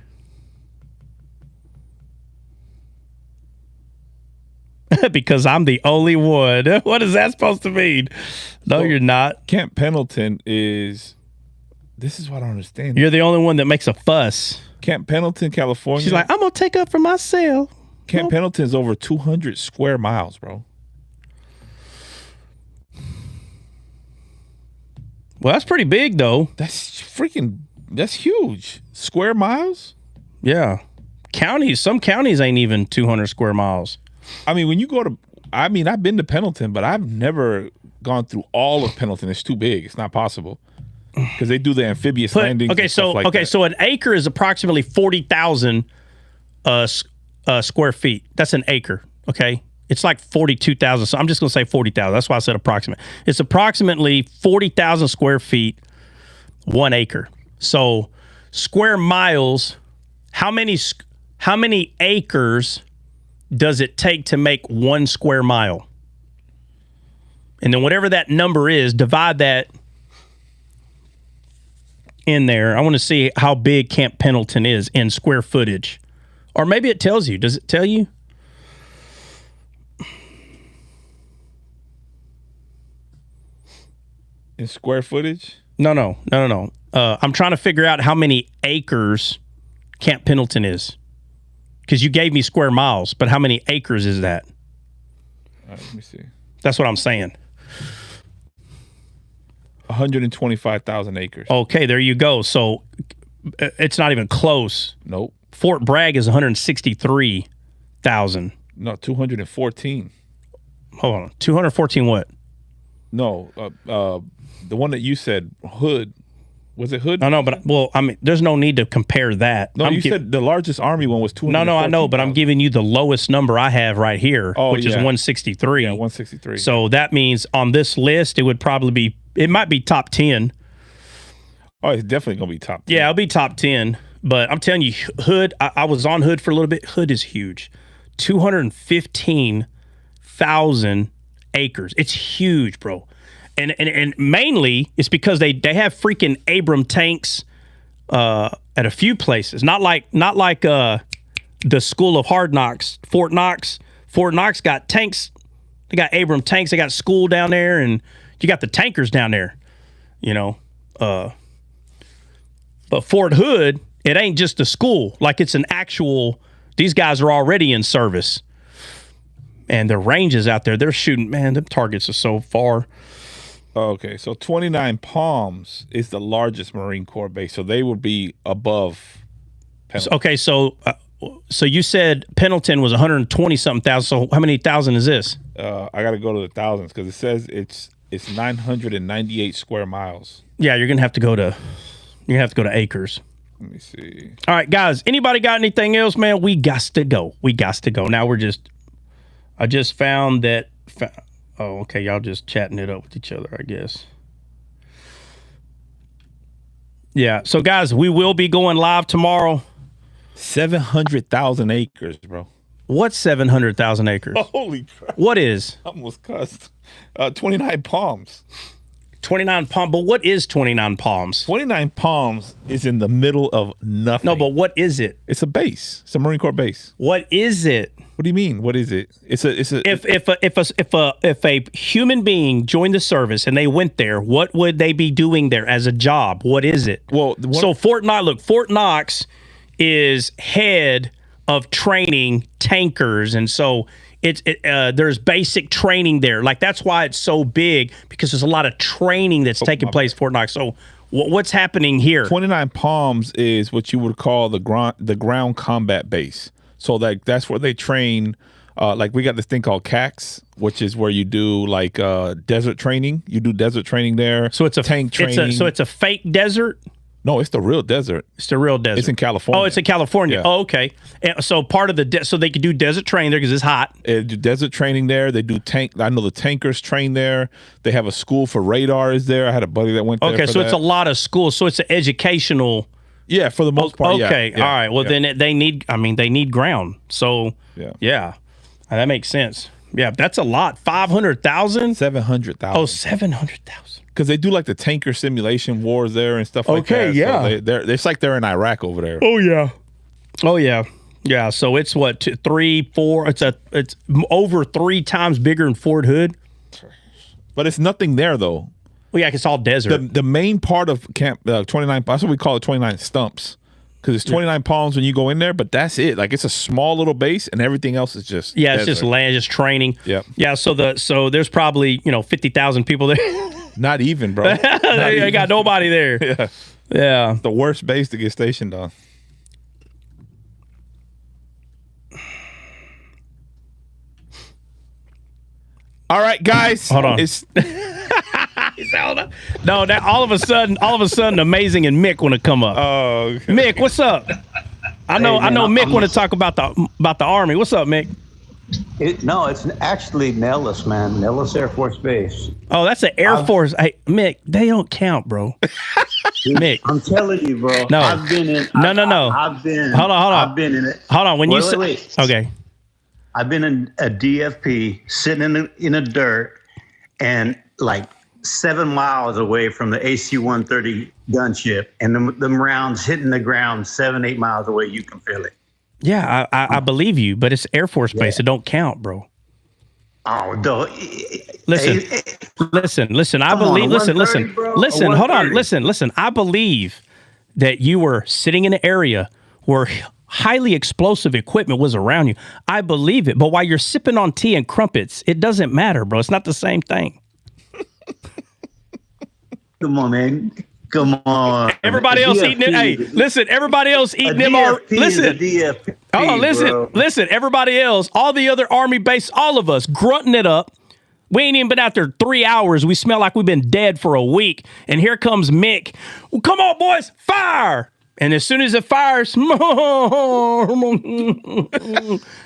Because I'm the only one. What is that supposed to mean? No, you're not. Camp Pendleton is... This is what I don't understand. You're the only one that makes a fuss. Camp Pendleton, California. She's like, I'm going to take up for myself. Camp Pendleton is over 200 square miles, bro. Well, that's pretty big, though. That's huge. Square miles? Yeah. Some counties ain't even 200 square miles. I mean, when you go to, I've been to Pendleton, but I've never gone through all of Pendleton. It's too big. It's not possible. Because they do the amphibious landings. So an acre is approximately 40,000 square feet. That's an acre. Okay, it's like 42,000. So I'm just going to say 40,000. That's why I said approximate. It's approximately 40,000 square feet, 1 acre. So square miles. How many acres does it take to make 1 square mile? And then whatever that number is, divide that in there. I want to see how big Camp Pendleton is in square footage. Or maybe it tells you. Does it tell you? In square footage? No. I'm trying to figure out how many acres Camp Pendleton is. Because you gave me square miles, but how many acres is that? All right, let me see. That's what I'm saying. 125,000 acres. Okay, there you go. So it's not even close. Nope. Fort Bragg is 163,000. No, 214. Hold on. 214 what? No, the one that you said, Hood. Was it Hood? No, but there's no need to compare that. No, you said the largest Army one was 214. No, I know, but I'm giving you the lowest number I have right here, which is 163. Yeah, 163. So that means on this list, it might be top 10. Oh, it's definitely going to be top 10. Yeah, it'll be top 10. But I'm telling you, Hood, I was on Hood for a little bit. Hood is huge. 215,000 acres. It's huge, bro. And mainly it's because they have freaking Abram tanks at a few places. Not like the School of Hard Knocks, Fort Knox. Fort Knox got tanks. They got Abram tanks. They got school down there, and you got the tankers down there. But Fort Hood, it ain't just a school. Like it's an actual. These guys are already in service, and their ranges out there. They're shooting. Man, them targets are so far. Okay, so 29 Palms is the largest Marine Corps base, so they would be above Pendleton. Okay, so you said Pendleton was 120-something thousand. So how many thousand is this? I got to go to the thousands because it says it's 998 square miles. Yeah, you're gonna have to go to acres. Let me see. All right, guys. Anybody got anything else, man? We got to go. Now I just found that. Oh, okay. Y'all just chatting it up with each other, I guess. Yeah. So, guys, we will be going live tomorrow. 700,000 acres, bro. What's 700,000 acres? Holy crap. What is? I almost cussed. 29 palms. 29 palms. But what is 29 palms? 29 palms is in the middle of nothing. No, but what is it? It's a base. It's a Marine Corps base. What is it? What do you mean? What is it? It's a. If a human being joined the service and they went there, what would they be doing there as a job? What is it? Well, so Fort Knox is head of training tankers, and so there's basic training there. Like that's why it's so big, because there's a lot of training that's taking place at Fort Knox. So what's happening here? 29 Palms is what you would call the ground combat base. So that's where they train. Like we got this thing called CAX, which is where you do like desert training. You do desert training there. So it's a tank training. So it's a fake desert. No, it's the real desert. It's the real desert. It's in California. Oh, it's in California. Yeah. Oh, okay. And so part of so they could do desert training there because it's hot. They do desert training there. They do tank. I know the tankers train there. They have a school for radars there. I had a buddy that went there. Okay, so it's a lot of schools. So it's an educational. Yeah, for the most part. Okay, yeah. All right. Well, then they need. I mean, they need ground. So yeah, that makes sense. Yeah, that's a lot. 500,000. 700,000. Oh, 700,000. Because they do like the tanker simulation wars there and stuff like that. Okay, yeah. So it's like they're in Iraq over there. Oh yeah. Oh yeah. Yeah. So it's what 3, 4. It's over 3 times bigger than Fort Hood. But it's nothing there though. Well, yeah, it's all desert. The main part of Camp 29. That's what we call it, 29 stumps. Because it's 29 palms when you go in there, but that's it. Like it's a small little base, and everything else is just it's just land, just training. Yep. Yeah. So there's probably 50,000 people there. Not even, bro. They got nobody there. Yeah. Yeah. The worst base to get stationed on. All right, guys. Hold on. No, that all of a sudden, Amazing and Mick want to come up. Oh, okay. Mick, what's up? I know Mick want to talk about the Army. What's up, Mick? No, it's actually Nellis, man. Nellis Air Force Base. Oh, that's an Air Force. Hey, Mick, they don't count, bro. Mick, I'm telling you, bro. No. I've been in. No. I've been. Hold on. I've been in it. Hold on. When you say, wait. Okay. I've been in a DFP, sitting in the dirt, and like 7 miles away from the AC-130 gunship, and them rounds hitting the ground 7-8 miles away. You can feel it. Yeah, I believe you, but it's Air Force Base. It don't count, bro. Oh, Listen. I believe. Listen. Hold on. Listen. I believe that you were sitting in an area where highly explosive equipment was around you. I believe it. But while you're sipping on tea and crumpets, it doesn't matter, bro. It's not the same thing. Come on, man. Come on. Everybody else eating it. Hey, listen. Everybody else eating them. Listen. Hold on. Listen. Everybody else, all the other Army base, all of us grunting it up. We ain't even been out there 3 hours. We smell like we've been dead for a week. And here comes Mick. Well, come on, boys, fire! And as soon as it fires, I mean,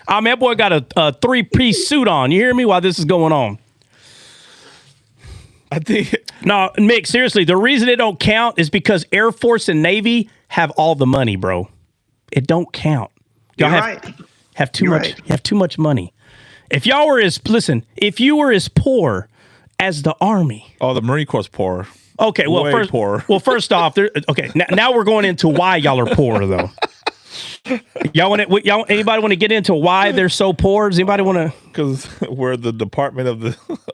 that boy got a 3-piece suit on. You hear me? While this is going on. I think no, Mick, seriously, the reason it don't count is because Air Force and Navy have all the money, bro. It don't count. Y'all have too much. You have too much money. If y'all were if you were as poor as the Army. Oh, the Marine Corps poor. Okay, well, first off, now we're going into why y'all are poor though. Anybody want to get into why they're so poor? Does anybody want to? Because we're the department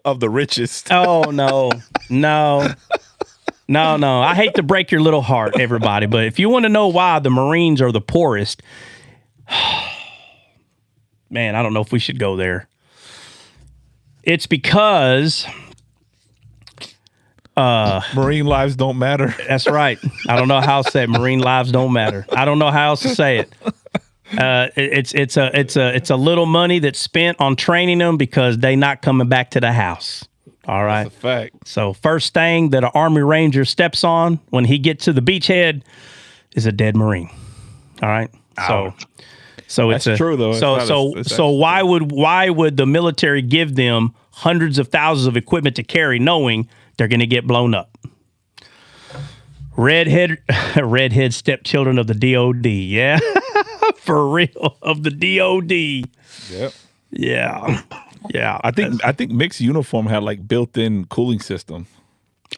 of the richest. Oh no. I hate to break your little heart, everybody, but if you want to know why the Marines are the poorest, man, I don't know if we should go there. It's because Marine lives don't matter. That's right. I don't know how else to say it. Marine lives don't matter. I don't know how else to say it. It's a little money that's spent on training them because they not coming back to the house. All right. That's a fact. So first thing that an Army Ranger steps on when he gets to the beachhead is a dead Marine. All right. So That's true though. So why would the military give them hundreds of thousands of equipment to carry, knowing they're going to get blown up? Redhead stepchildren of the DOD. Yeah, for real, of the DOD. Yep. Yeah. Yeah. I think mixed uniform had like built-in cooling system.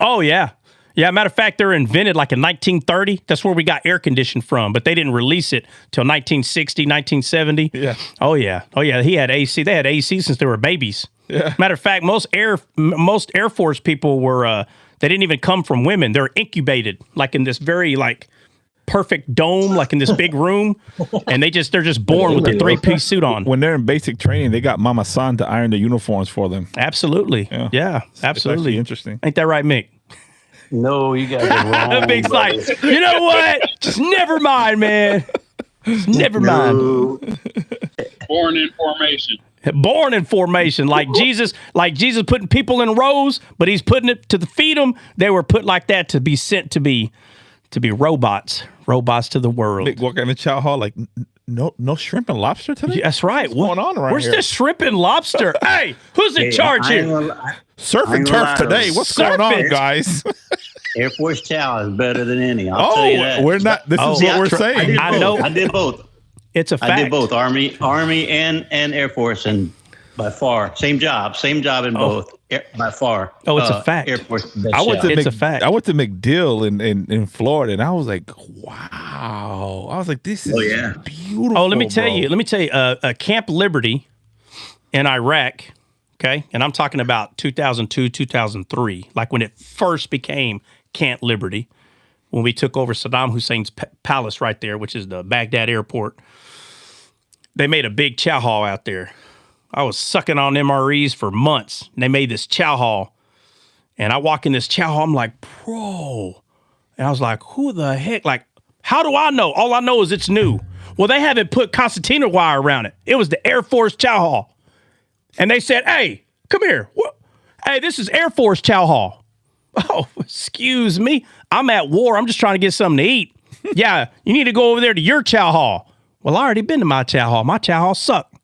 Oh yeah. Yeah, matter of fact, they're invented like in 1930. That's where we got air conditioning from, but they didn't release it till 1960, 1970. Yeah. Oh yeah. He had AC. They had AC since they were babies. Yeah. Matter of fact, most Air Force people were they didn't even come from women. They're incubated like in this very like perfect dome, like in this big room, and they're just born with a 3-piece suit on. When they're in basic training, they got Mama San to iron the uniforms for them. Absolutely. Yeah, absolutely. It's interesting. Ain't that right, Mick? No, you guys are wrong. Mick's like, you know what? Just never mind, man. Just never mind. Born in formation. Born in formation, like Jesus putting people in rows, but he's putting it to feed them. They were put like that to be sent to be robots to the world. Mick walk in the chow hall like, no shrimp and lobster today? Yeah, that's right. What's going on around Where's here? the shrimp and lobster? Hey, who's in charge here? Surf and turf today. What's going on, guys? Air Force chow is better than any. I'll tell you that. We're not. This is what we're saying. I know. I did both. It's a fact. I did both, Army and Air Force, and by far same job in both. By far. Oh, it's a fact. Air Force. It's a fact. I went to MacDill in Florida, and I was like, wow. I was like, this is beautiful. Oh, let me tell you. Camp Liberty in Iraq. Okay, and I'm talking about 2002, 2003, like when it first became Camp Liberty, when we took over Saddam Hussein's palace right there, which is the Baghdad airport. They made a big chow hall out there. I was sucking on MREs for months, and they made this chow hall. And I walk in this chow hall, I'm like, bro. And I was like, who the heck? Like, how do I know? All I know is it's new. Well, they haven't put concertina wire around it. It was the Air Force chow hall. And they said, hey, come here. Hey, this is Air Force chow hall. Oh, excuse me. I'm at war. I'm just trying to get something to eat. Yeah, you need to go over there to your chow hall. Well, I already been to my chow hall. My chow hall sucked.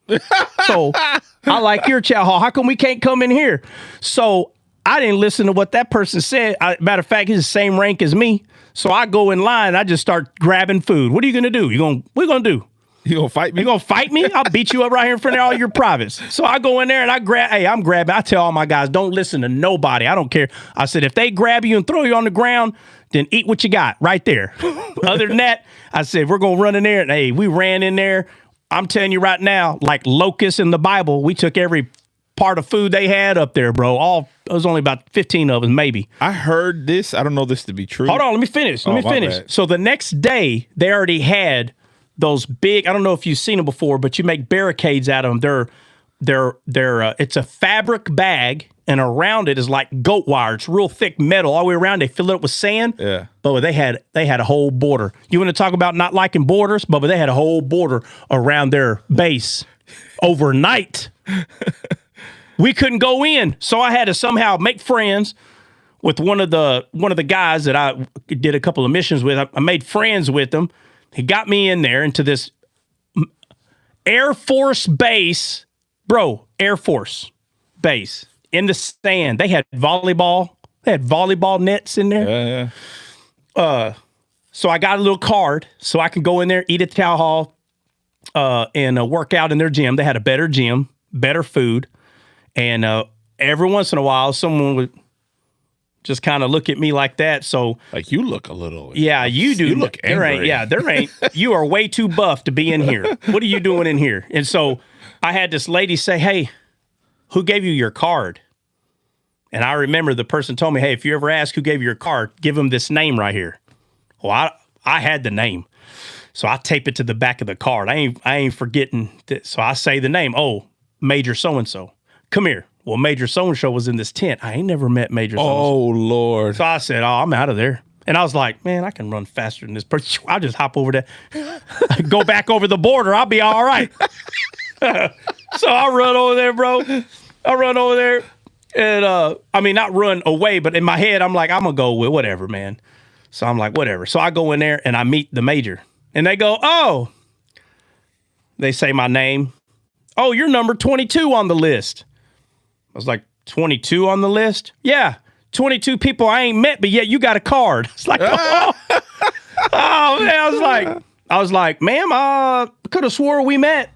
So I like your chow hall. How come we can't come in here? So I didn't listen to what that person said. Matter of fact, he's the same rank as me. So I go in line and I just start grabbing food. What are you going to do? What are you going to do? You going to fight me? You going to fight me? I'll beat you up right here in front of all your privates. So I go in there and I'm grabbing. I tell all my guys, don't listen to nobody. I don't care. I said, if they grab you and throw you on the ground, then eat what you got right there. Other than that, I said, we're going to run in there. And hey, we ran in there. I'm telling you right now, like locusts in the Bible, we took every part of food they had up there, bro. It was only about 15 of us, maybe. I heard this. I don't know this to be true. Hold on, let me finish. Bad. So the next day, they already had those big, I don't know if you've seen them before, but you make barricades out of them. It's a fabric bag, and around it is like goat wire. It's real thick metal all the way around. They fill it up with sand. Yeah. But they had a whole border. You want to talk about not liking borders? But they had a whole border around their base overnight. We couldn't go in, so I had to somehow make friends with one of the guys that I did a couple of missions with. I made friends with him. He got me in there into this Air Force base, bro. Air Force base in the sand. They had volleyball. They had volleyball nets in there. Yeah. So I got a little card so I can go in there, eat at the chow hall, and work out in their gym. They had a better gym, better food. And every once in a while, someone would just kind of look at me like that. So, like, you look a little. Yeah, you do. You look angry. There ain't. You are way too buff to be in here. What are you doing in here? And so I had this lady say, hey, who gave you your card? And I remember the person told me, hey, if you ever ask who gave you your card, give them this name right here. Well, I had the name. So I tape it to the back of the card. I ain't forgetting this. So I say the name. Oh, Major so-and-so. Come here. Well, Major so-and-so was in this tent. I ain't never met Major so-and-so. Oh, Lord. So I said, I'm out of there. And I was like, man, I can run faster than this person. I'll just hop over there, go back over the border. I'll be all right. So I run over there, bro. I run over there. And, not run away, but in my head, I'm like, I'm going to go with whatever, man. So I'm like, whatever. So I go in there and I meet the major. And they go, oh. They say my name. Oh, you're number 22 on the list. I was like, 22 on the list? Yeah. 22 people I ain't met, but yet you got a card. It's like, oh man. I was like, ma'am, I could have swore we met.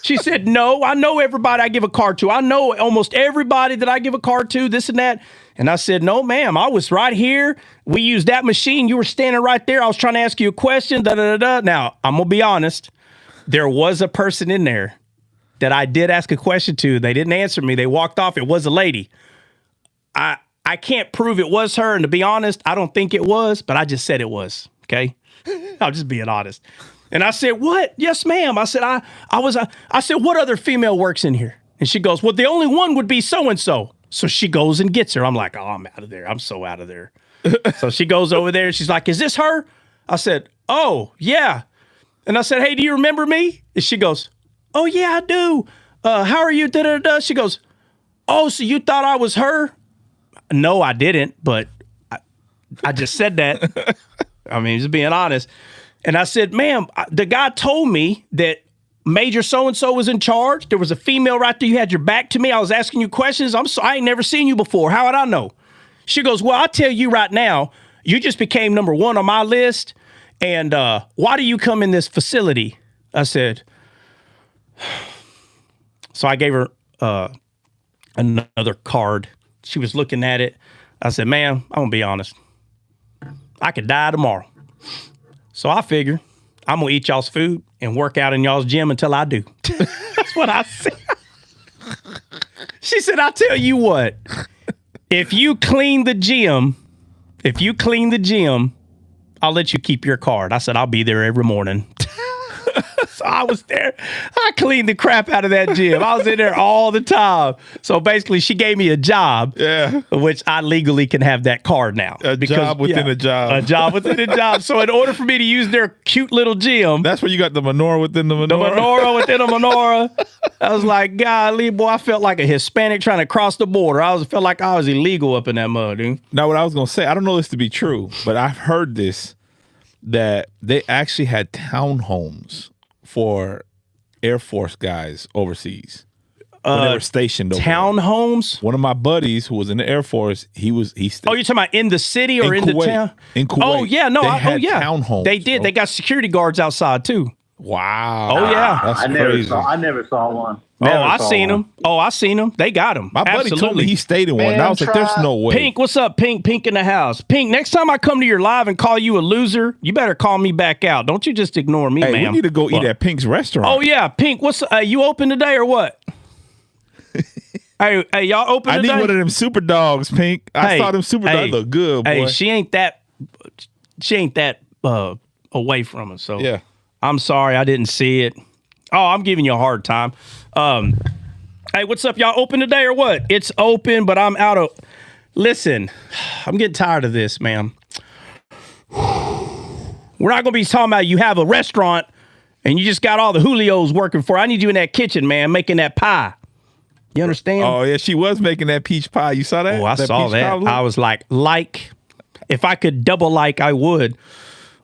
She said, no, I know everybody I give a card to. I know almost everybody that I give a card to, this and that. And I said, no, ma'am, I was right here. We used that machine. You were standing right there. I was trying to ask you a question. Now, I'm going to be honest. There was a person in there that I did ask a question to. They didn't answer me. They walked off. It was a lady. I can't prove it was her. And to be honest, I don't think it was, but I just said it was. Okay. I'm just being honest. And I said, what? Yes, ma'am. I said, I said, what other female works in here? And she goes, well, the only one would be so-and-so. So she goes and gets her. I'm like, oh, I'm out of there. I'm so out of there. So she goes over there. She's like, is this her? I said, oh, yeah. And I said, hey, do you remember me? And she goes, oh, yeah, I do. How are you? She goes, oh, so you thought I was her? No, I didn't. But I just said that. I mean, just being honest. And I said, ma'am, the guy told me that Major so-and-so was in charge. There was a female right there. You had your back to me. I was asking you questions. I ain't never seen you before. How would I know? She goes, well, I'll tell you right now, you just became number 1 on my list. And why do you come in this facility? I said, so I gave her another card. She was looking at it. I said, ma'am, I'm going to be honest. I could die tomorrow. So I figure I'm going to eat y'all's food and work out in y'all's gym until I do. That's what I said. She said, I'll tell you what. If you clean the gym, I'll let you keep your card. I said, I'll be there every morning. So I was there. I cleaned the crap out of that gym. I was in there all the time. So basically, she gave me a job, which I legally can have that card now. A job within a job. A job within a job. So in order for me to use their cute little gym. That's where you got the menorah within the menorah. The menorah within a menorah. I was like, golly, boy, I felt like a Hispanic trying to cross the border. Felt like I was illegal up in that mud, dude. Now, what I was going to say, I don't know this to be true, but I've heard this, that they actually had townhomes for Air Force guys overseas when they were stationed over townhomes. There. One of my buddies who was in the Air Force, he stayed. Oh, you're talking about in the city or in Kuwait, the town? In Kuwait. Oh yeah, no, townhomes. They did. They got security guards outside too. Wow. Oh yeah. That's I crazy. never saw one. I seen them. They got them. My buddy told me he stayed in one. And I was like, there's no way. Pink, what's up, Pink? Pink in the house. Pink, next time I come to your live and call you a loser, you better call me back out. Don't you just ignore me, hey, ma'am. We need to go eat at Pink's restaurant. Oh, yeah. Pink, what's you open today or what? hey, y'all open today? I need one of them super dogs, Pink. I saw them super dogs. Look good, boy. Hey, she ain't that away from us. So yeah. I'm sorry I didn't see it. Oh, I'm giving you a hard time. Hey, what's up? Y'all open today or what? It's open, but I'm out of... Listen, I'm getting tired of this, man. We're not going to be talking about you have a restaurant and you just got all the Julios working for. I need you in that kitchen, man, making that pie. You understand? Oh, yeah, she was making that peach pie. You saw that? Oh, I saw that. I was like, if I could double I would.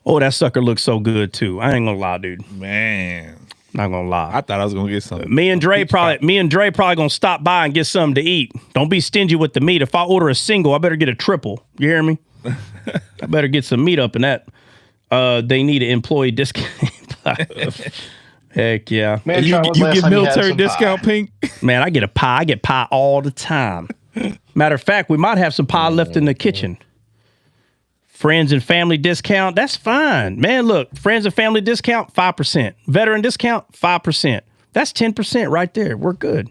Oh, that sucker looks so good, too. I ain't going to lie, dude. Man. Not gonna lie. I thought I was gonna get something. Me and Dre probably gonna stop by and get something to eat. Don't be stingy with the meat. If I order a single, I better get a triple. You hear me? I better get some meat up in that. They need an employee discount. Heck yeah. Man, you get military discount, Pink? Man, I get a pie. I get pie all the time. Matter of fact, we might have some pie left in the kitchen. Friends and family discount, that's fine. Man, look, friends and family discount, 5%. Veteran discount, 5%. That's 10% right there. We're good.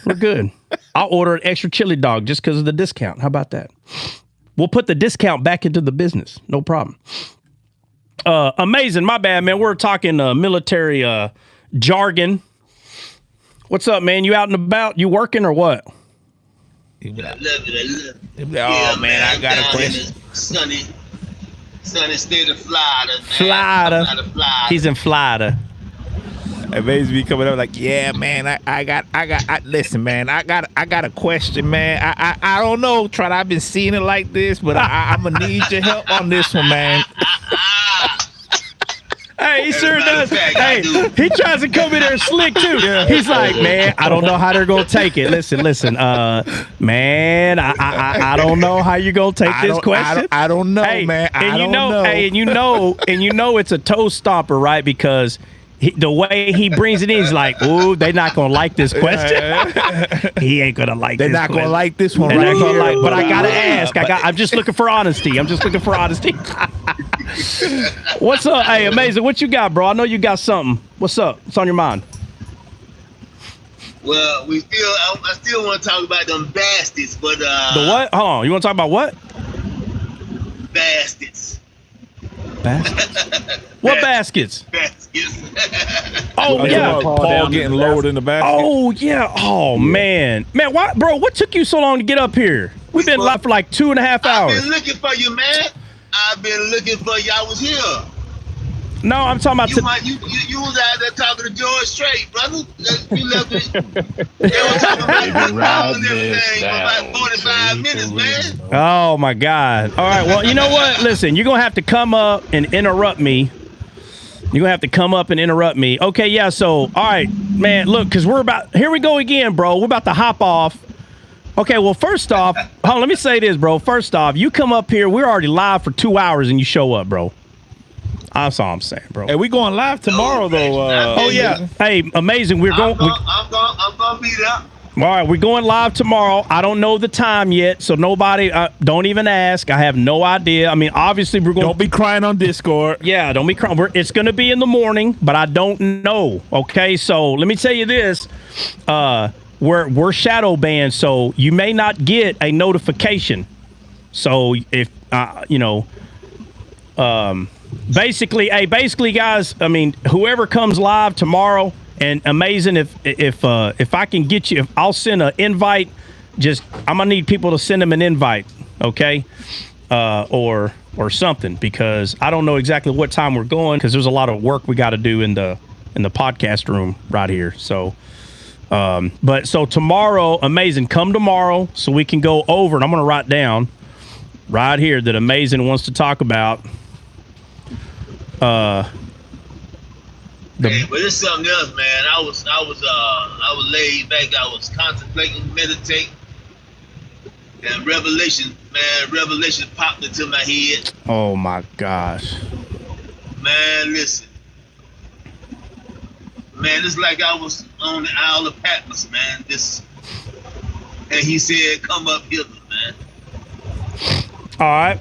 We're good. I'll order an extra chili dog just because of the discount. How about that? We'll put the discount back into the business. No problem. Amazing. My bad, man. We're talking military jargon. What's up, man? You out and about? You working or what? I love it. Oh, man, I got a question. Sunny state of Florida, man. Florida. He's in Florida. Amazing be coming up like, yeah, man, listen, man, I got a question, man. I don't know, Trot. I've been seeing it like this, but I'm gonna need your help on this one, man. Hey, he sure does. Hey, he tries to come in there slick too. He's like, man, I don't know how they're gonna take it. Listen, man, I don't know how you're gonna take this question. I don't know, hey, man. And you know it's a toe stomper, right? Because the way he brings it in, he's like, ooh, they're not gonna like this question. He ain't gonna like. They're this not question. gonna like this one, They're right? not gonna Here, but I gotta ask. I'm just looking for honesty. What's up? Hey, Amazing. What you got, bro? I know you got something. What's up? What's on your mind? Well, I still want to talk about them bastards, but the what? Hold on. You want to talk about what? Baskets. Baskets? What baskets? Baskets. Oh yeah, Paul getting lowered in the basket. Oh yeah. Oh man, why, bro? What took you so long to get up here? We've been live for like 2.5 hours. I've been looking for you, man. I've been looking for you. I was here. No, I'm talking about. You was out there talking to George Strait, brother. You left it. They were talking about and everything for about 45 minutes, man. Oh my God. All right. Well, you know what? Listen, you're gonna have to come up and interrupt me. You're gonna have to come up and interrupt me. Okay. Yeah. So, all right, man. Look, because here we go again, bro. We're about to hop off. Okay, well, first off, let me say this, bro. First off, you come up here, we're already live for 2 hours, and you show up, bro. That's all I'm saying, bro. Hey, we going live tomorrow, though. Oh yeah. Hey, Amazing. I'm gonna be there. All right, we're going live tomorrow. I don't know the time yet, so nobody, don't even ask. I have no idea. I mean, obviously, we're going. Don't be crying on Discord. Yeah, don't be crying. It's going to be in the morning, but I don't know. Okay, so let me tell you this. We're shadow banned, so you may not get a notification. So if basically, guys, I mean, whoever comes live tomorrow, and Amazing, if I can get you, I'll send an invite. I'm gonna need people to send them an invite, okay, or something, because I don't know exactly what time we're going, because there's a lot of work we got to do in the podcast room right here. So. But so tomorrow, Amazing, come tomorrow so we can go over, and I'm going to write down right here that Amazing wants to talk about. But it's something else, man. I was laid back. I was contemplating, meditating, and revelation popped into my head. Oh my gosh, man! Listen. Man, it's like I was on the Isle of Patmos, man. And he said, "Come up hither, man." All right.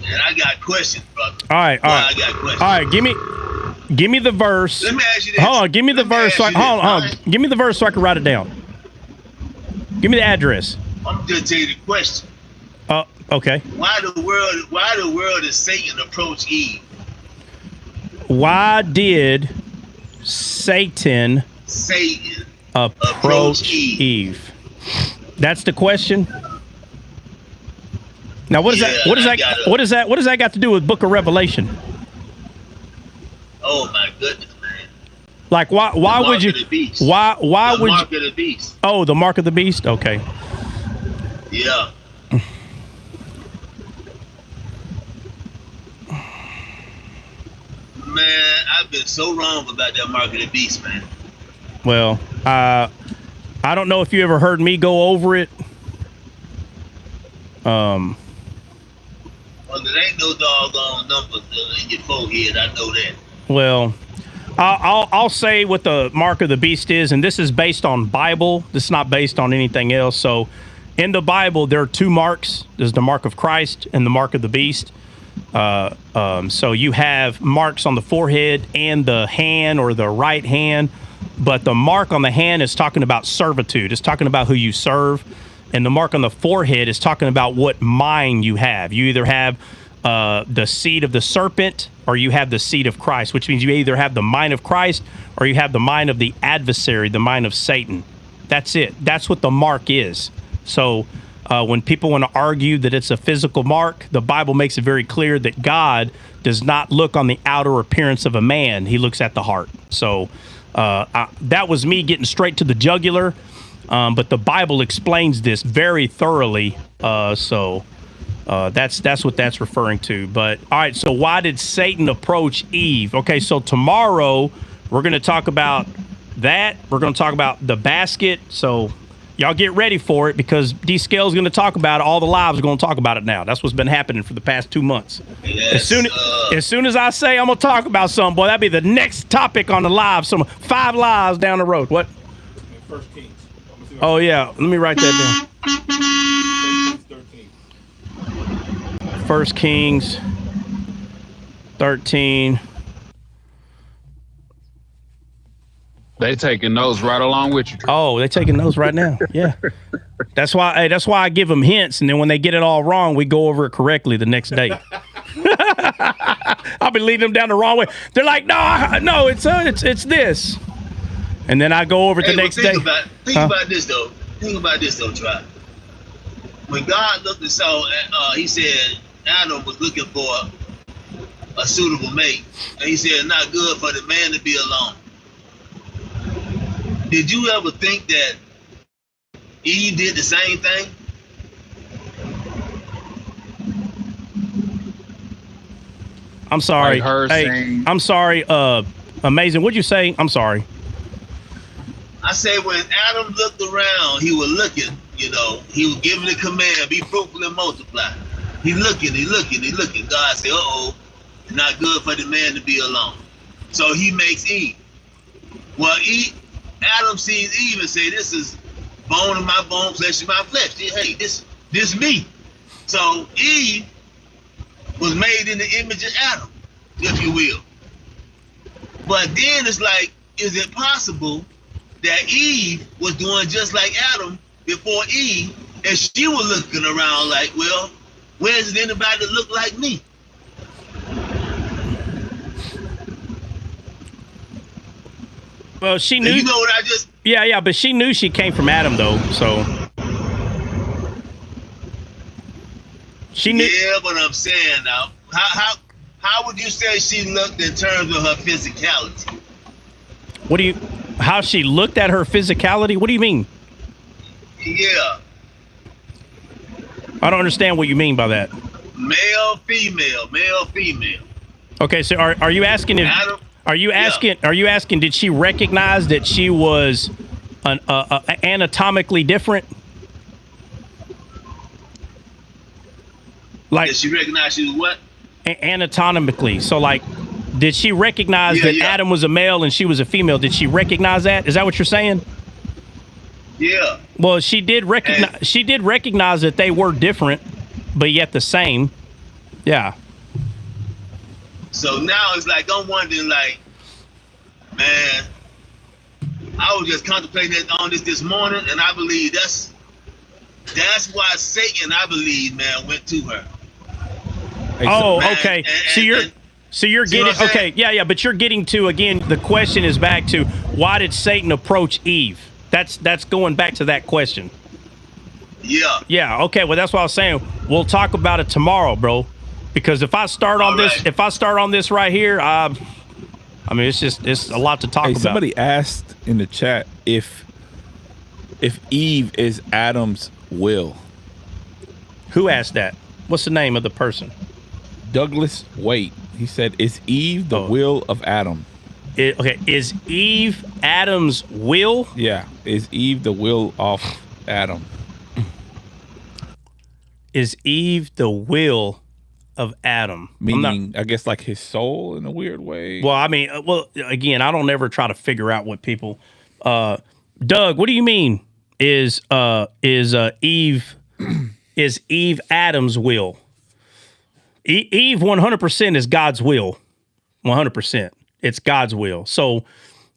And I got questions, brother. All right. I got questions. All right. Give me the verse. Let me ask you this. Hold on. Give me the verse. Hold on. Give me the verse so I can write it down. Give me the address. I'm just telling you the question. Okay. Why the world did Satan approach Eve? Why did Satan approach Eve? That's the question. Now, what does that got to do with Book of Revelation? Oh my goodness, man! Like, why would you? Why would mark of the beast? Oh, the mark of the beast. Okay. Yeah. Man, I've been so wrong about that mark of the beast, man. Well, I don't know if you ever heard me go over it. Well, there ain't no doggone numbers in your forehead. I know that. Well, I'll say what the mark of the beast is, and this is based on Bible. This is not based on anything else. So, in the Bible, there are two marks. There's the mark of Christ and the mark of the beast. So you have marks on the forehead and the hand or the right hand, but the mark on the hand is talking about servitude. It's talking about who you serve. And the mark on the forehead is talking about what mind you have. You either have the seed of the serpent or you have the seed of Christ, which means you either have the mind of Christ or you have the mind of the adversary, the mind of Satan. That's it. That's what the mark is. So when people want to argue that it's a physical mark, the Bible makes it very clear that God does not look on the outer appearance of a man. He looks at the heart. So That was me getting straight to the jugular, but the Bible explains this very thoroughly. That's what that's referring to. But all right, so why did Satan approach Eve? Okay, so tomorrow we're going to talk about that. We're going to talk about the basket. So y'all get ready for it, because D Scale's going to talk about it. All the lives are going to talk about it now. That's what's been happening for the past 2 months. Yes, As soon as I say I'm going to talk about something, boy, that'll be the next topic on the live. 5 lives down the road. What? First Kings. Oh, yeah. Let me write that down. 1 Kings 13. They taking notes right along with you. Oh, they're taking notes right now. Yeah. That's why I give them hints, and then when they get it all wrong, we go over it correctly the next day. I'll be leading them down the wrong way. They're like, no, it's this. And then I go over it the next day. Think about this though. Think about this though, Try. When God looked and saw, he said Adam was looking for a suitable mate, and he said it's not good for the man to be alone. Did you ever think that Eve did the same thing? I'm sorry. Like her hey, saying, I'm sorry. Amazing. What'd you say? I'm sorry. I say when Adam looked around, he was looking, he was giving the command, be fruitful and multiply. He looking. God said, it's not good for the man to be alone. So he makes Eve. Well, Adam sees Eve and say, this is bone of my bone, flesh of my flesh. Hey, this me. So Eve was made in the image of Adam, if you will. But then it's like, is it possible that Eve was doing just like Adam before Eve, and she was looking around like, well, where's anybody that look like me? Well, she knew. You know what I just? Yeah, but she knew she came from Adam, though. So she knew. Yeah, but I'm saying now, how would you say she looked in terms of her physicality? How she looked at her physicality? What do you mean? Yeah. I don't understand what you mean by that. Male, female. Okay, so are you asking if? Adam, Are you asking? Did she recognize that she was anatomically different? Like, did she recognize she was what? Anatomically. So, like, did she recognize that Adam was a male and she was a female? Did she recognize that? Is that what you're saying? Yeah. Well, she did recognize. She did recognize that they were different, but yet the same. Yeah. So now it's like, I'm wondering, like, man, I was just contemplating on this morning, and I believe that's why Satan, I believe, man, went to her. Oh, man, okay. So you're getting okay. Yeah, but you're getting to, again, the question is back to, why did Satan approach Eve? That's going back to that question. Yeah. Yeah. Okay. Well, that's what I was saying. We'll talk about it tomorrow, bro. Because if I start on this right here, I mean, it's a lot to talk about. Somebody asked in the chat if Eve is Adam's will. Who asked that? What's the name of the person? Douglas Waite. He said, "Is Eve the will of Adam?" Okay. Is Eve Adam's will? Yeah. Is Eve the will of Adam? Is Eve the will of Adam? Meaning, I guess, like his soul in a weird way. Well, I mean, again, I don't ever try to figure out what people. Doug, what do you mean? Is Eve Adam's will? Eve 100% is God's will. 100%, it's God's will. So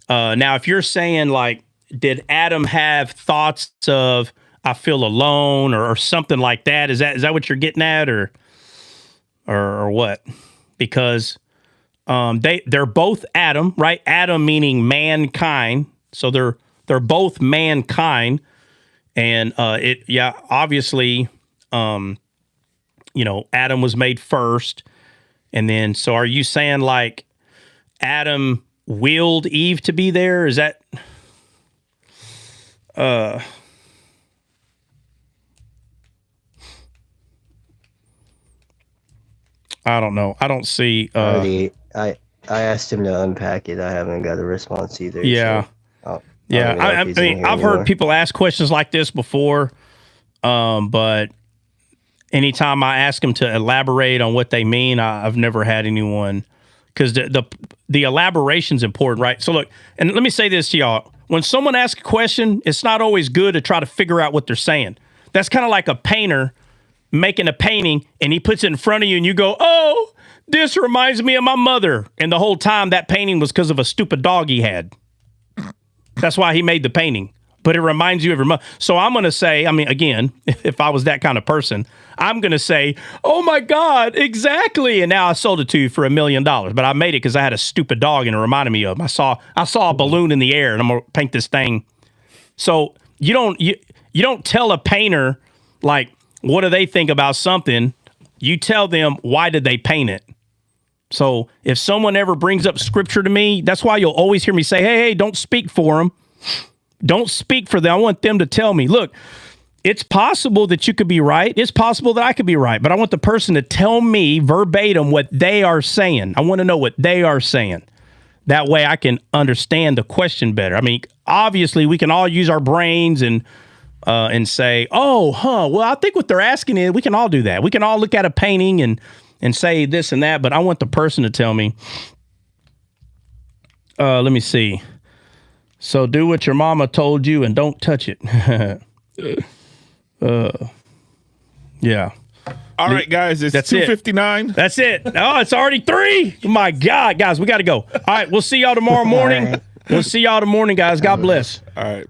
now, if you're saying, like, did Adam have thoughts of I feel alone or something like that? Is that what you're getting at, or what? Because they're both Adam, right? Adam meaning mankind. So they're both mankind, and obviously, Adam was made first, and then so are you saying, like, Adam willed Eve to be there? Is that I don't know. I don't see I asked him to unpack it. I haven't got a response either. Yeah. So I mean, I've heard people ask questions like this before, but anytime I ask them to elaborate on what they mean, I've never had anyone, because the elaboration's important, right? So look, and let me say this to y'all. When someone asks a question, it's not always good to try to figure out what they're saying. That's kind of like a painter making a painting, and he puts it in front of you, and you go, oh, this reminds me of my mother. And the whole time that painting was because of a stupid dog he had. That's why he made the painting. But it reminds you of your mother. So I'm going to say, I mean, again, if I was that kind of person, I'm going to say, oh my God, exactly. And now I sold it to you for $1 million. But I made it because I had a stupid dog and it reminded me of him. I saw a balloon in the air and I'm going to paint this thing. So you don't tell a painter, like, what do they think about something? You tell them, why did they paint it? So if someone ever brings up scripture to me, that's why you'll always hear me say, hey, don't speak for them. Don't speak for them. I want them to tell me, look, it's possible that you could be right. It's possible that I could be right. But I want the person to tell me verbatim what they are saying. I want to know what they are saying. That way I can understand the question better. I mean, obviously, we can all use our brains and say, well, I think what they're asking is, we can all do that. We can all look at a painting and say this and that, but I want the person to tell me. Let me see. So do what your mama told you and don't touch it. Yeah. All right, guys, it's 2:59. That's it. Oh, it's already 3. My God, guys, we got to go. All right, we'll see y'all tomorrow morning. We'll see y'all tomorrow morning, guys. God bless. All right.